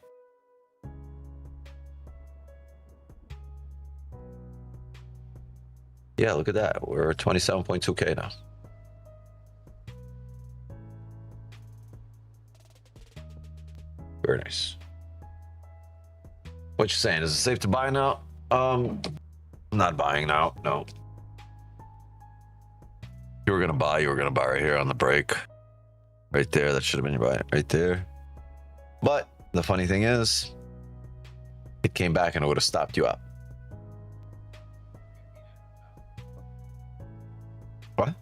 Yeah, look at that. We're 27.2K now. Very nice. What you saying? Is it safe to buy now? I'm not buying now. No. You were gonna buy right here on the break. Right there. That should have been your buy right there. But the funny thing is, it came back and it would have stopped you out. What? I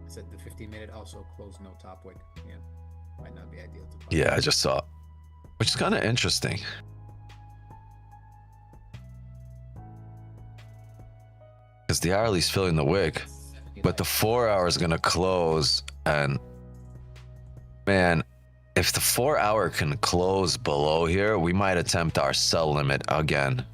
said the 15-minute also closed no top wick. Yeah, might not be ideal to buy. Yeah, I just saw it, which is kind of interesting. Because the hourly's filling the wick, but the 4 hour is going to close. And man, if the 4 hour can close below here, we might attempt our sell limit again.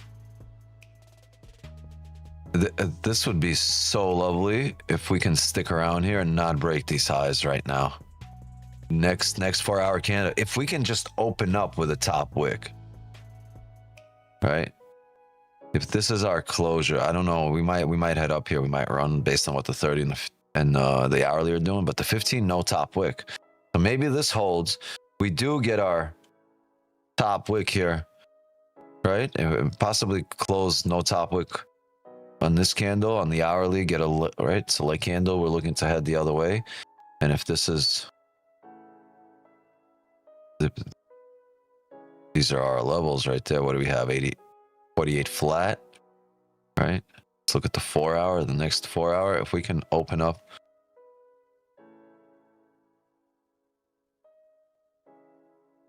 This would be so lovely if we can stick around here and not break these highs right now. Next 4 hour candle, if we can just open up with a top wick, right? If this is our closure, I don't know. We might head up here. We might run based on what the 30 and the hourly are doing. But the 15 no top wick. So maybe this holds. We do get our top wick here, right? And possibly close no top wick on this candle on the hourly. Get a right. So like candle, we're looking to head the other way. And if this is, these are our levels right there. What do we have? 48 flat, right? Let's look at the 4 hour, the next 4 hour. If we can open up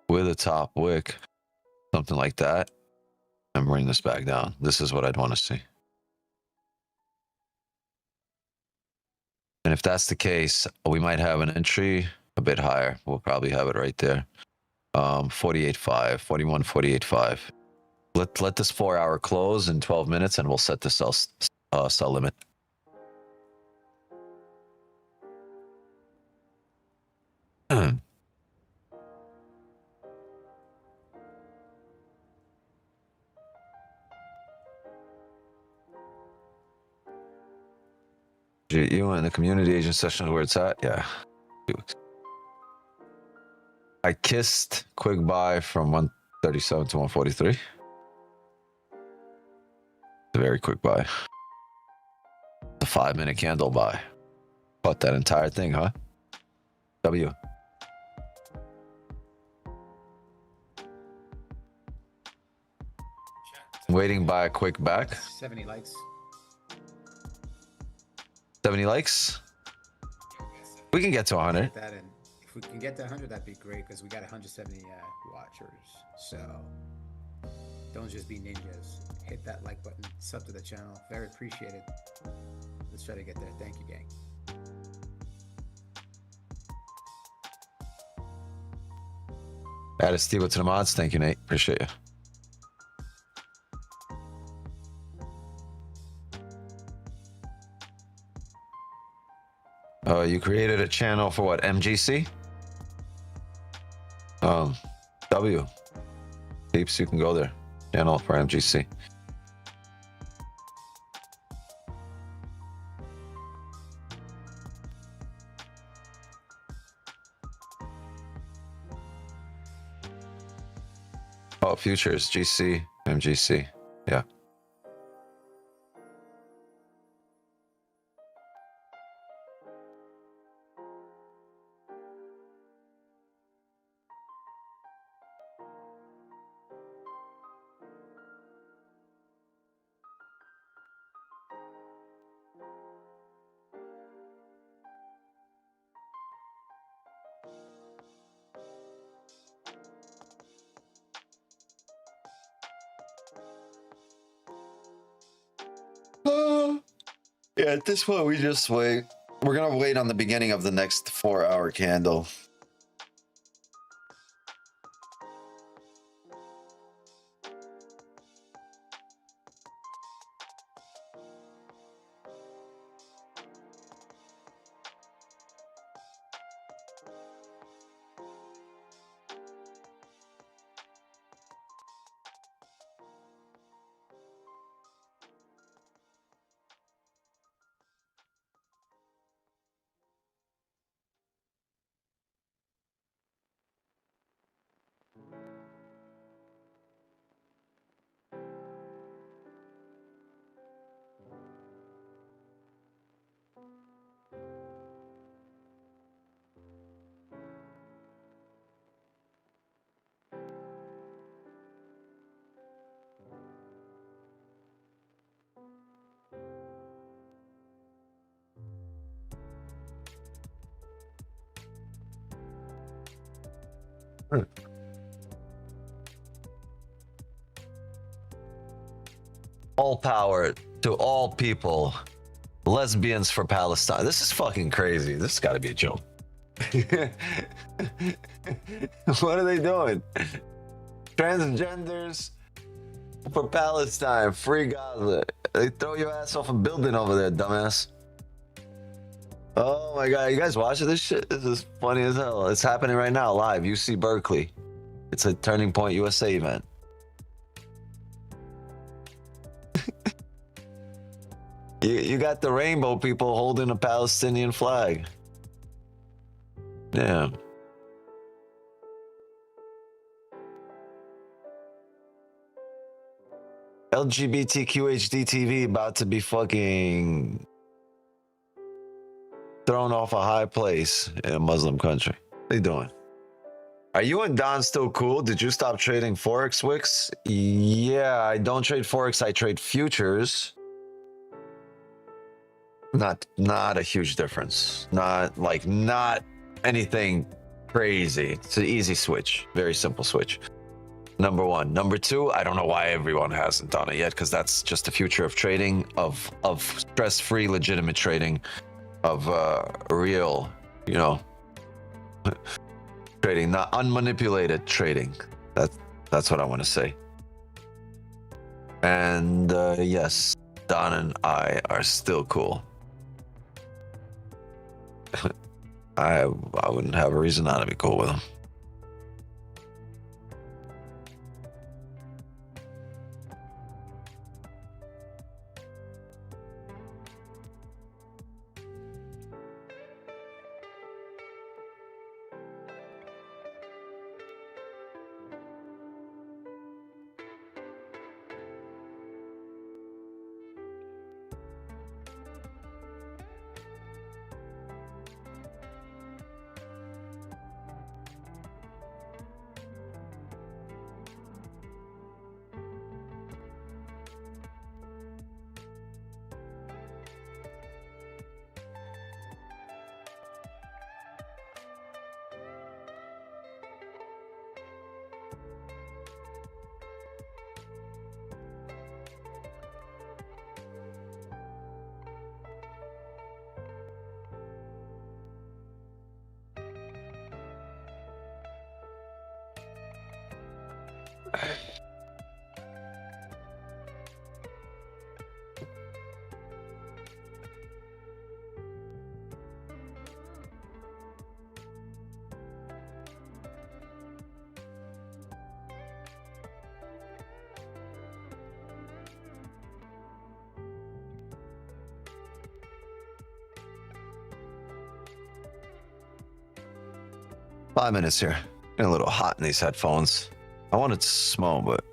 with a top wick, something like that, and bring this back down. This is what I'd want to see. And if that's the case, we might have an entry a bit higher. We'll probably have it right there. 48.5, 41, 48.5. Let this 4 hour close in 12 minutes and we'll set the sell limit. You in the community agent session where it's at? Yeah. I kissed quick buy from 137 to 143. A very quick buy. The 5 minute candle buy. Bought that entire thing, huh? W. Waiting by a quick back. 70 likes. 70 likes. We can get to 100. That in. If we can get to 100, that'd be great because we got 170 watchers. So don't just be ninjas. Hit that like button, sub to the channel. Very appreciated. Let's try to get there. Thank you, gang. Added Steve to the mods. Thank you, Nate. Appreciate you. You created a channel for what? MGC? W. Peeps, you can go there. Channel for MGC. Oh, futures, GC, MGC. Yeah. Yeah, at this point, we just wait. We're going to wait on the beginning of the next 4 hour candle. All power to all people. Lesbians for Palestine. This is fucking crazy. This has got to be a joke. What are they doing? Transgenders for Palestine. Free Gaza. They throw your ass off a building over there, dumbass. Oh my god, you guys watching this shit? This is funny as hell. It's happening right now, live. UC Berkeley. It's a Turning Point USA event. You got the rainbow people holding a Palestinian flag. Damn. LGBTQ HDTV about to be fucking thrown off a high place in a Muslim country. What are you doing? Are you and Don still cool? Did you stop trading Forex wicks? Yeah, I don't trade Forex. I trade futures. Not a huge difference. Not anything crazy. It's an easy switch. Very simple switch. Number one. Number two, I don't know why everyone hasn't done it yet, because that's just the future of trading, of stress-free, legitimate trading, of real, trading, not unmanipulated trading. That's what I want to say. And yes, Don and I are still cool. I wouldn't have a reason not to be cool with him. Five minutes here. Getting a little hot in these headphones. I wanted to smoke, but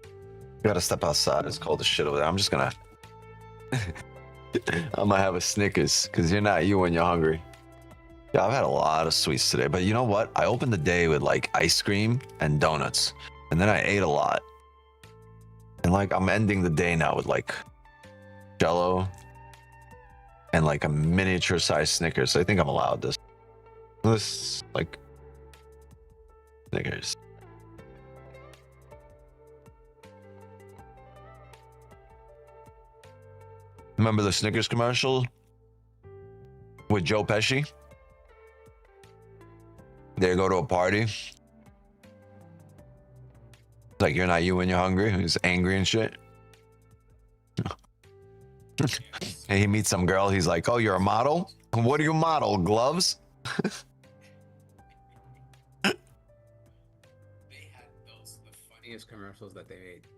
I gotta step outside. It's cold as shit over there. I'm just gonna I'm gonna have a Snickers, because you're not you when you're hungry. Yeah, I've had a lot of sweets today, but you know what? I opened the day with like ice cream and donuts, and then I ate a lot. And like I'm ending the day now with like Jello and like a miniature size Snickers. So I think I'm allowed this like Snickers. Remember the Snickers commercial with Joe Pesci? They go to a party. It's like, you're not you when you're hungry. He's angry and shit. And he meets some girl. He's like, "Oh, you're a model? What do you model? Gloves?" They had those the funniest commercials that they made.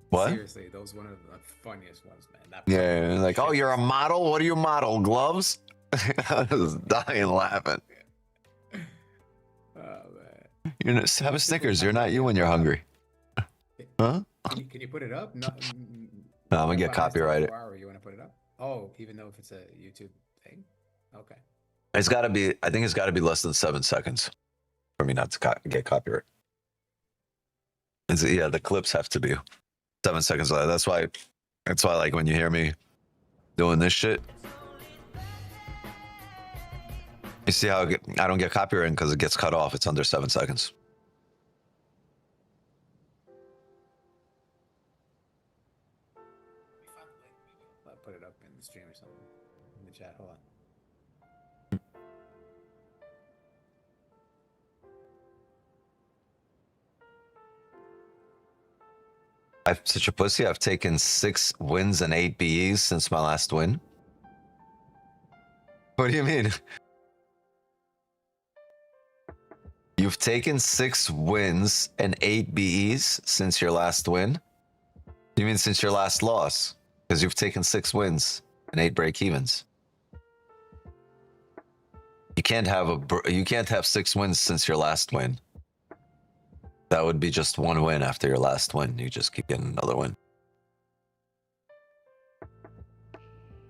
What? Seriously, those one of the funniest ones, man. That Yeah, fucking like, "Oh, shit you're a was- model? What do you model? Gloves?" I was dying laughing. Oh man. You know, have a Snickers. You're not you when you're hungry. Huh? Can you put it up? No, No, I'm gonna get copyrighted. You want to put it up? Oh, even though if it's a YouTube thing. Okay. It's got to be. I think it's got to be less than 7 seconds for me not to get copyright. Yeah, the clips have to be 7 seconds. That's why. That's why, like, when you hear me doing this shit, you see how I don't get copyright because it gets cut off. It's under 7 seconds. I'll put it up in the stream or something in the chat. Hold on. I'm such a pussy. I've taken 6 wins and 8 BEs since my last win. What do you mean? You've taken 6 wins and 8 BEs since your last win? You mean since your last loss? Because you've taken 6 wins and 8 break-evens. You can't have 6 wins since your last win. That would be just 1 win after your last win. You just keep getting another win.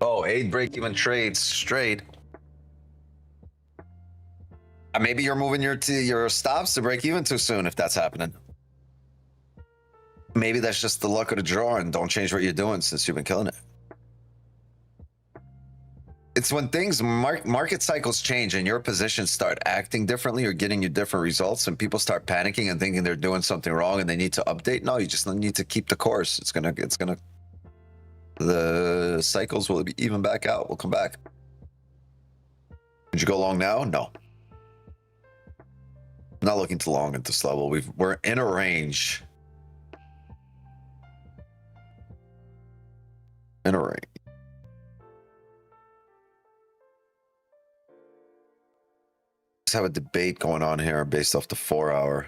Oh, 8 break-even trades straight. Maybe you're moving your stops to break even too soon if that's happening. Maybe that's just the luck of the draw and don't change what you're doing since you've been killing it. It's when things, market cycles change and your positions start acting differently or getting you different results and people start panicking and thinking they're doing something wrong and they need to update. No, you just need to keep the course. The cycles will even back out. We'll come back. Would you go long now? No. Not looking to long at this level. We're in a range. In a range. Just have a debate going on here based off the 4-hour.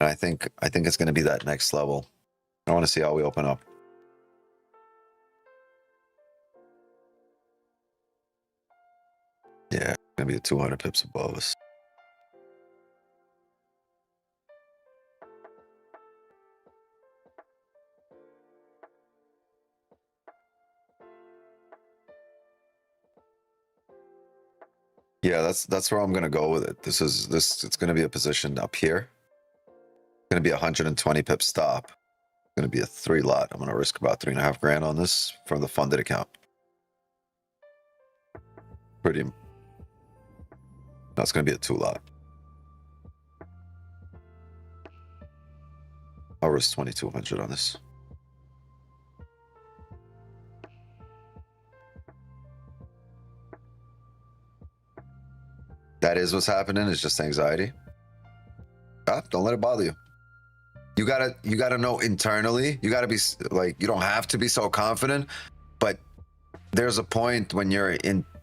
And I think it's going to be that next level. I want to see how we open up. Yeah, it's going to be 200 pips above us. Yeah, that's where I'm gonna go with it. It's gonna be a position up here. It's gonna be 120 pip stop. It's gonna be a 3 lot. I'm gonna risk about 3.5 grand on this from the funded account. That's gonna be a 2 lot. I'll risk 2,200 on this. That is what's happening. It's just anxiety. Don't let it bother you. You gotta know internally. You gotta be like, you don't have to be so confident, but there's a point when you're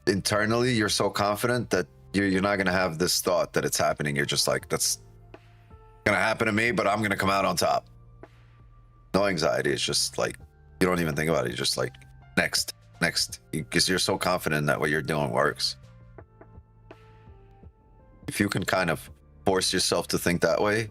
internally, you're so confident that you're not gonna have this thought that it's happening. You're just like, that's gonna happen to me, but I'm gonna come out on top. No anxiety. It's just like, you don't even think about it. You're just like, next, because you're so confident that what you're doing works. If you can kind of force yourself to think that way,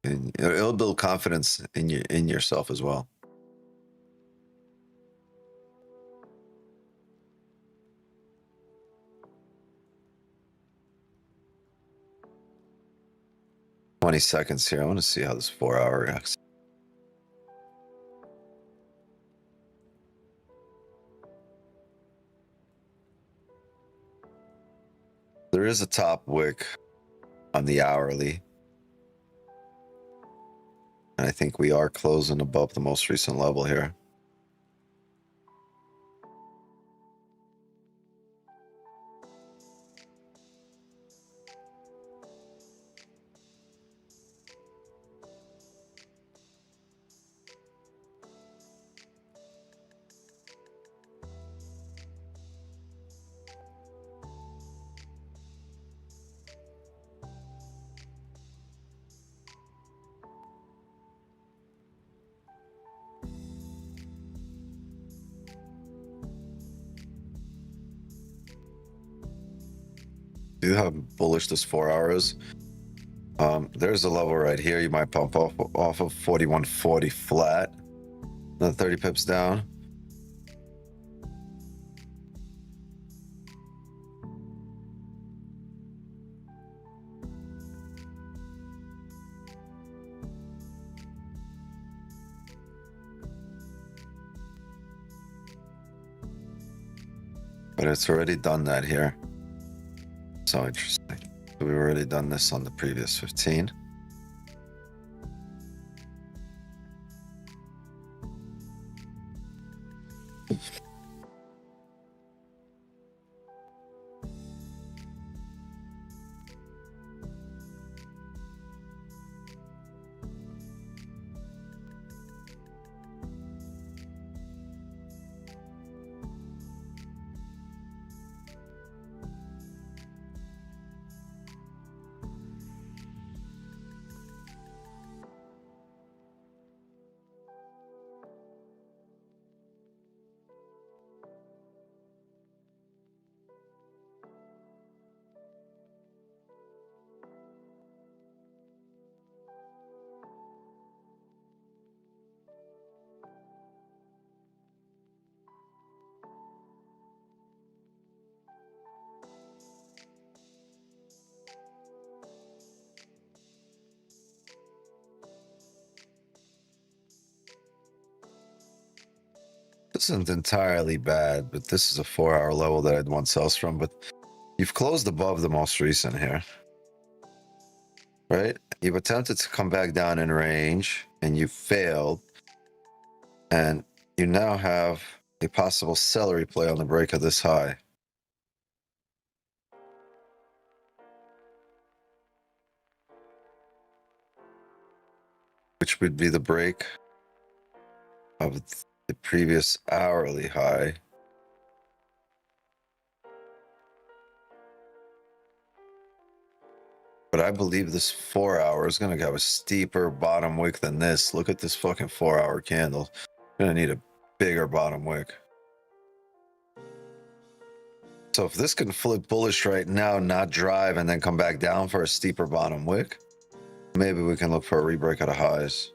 and it'll build confidence in yourself as well. "20 seconds here. I want to see how this 4-hour reacts." There is a top wick on the hourly. And I think we are closing above the most recent level here. you have bullish this 4 hours. There's a level right here. You might pump off of 41.40 flat. Another 30 pips down. But it's already done that here. So interesting. So we've already done this on the previous 15. This isn't entirely bad, but this is a 4-hour level that I'd want sells from. But you've closed above the most recent here, right? You've attempted to come back down in range and you failed. And you now have a possible celery play on the break of this high. Which would be the break of the previous hourly high. But I believe this 4 hour is going to have a steeper bottom wick than this. Look at this fucking 4-hour candle. Going to need a bigger bottom wick. So if this can flip bullish right now, not drive, and then come back down for a steeper bottom wick, maybe we can look for a rebreak out of highs.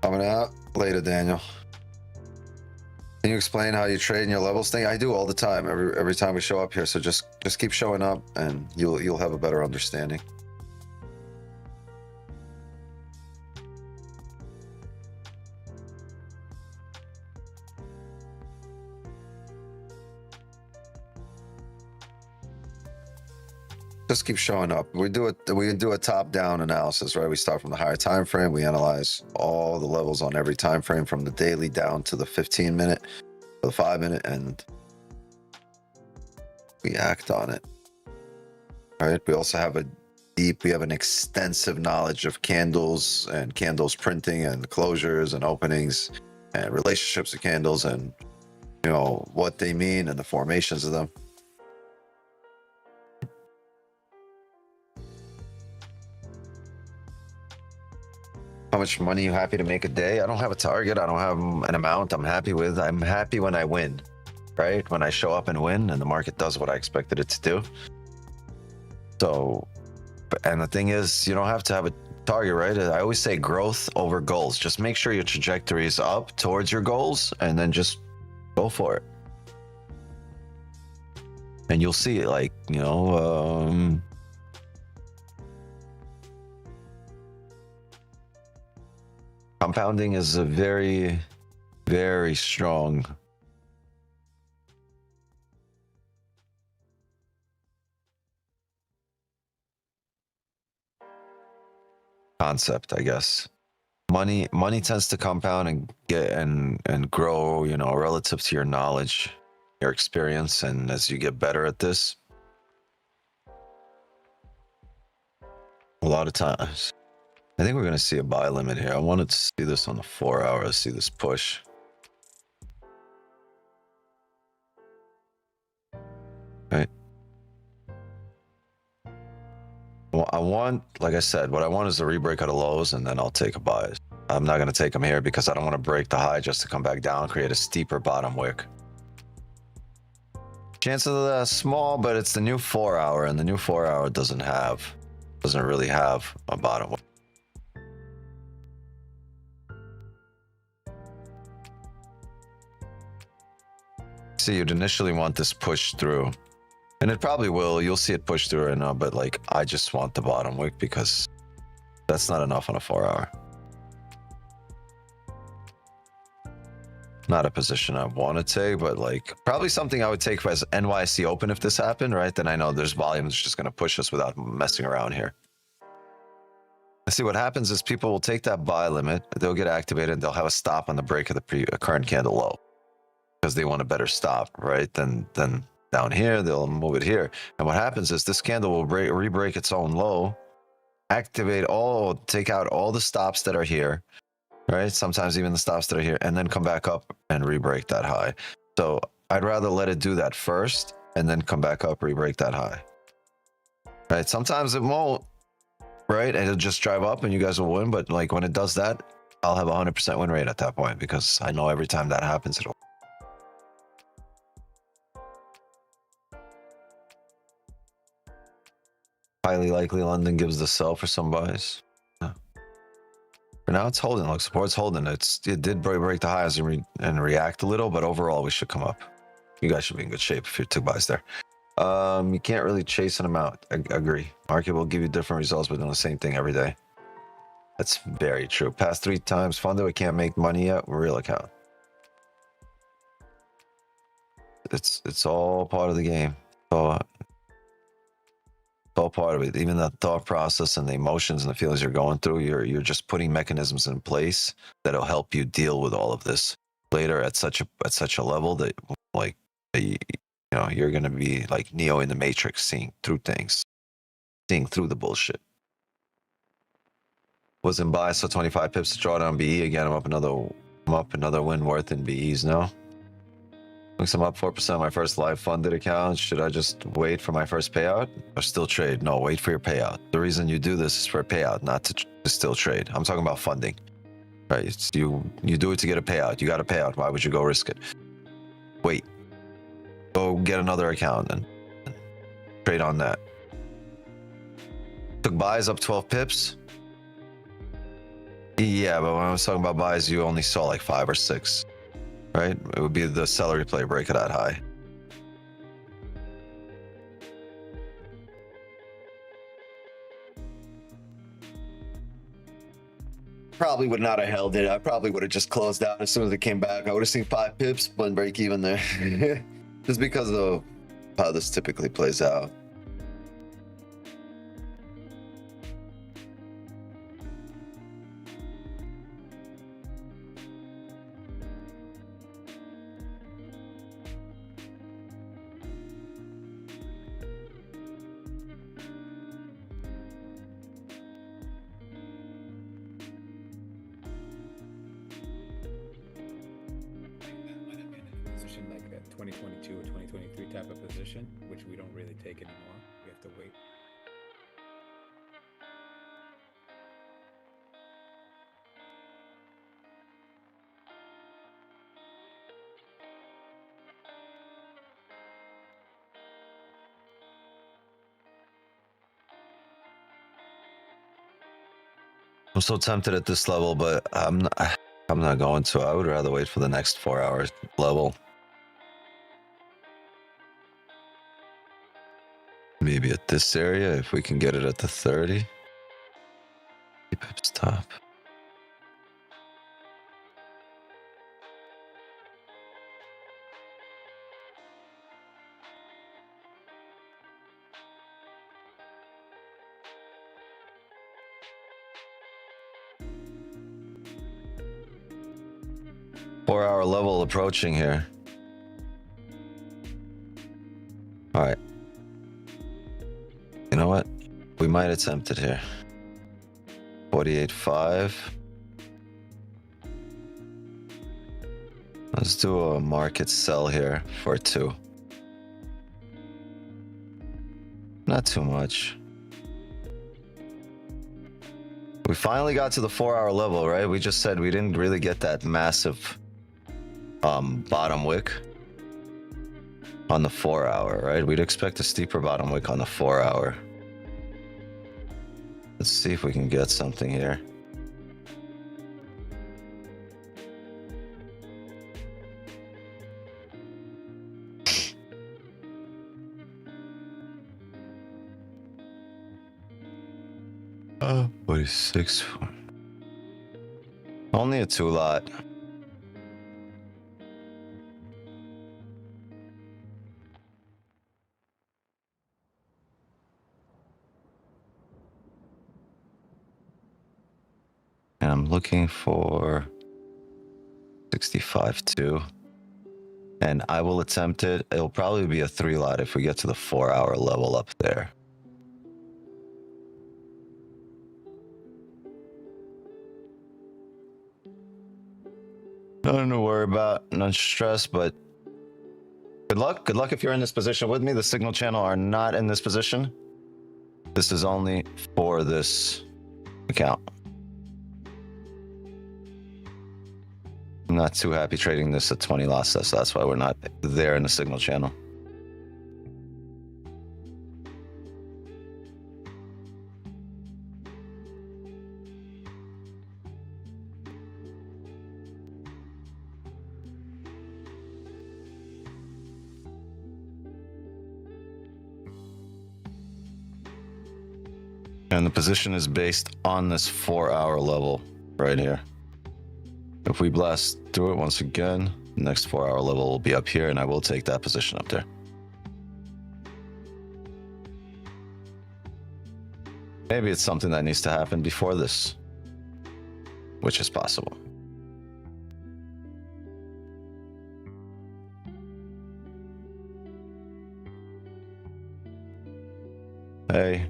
Coming out later, Daniel. Can you explain how you trade in your levels thing? I do all the time, every time we show up here. So just keep showing up, and you'll have a better understanding. Just keep showing up. We do a top-down analysis, right? We start from the higher time frame. We analyze all the levels on every time frame, from the daily down to the 15-minute, the 5-minute, and we act on it. All right. We also have an extensive knowledge of candles and candles printing and closures and openings and relationships of candles and what they mean and the formations of them. How much money you happy to make a day? I don't have a target. I don't have an amount I'm happy with. I'm happy when I win, right? When I show up and win and the market does what I expected it to do. So, and the thing is, you don't have to have a target, right? I always say growth over goals. Just make sure your trajectory is up towards your goals and then just go for it. And you'll see it, like, compounding is a very, very strong concept, I guess. Money tends to compound and get and grow, relative to your knowledge, your experience, and as you get better at this, a lot of times. I think we're going to see a buy limit here. I wanted to see this on the 4 hours, see this push. I want, like I said, what I want is a rebreak of the lows, and then I'll take a buy. I'm not going to take them here because I don't want to break the high just to come back down, create a steeper bottom wick. Chances of that small, but it's the new 4 hour, and the new 4 hour doesn't really have a bottom wick. See, you'd initially want this push through, and it probably will. You'll see it push through right now, but like I just want the bottom wick because that's not enough on a 4 hour. Not a position I want to take, but like probably something I would take as NYC open if this happened, right? Then I know there's volume that's just going to push us without messing around here. See, what happens is people will take that buy limit, they'll get activated, and they'll have a stop on the break of the current candle low because they want a better stop, right? Then down here, they'll move it here. And what happens is this candle will re-break its own low, take out all the stops that are here, right? Sometimes even the stops that are here, and then come back up and re-break that high. So I'd rather let it do that first and then come back up, re-break that high, right? Sometimes it won't, right? And it'll just drive up and you guys will win. But like when it does that, I'll have 100% win rate at that point because I know every time that happens, it'll. Highly likely London gives the sell for some buys. For now, it's holding. Look, support's holding. It did break the highs and react a little, but overall, we should come up. You guys should be in good shape if you took buys there. You can't really chase an amount. I agree. Market will give you different results, but doing the same thing every day. That's very true. Past 3 times funded, we can't make money yet. Real account. It's all part of the game. So all part of it. Even the thought process and the emotions and the feelings you're going through, you're just putting mechanisms in place that'll help you deal with all of this later at such a level that like you're gonna be like Neo in the Matrix, seeing through things, seeing through the bullshit. Was in buy, so 25 pips to draw down BE again. I'm up another win worth in BEs now. Looks I'm up 4% on my first live funded account. Should I just wait for my first payout or still trade? No, wait for your payout. The reason you do this is for a payout, not to still trade. I'm talking about funding, right? You do it to get a payout. You got a payout. Why would you go risk it? Wait. Go get another account and trade on that. Took buys up 12 pips. Yeah, but when I was talking about buys, you only saw like 5 or 6. Right? It would be the seller replay break of that high. Probably would not have held it. I probably would have just closed out as soon as it came back. I would have seen 5 pips, one break even there. Just because of how this typically plays out. Like a 2022 or 2023 type of position, which we don't really take anymore. We have to wait. I'm so tempted at this level, but I'm not going to. I would rather wait for the next 4 hour level. Maybe at this area, if we can get it at the 30. Pips top. Four-hour level approaching here. All right. You know what? We might attempt it here. 48.5. Let's do a market sell here for 2. Not too much. We finally got to the 4-hour level, right? We just said we didn't really get that massive bottom wick on the 4-hour, right? We'd expect a steeper bottom wick on the 4-hour. Let's see if we can get something here. Oh, 46. Only a 2-lot. And I'm looking for 65 too. And I will attempt it. It'll probably be a 3-lot if we get to the 4-hour level up there. Nothing to worry about, none stress, but good luck. Good luck if you're in this position with me. The signal channel are not in this position. This is only for this account. I'm not too happy trading this at 20 lots, so that's why we're not there in the signal channel. And the position is based on this 4-hour level right here. If we blast through it once again, the next 4-hour level will be up here, and I will take that position up there. Maybe it's something that needs to happen before this, which is possible. Hey.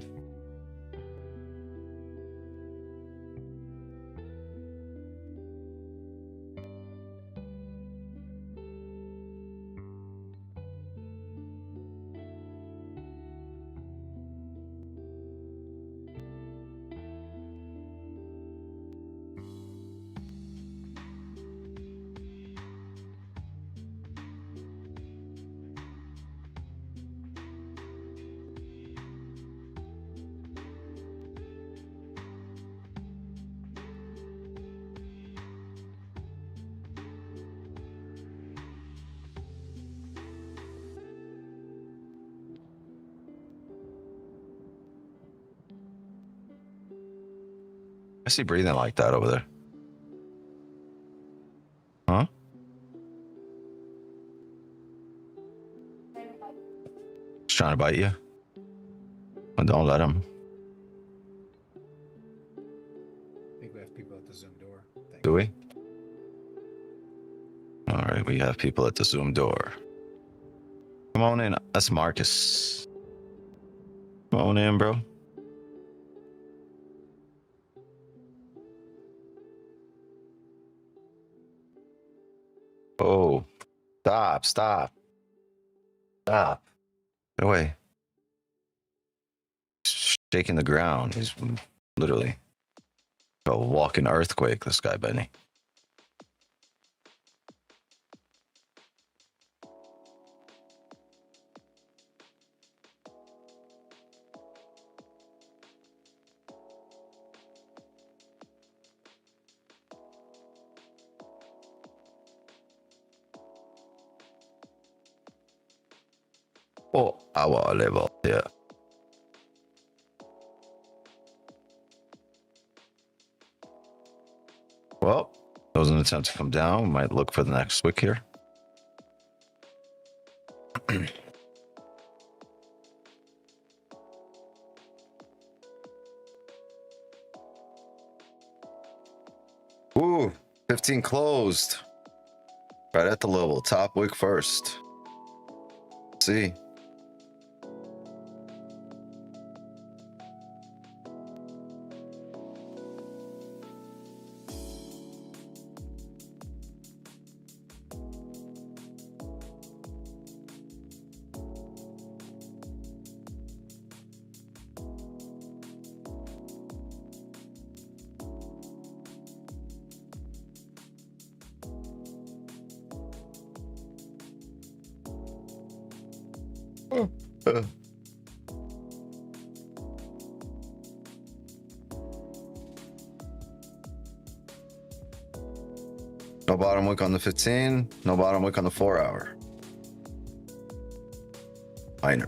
Why is he breathing like that over there? Huh? He's trying to bite you? Well, don't let him. I think we have people at the Zoom door. Do we? All right, we have people at the Zoom door. Come on in. That's Marcus. Come on in, bro. Oh, stop, stop, stop. Get away. He's shaking the ground. He's literally a walking earthquake, this guy, Benny. Oh, our level, yeah. Well, that was an attempt to come down. We might look for the next wick here. Ooh, 15 closed. Right at the level. Top wick first. Let's see. No bottom wick on the 15. No bottom wick on the 4 hour. Minor.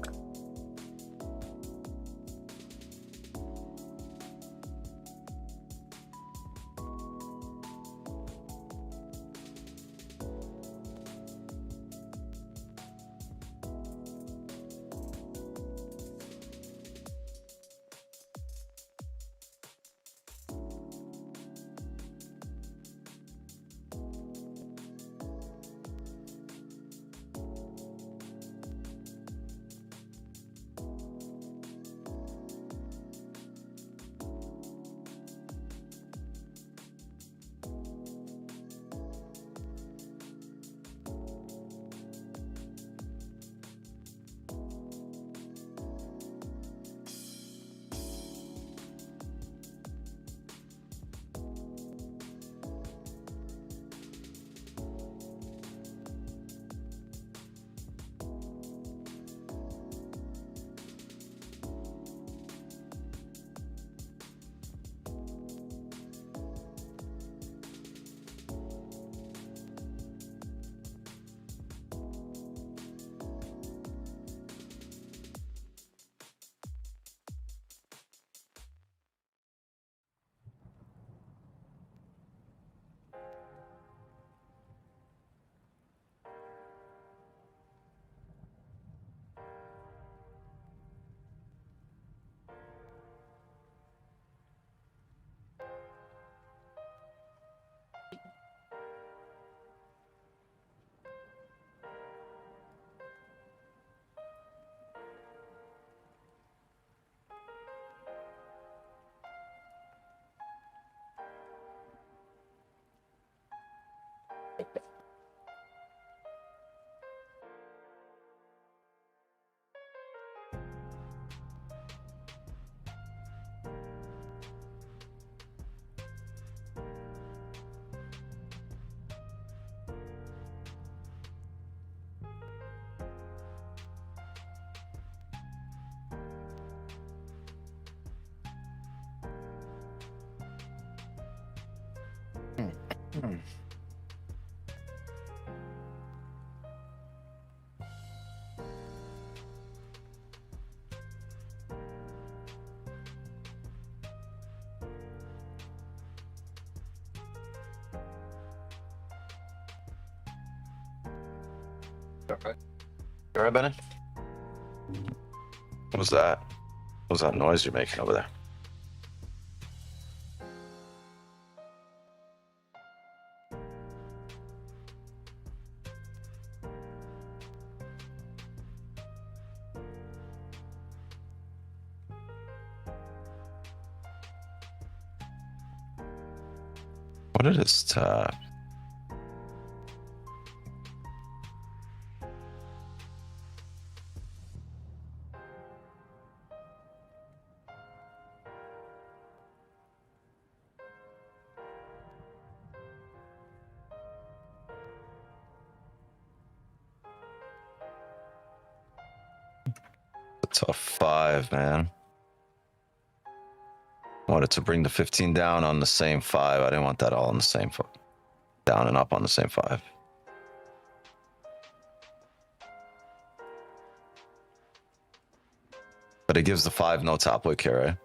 You all right, Bennett? What was that? What was that noise you're making over there? What is this tab? It's a 5, man. Wanted to bring the 15 down on the same 5. I didn't want that all on the same 5. Down and up on the same 5. But it gives the 5 no top wick here, right?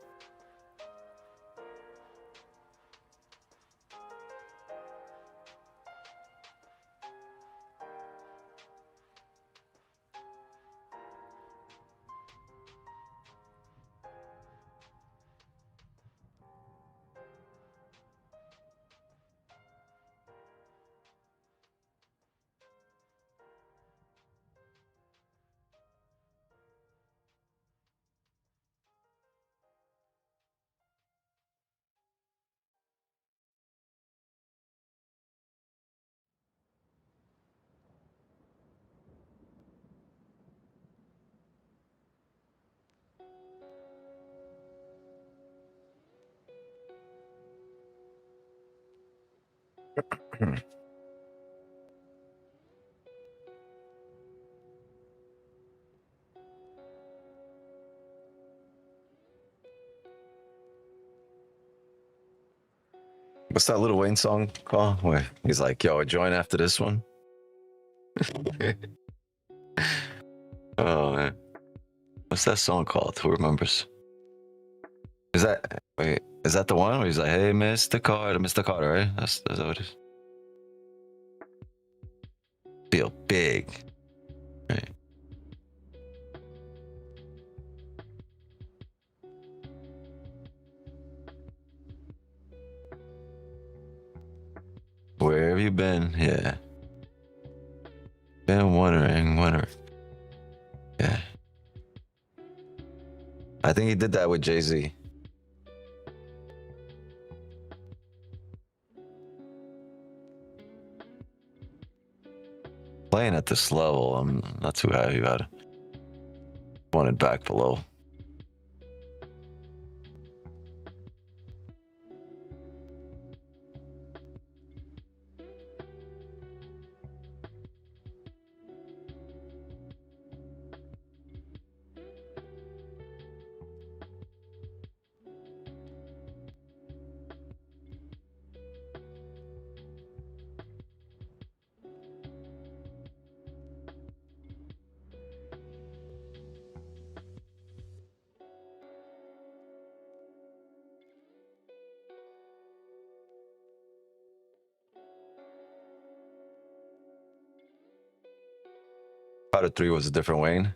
What's that Lil Wayne song called? Where he's like, "Yo, join after this one." Oh man, what's that song called? Who remembers? Is that wait? Is that the one where he's like, "Hey, Mr. Carter," right? That's what it is. Feel big, right? Where have you been? Yeah, been wondering. Yeah, I think he did that with Jay-Z. Playing at this level, I'm not too happy about it. Want it back below. Carter 3 was a different Wayne.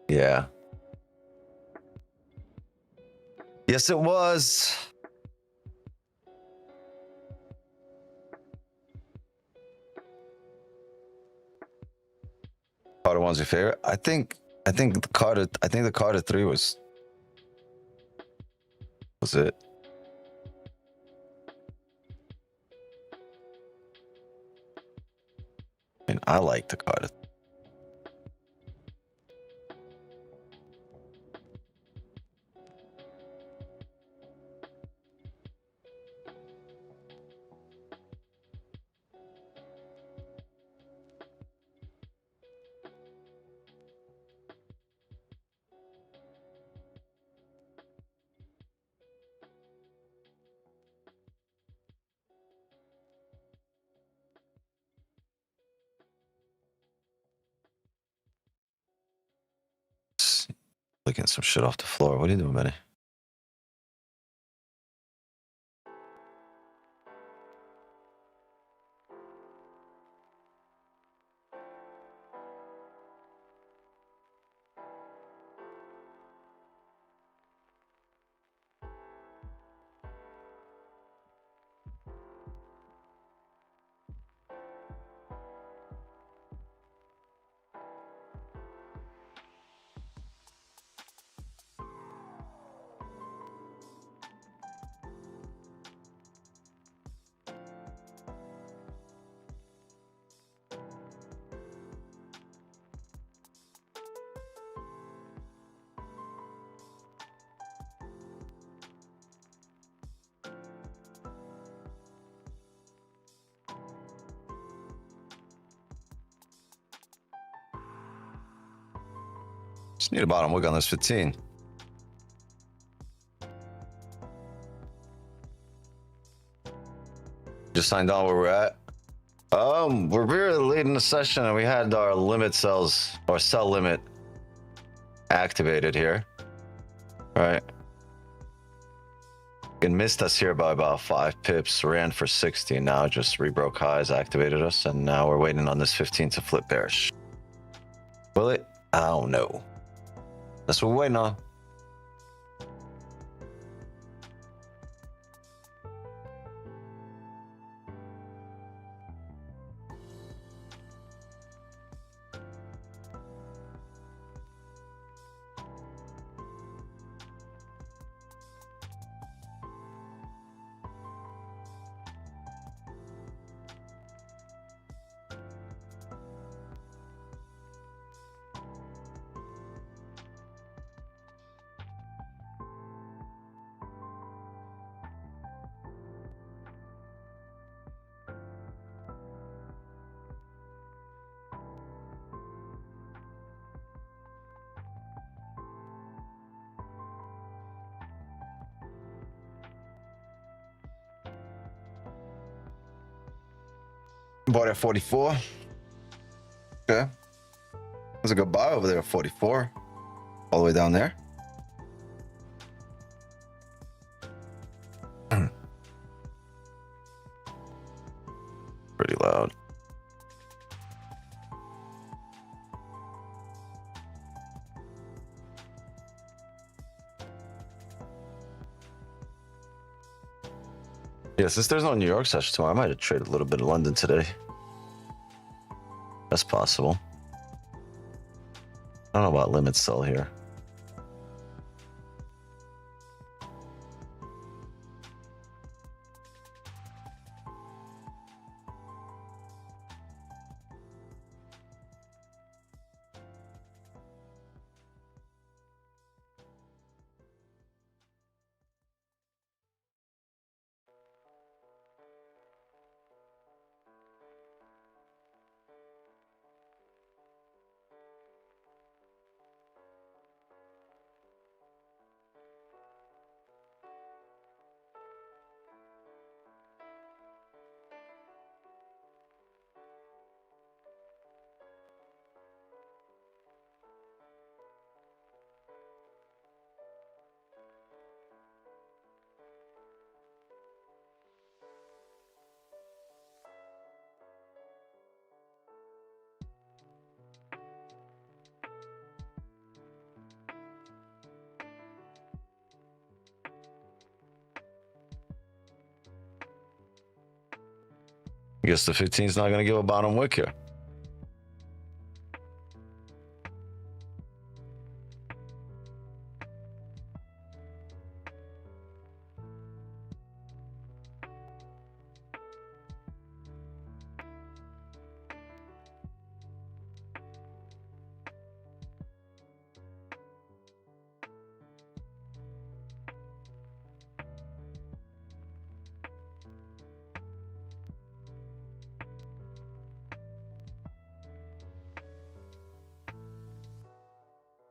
Yeah. Yes, it was. Carter 1's your favorite? I think the Carter 3 was it. I mean, I like the Carter. Looking some shit off the floor. What are you doing, Benny? Just need a bottom wick on this 15. Just signed on where we're at. We're very late in the session and we had our limit cells or sell limit activated here. All right. It missed us here by about 5 pips, ran for 60. Now just rebroke highs, activated us, and now we're waiting on this 15 to flip bearish. Will it? I don't know. That's what we're waiting on. Bought at 44. Okay. There's a good buy over there at 44. All the way down there. Pretty loud. Yeah, since there's no New York session tomorrow, I might have traded a little bit of London today. That's possible. I don't know about limit sell here. I guess the 15 is not going to give a bottom wick here.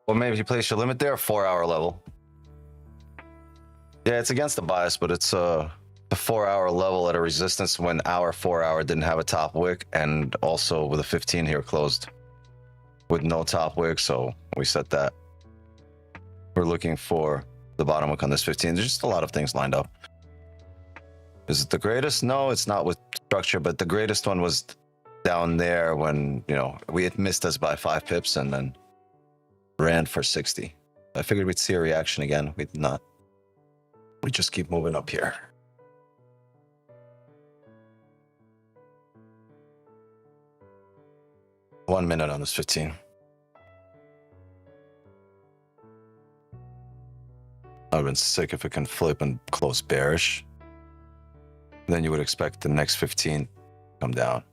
Well, maybe you place your limit there, 4-hour level. Yeah, it's against the bias, but it's a 4-hour level at a resistance when our 4-hour didn't have a top wick, and also with a 15 here closed with no top wick, so we set that. We're looking for the bottom wick on this 15. There's just a lot of things lined up. Is it the greatest? No, it's not with structure, but the greatest one was down there when, you know, we had missed us by 5 pips and then ran for 60. I figured we'd see a reaction again. We did not. We just keep moving up here. One minute on this 15. I've been sick if it can flip and close bearish. Then you would expect the next 15 to come down.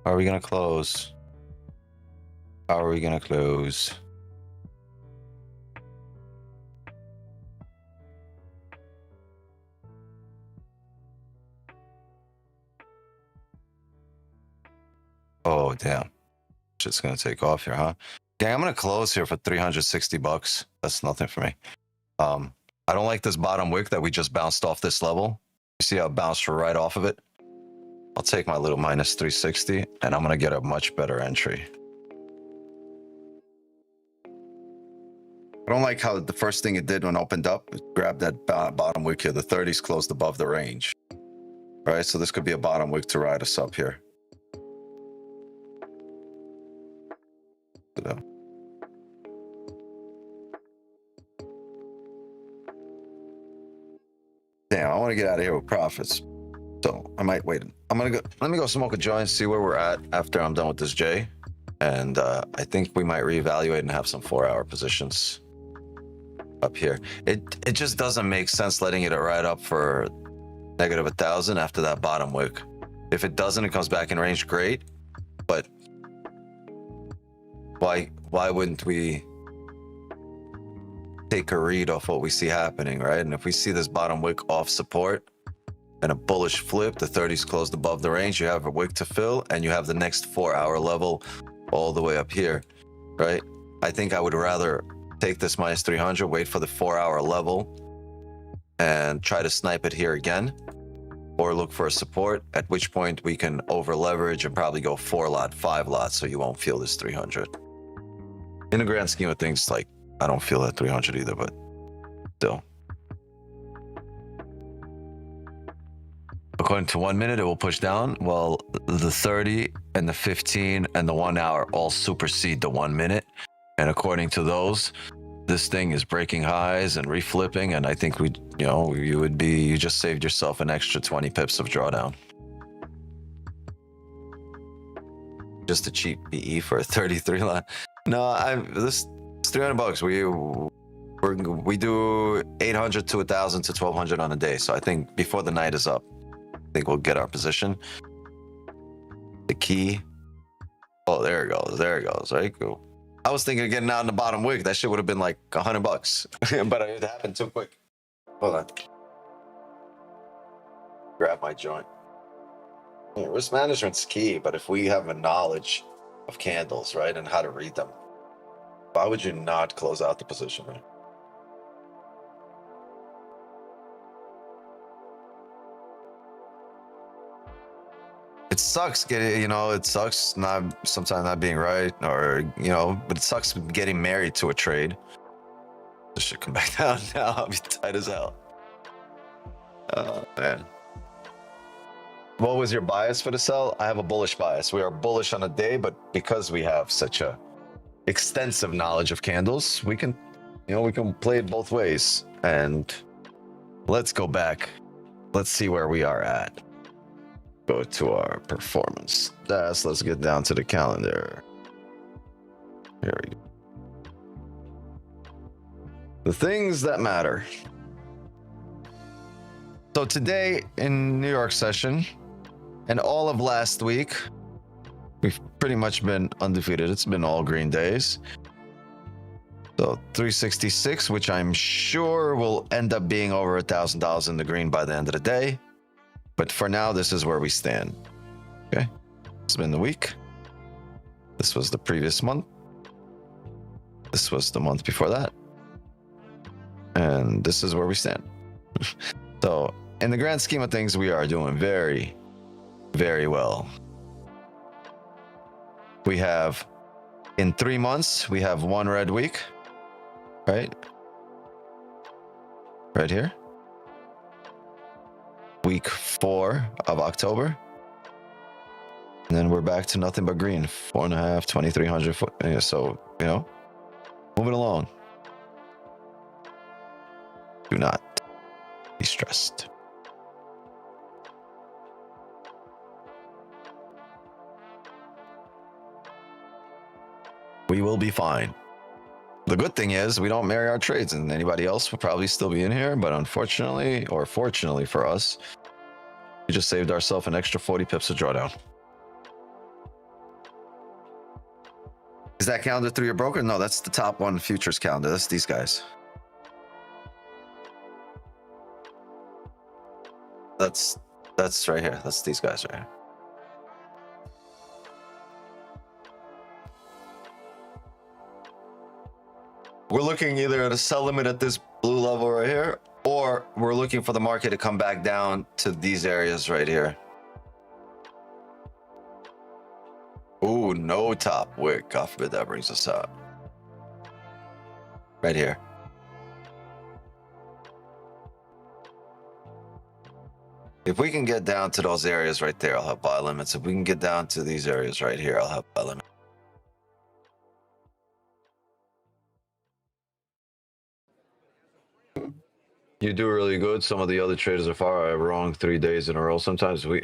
How are we gonna close? How are we gonna close? Oh, damn. Shit's gonna take off here, huh? Gang, I'm gonna close here for 360 bucks. That's nothing for me. I don't like this bottom wick that we just bounced off this level. You see how it bounced right off of it? I'll take my little minus 360 and I'm gonna get a much better entry. I don't like how the first thing it did when it opened up, it grabbed that bottom wick here. The 30s closed above the range. Right, so this could be a bottom wick to ride us up here. Damn, I want to get out of here with profits. So I might wait. Let me go smoke a joint, see where we're at after I'm done with this J. And I think we might reevaluate and have some 4-hour positions up here. It just doesn't make sense letting it ride up for negative 1,000 after that bottom wick. If it doesn't, it comes back in range, great. But why wouldn't we take a read off what we see happening, right? And if we see this bottom wick off support and a bullish flip, the 30s closed above the range, you have a wick to fill, and you have the next 4-hour level all the way up here, right? I think I would rather take this minus 300, wait for the 4-hour level, and try to snipe it here again, or look for a support, at which point we can over leverage and probably go 4 lot, 5 lots, so you won't feel this 300. In the grand scheme of things, like, I don't feel that 300 either, but still. According to 1 minute, it will push down, while the 30 and the 15 and the 1 hour all supersede the 1 minute. And according to those, this thing is breaking highs and reflipping, and I think you just saved yourself an extra 20 pips of drawdown. Just a cheap BE for a 33 line. No, this is $300. We do 800 to 1,000 to 1,200 on a day. So I think before the night is up, I think we'll get our position. The key. Oh, there it goes. There it goes. Right, cool. I was thinking of getting out in the bottom wick. That shit would have been like $100, but it happened too quick. Hold on. Grab my joint. Yeah, risk management's key, but if we have a knowledge of candles, right, and how to read them, why would you not close out the position, right? It sucks getting, it sucks sometimes not being right, or, but it sucks getting married to a trade. This should come back down now. I'll be tight as hell. Oh, man. What was your bias for the sell? I have a bullish bias. We are bullish on a day, but because we have such a extensive knowledge of candles, we can play it both ways. And let's go back. Let's see where we are at. Go to our performance stats. Let's get down to the calendar. Here we go. The things that matter. So today in New York session and all of last week, we've pretty much been undefeated. It's been all green days. So 366, which I'm sure will end up being over $1,000 in the green by the end of the day. But for now, this is where we stand. Okay. It's been the week. This was the previous month. This was the month before that. And this is where we stand. So in the grand scheme of things, we are doing very, very well. We have, in 3 months, we have 1 red week, right? Right here. Week 4 of October. And then we're back to nothing but green. 4.5, 2,300 foot. Yeah, so, moving along. Do not be stressed. We will be fine. The good thing is we don't marry our trades, and anybody else will probably still be in here, but unfortunately, or fortunately for us, we just saved ourselves an extra 40 pips of drawdown. Is that calendar through your broker? No, that's the top one futures calendar. That's these guys. That's right here. That's these guys right here. We're looking either at a sell limit at this blue level right here, or we're looking for the market to come back down to these areas right here. Ooh, no top wick. God forbid that brings us out. Right here. If we can get down to those areas right there, I'll have buy limits. If we can get down to these areas right here, I'll have buy limits. You do really good. Some of the other traders are far wrong 3 days in a row. Sometimes we,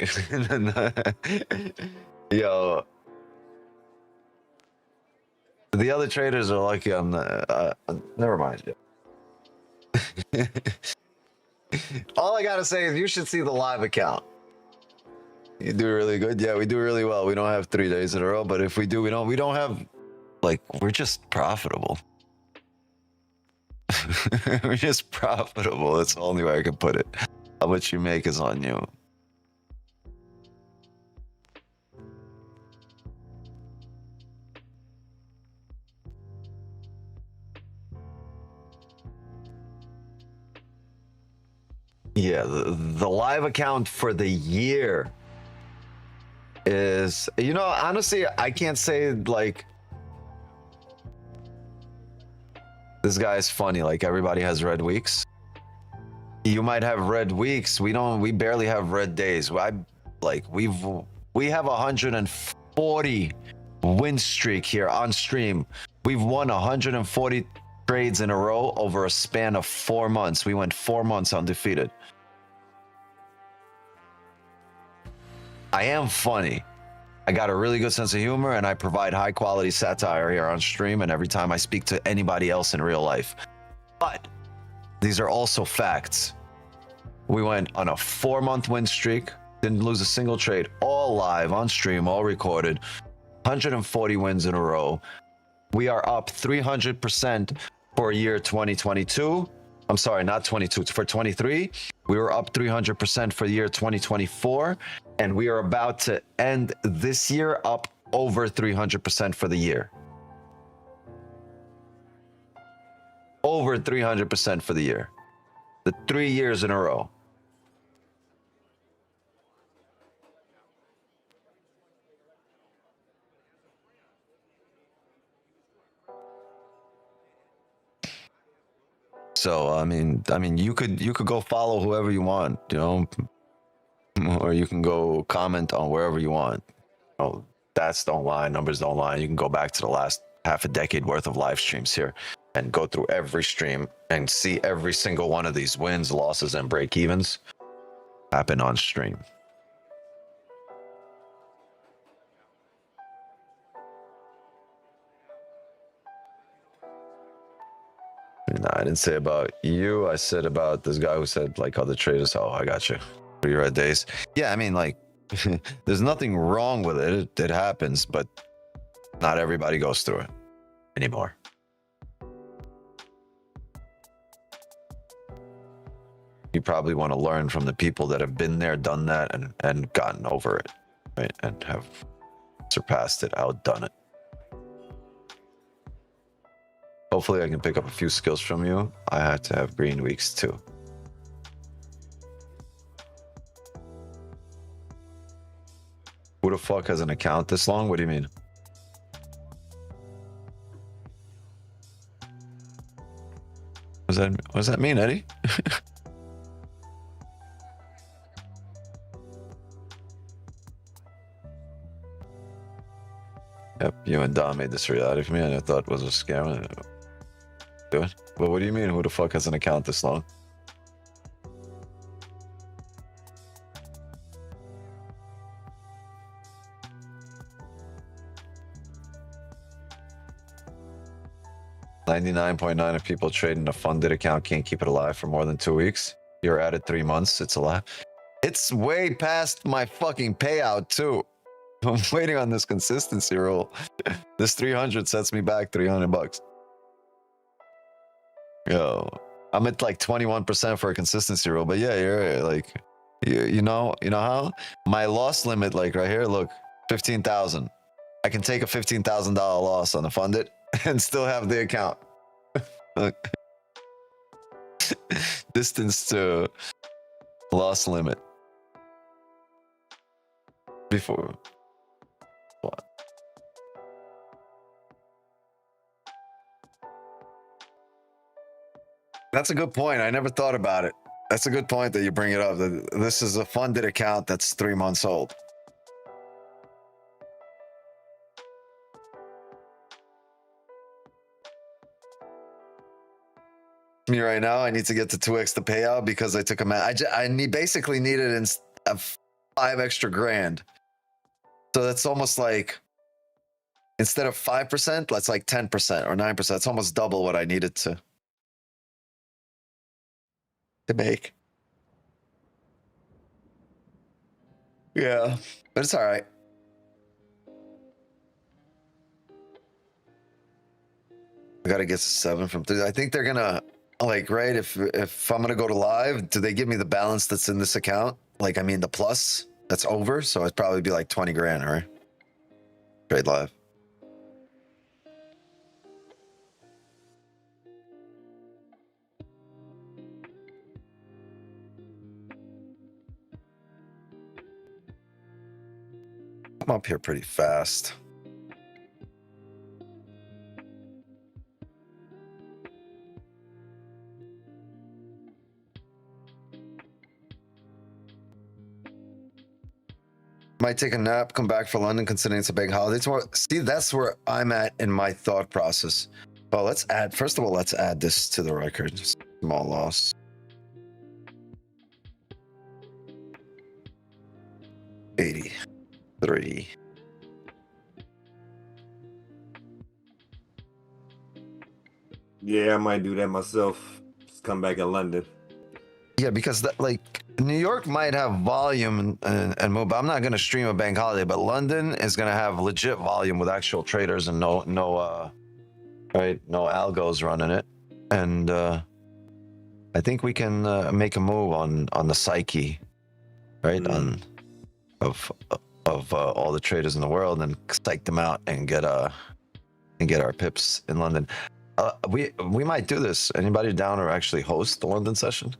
yo, the other traders are lucky. I'm never mind. All I gotta say is you should see the live account. You do really good. Yeah, we do really well. We don't have 3 days in a row, but if we do, we don't have like we're just profitable. We're just profitable. That's the only way I can put it. How much you make is on you. Yeah, the live account for the year is, you know, honestly, I can't say like this guy's funny. Like everybody has red weeks. You might have red weeks. We barely have red days. We have 140 win streak here on stream. We've won 140 trades in a row over a span of 4 months. We went 4 months undefeated. I am funny. I got a really good sense of humor, and I provide high quality satire here on stream and every time I speak to anybody else in real life. But these are also facts. We went on a 4-month win streak, didn't lose a single trade, all live on stream, all recorded, 140 wins in a row. We are up 300% for year 2022. I'm sorry, not 22, for 23. We were up 300% for the year 2024, and we are about to end this year up over 300% for the year. Over 300% for the year. The 3 years in a row. So I mean, you could go follow whoever you want, you know, or you can go comment on wherever you want. You know, stats don't lie, numbers don't lie. You can go back to the last half a decade worth of live streams here and go through every stream and see every single one of these wins, losses, and break evens happen on stream. No, I didn't say about you. I said about this guy who said like other traders. Oh, I got you. 3 red days. Yeah, I mean, like, there's nothing wrong with it. It happens, but not everybody goes through it anymore. You probably want to learn from the people that have been there, done that, and gotten over it, right? And have surpassed it, outdone it. Hopefully I can pick up a few skills from you. I had to have green weeks too. Who the fuck has an account this long? What do you mean? What does that mean, Eddie? Yep, you and Dom made this reality for me, and I thought it was a scam. Do it. But what do you mean? Who the fuck has an account this long? .9% of people trading a funded account can't keep it alive for more than 2 weeks. You're at it 3 months. It's alive. It's way past my fucking payout too. I'm waiting on this consistency rule. This 300 sets me back 300 bucks. Yo, I'm at like 21% for a consistency rule, but yeah, you're right. Like, you know how my loss limit, like right here, look, 15,000. I can take a $15,000 loss on the funded and still have the account. Distance to loss limit. Before. What? That's a good point. I never thought about it. That's a good point that you bring it up. This is a funded account that's 3 months old. Me right now, I need to get to 2x the payout because I took a basically needed 5 extra grand. So that's almost like, instead of 5%, that's like 10% or 9%. It's almost double what I needed to make. Yeah, but it's all right. I gotta get 7 from 3. I think they're gonna like, right? If I'm gonna go to live, do they give me the balance that's in this account? Like, I mean, the plus that's over, so it'd probably be like 20 grand, right? Trade live. I'm up here pretty fast. Might take a nap, come back for London, considering it's a big holiday. See, that's where I'm at in my thought process. Well, let's add, first of all, let's add this to the record. Small loss. 83. Yeah, I might do that myself. Just come back in London. Yeah, because that, like, New York might have volume and move, but I'm not going to stream a bank holiday. But London is going to have legit volume with actual traders and no algos running it. And I think we can make a move on the psyche, right? Of all the traders in the world and psych them out and get our pips in London. We might do this. Anybody down or actually host the London session?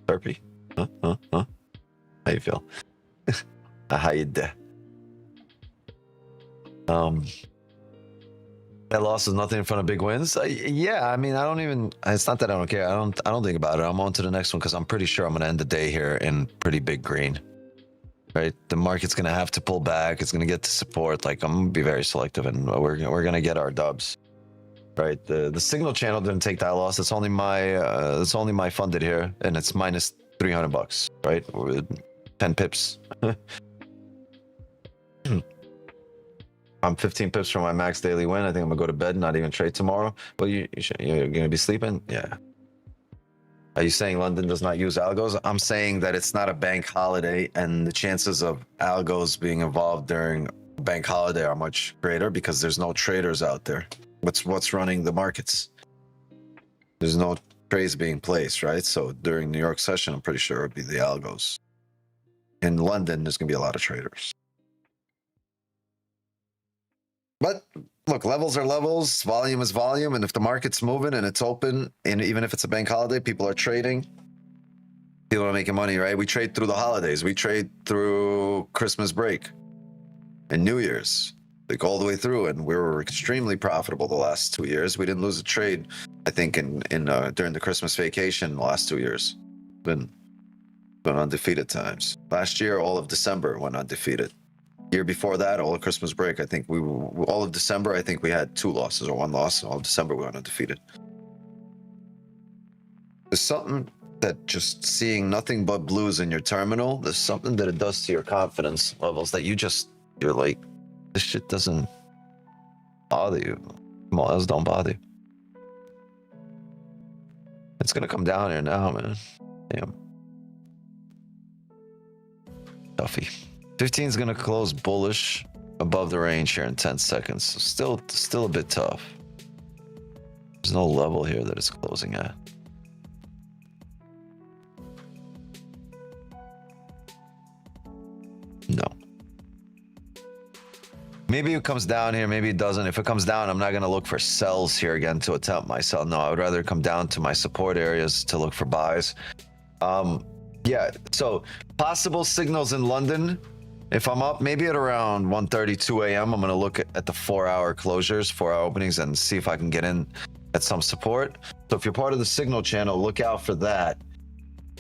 Turpy? Huh? How you feel? How you do? That loss is nothing in front of big wins. Yeah, I mean, I don't even. It's not that I don't care. I don't think about it. I'm on to the next one because I'm pretty sure I'm gonna end the day here in pretty big green. Right, the market's gonna have to pull back. It's gonna get to support. Like, I'm gonna be very selective, and we're gonna get our dubs. Right, the signal channel didn't take that loss. It's only my funded here, and it's minus $300. Right, with 10 pips. I'm 15 pips from my max daily win. I think I'm gonna go to bed, not even trade tomorrow. Well, you're gonna be sleeping, yeah. Are you saying London does not use algos? I'm saying that it's not a bank holiday, and the chances of algos being involved during a bank holiday are much greater because there's no traders out there. What's running the markets? There's no trades being placed, right? So during New York session, I'm pretty sure it'd be the algos. In London, there's gonna be a lot of traders. But look, levels are levels, volume is volume, and if the market's moving and it's open, and even if it's a bank holiday, people are trading. People are making money, right? We trade through the holidays. We trade through Christmas break and New Year's, like all the way through, and we were extremely profitable the last 2 years. We didn't lose a trade, I think, in during the Christmas vacation the last 2 years. Been undefeated times. Last year, all of December went undefeated. Year before that, all of Christmas break, I think all of December, I think we had 2 losses or 1 loss. All of December, we went undefeated. There's something that just seeing nothing but blues in your terminal, there's something that it does to your confidence levels that you're like, this shit doesn't bother you. Small L's don't bother you. It's gonna come down here now, man. Damn. Toughy. 15 is going to close bullish above the range here in 10 seconds. So still a bit tough. There's no level here that it's closing at. No. Maybe it comes down here. Maybe it doesn't. If it comes down, I'm not going to look for sells here again to attempt my sell. No, I would rather come down to my support areas to look for buys. Yeah, so possible signals in London. If I'm up, maybe at around 1:32 a.m., I'm going to look at the 4-hour closures, 4-hour openings, and see if I can get in at some support. So if you're part of the signal channel, look out for that.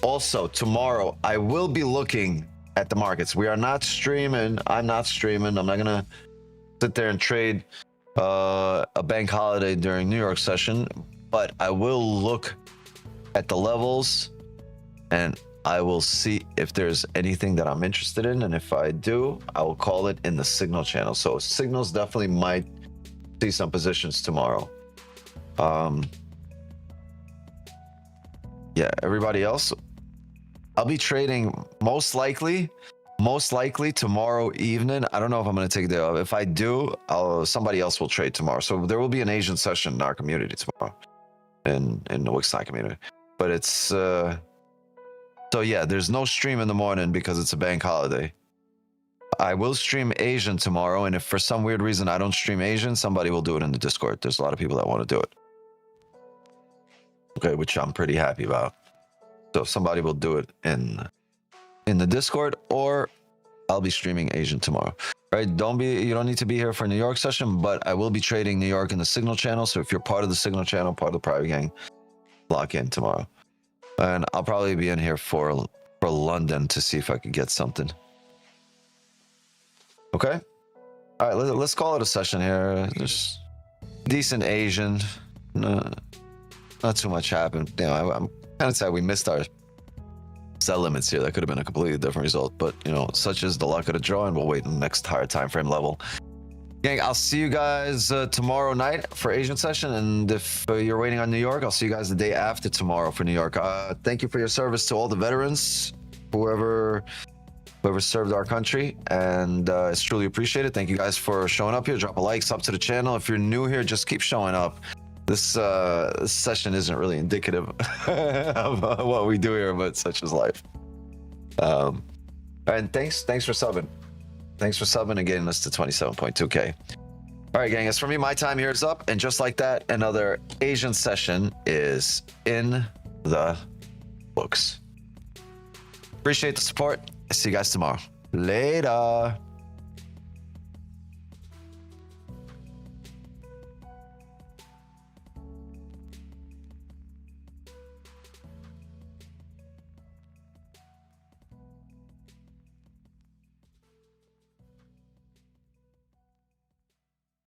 Also, tomorrow, I will be looking at the markets. We are not streaming. I'm not streaming. I'm not going to sit there and trade a bank holiday during New York session, but I will look at the levels and I will see if there's anything that I'm interested in, and if I do, I will call it in the signal channel. So signals definitely might see some positions tomorrow. Yeah, everybody else, I'll be trading most likely most likely tomorrow evening. I don't know if I'm going to take a day off. If I do, somebody else will trade tomorrow. So there will be an Asian session in our community tomorrow, in the Wixline community. But it's so yeah, there's no stream in the morning because it's a bank holiday. I will stream Asian tomorrow, and if for some weird reason I don't stream Asian, somebody will do it in the Discord. There's a lot of people that want to do it. Okay, which I'm pretty happy about. So somebody will do it in the Discord, or I'll be streaming Asian tomorrow. Right? You don't need to be here for New York session, but I will be trading New York in the Signal channel. So if you're part of the Signal channel, part of the private gang, lock in tomorrow. And I'll probably be in here for London to see if I can get something. Okay. All right, let's call it a session here. Just decent Asian. Not too much happened. You know, I'm kind of sad we missed our sell limits here. That could have been a completely different result, but you know, such is the luck of the draw, and we'll wait in the next higher time frame level. Gang, I'll see you guys tomorrow night for Asian session, and if you're waiting on New York, I'll see you guys the day after tomorrow for New York. Thank you for your service to all the veterans, whoever served our country, and it's truly appreciated. Thank you guys for showing up here. Drop a like, sub to the channel. If you're new here, just keep showing up. This session isn't really indicative of what we do here, but such is life. And thanks for subbing. Thanks for subbing and getting us to 27.2K. All right, gang, as for me, my time here is up, and just like that, another Asian session is in the books. Appreciate the support. See you guys tomorrow. Later.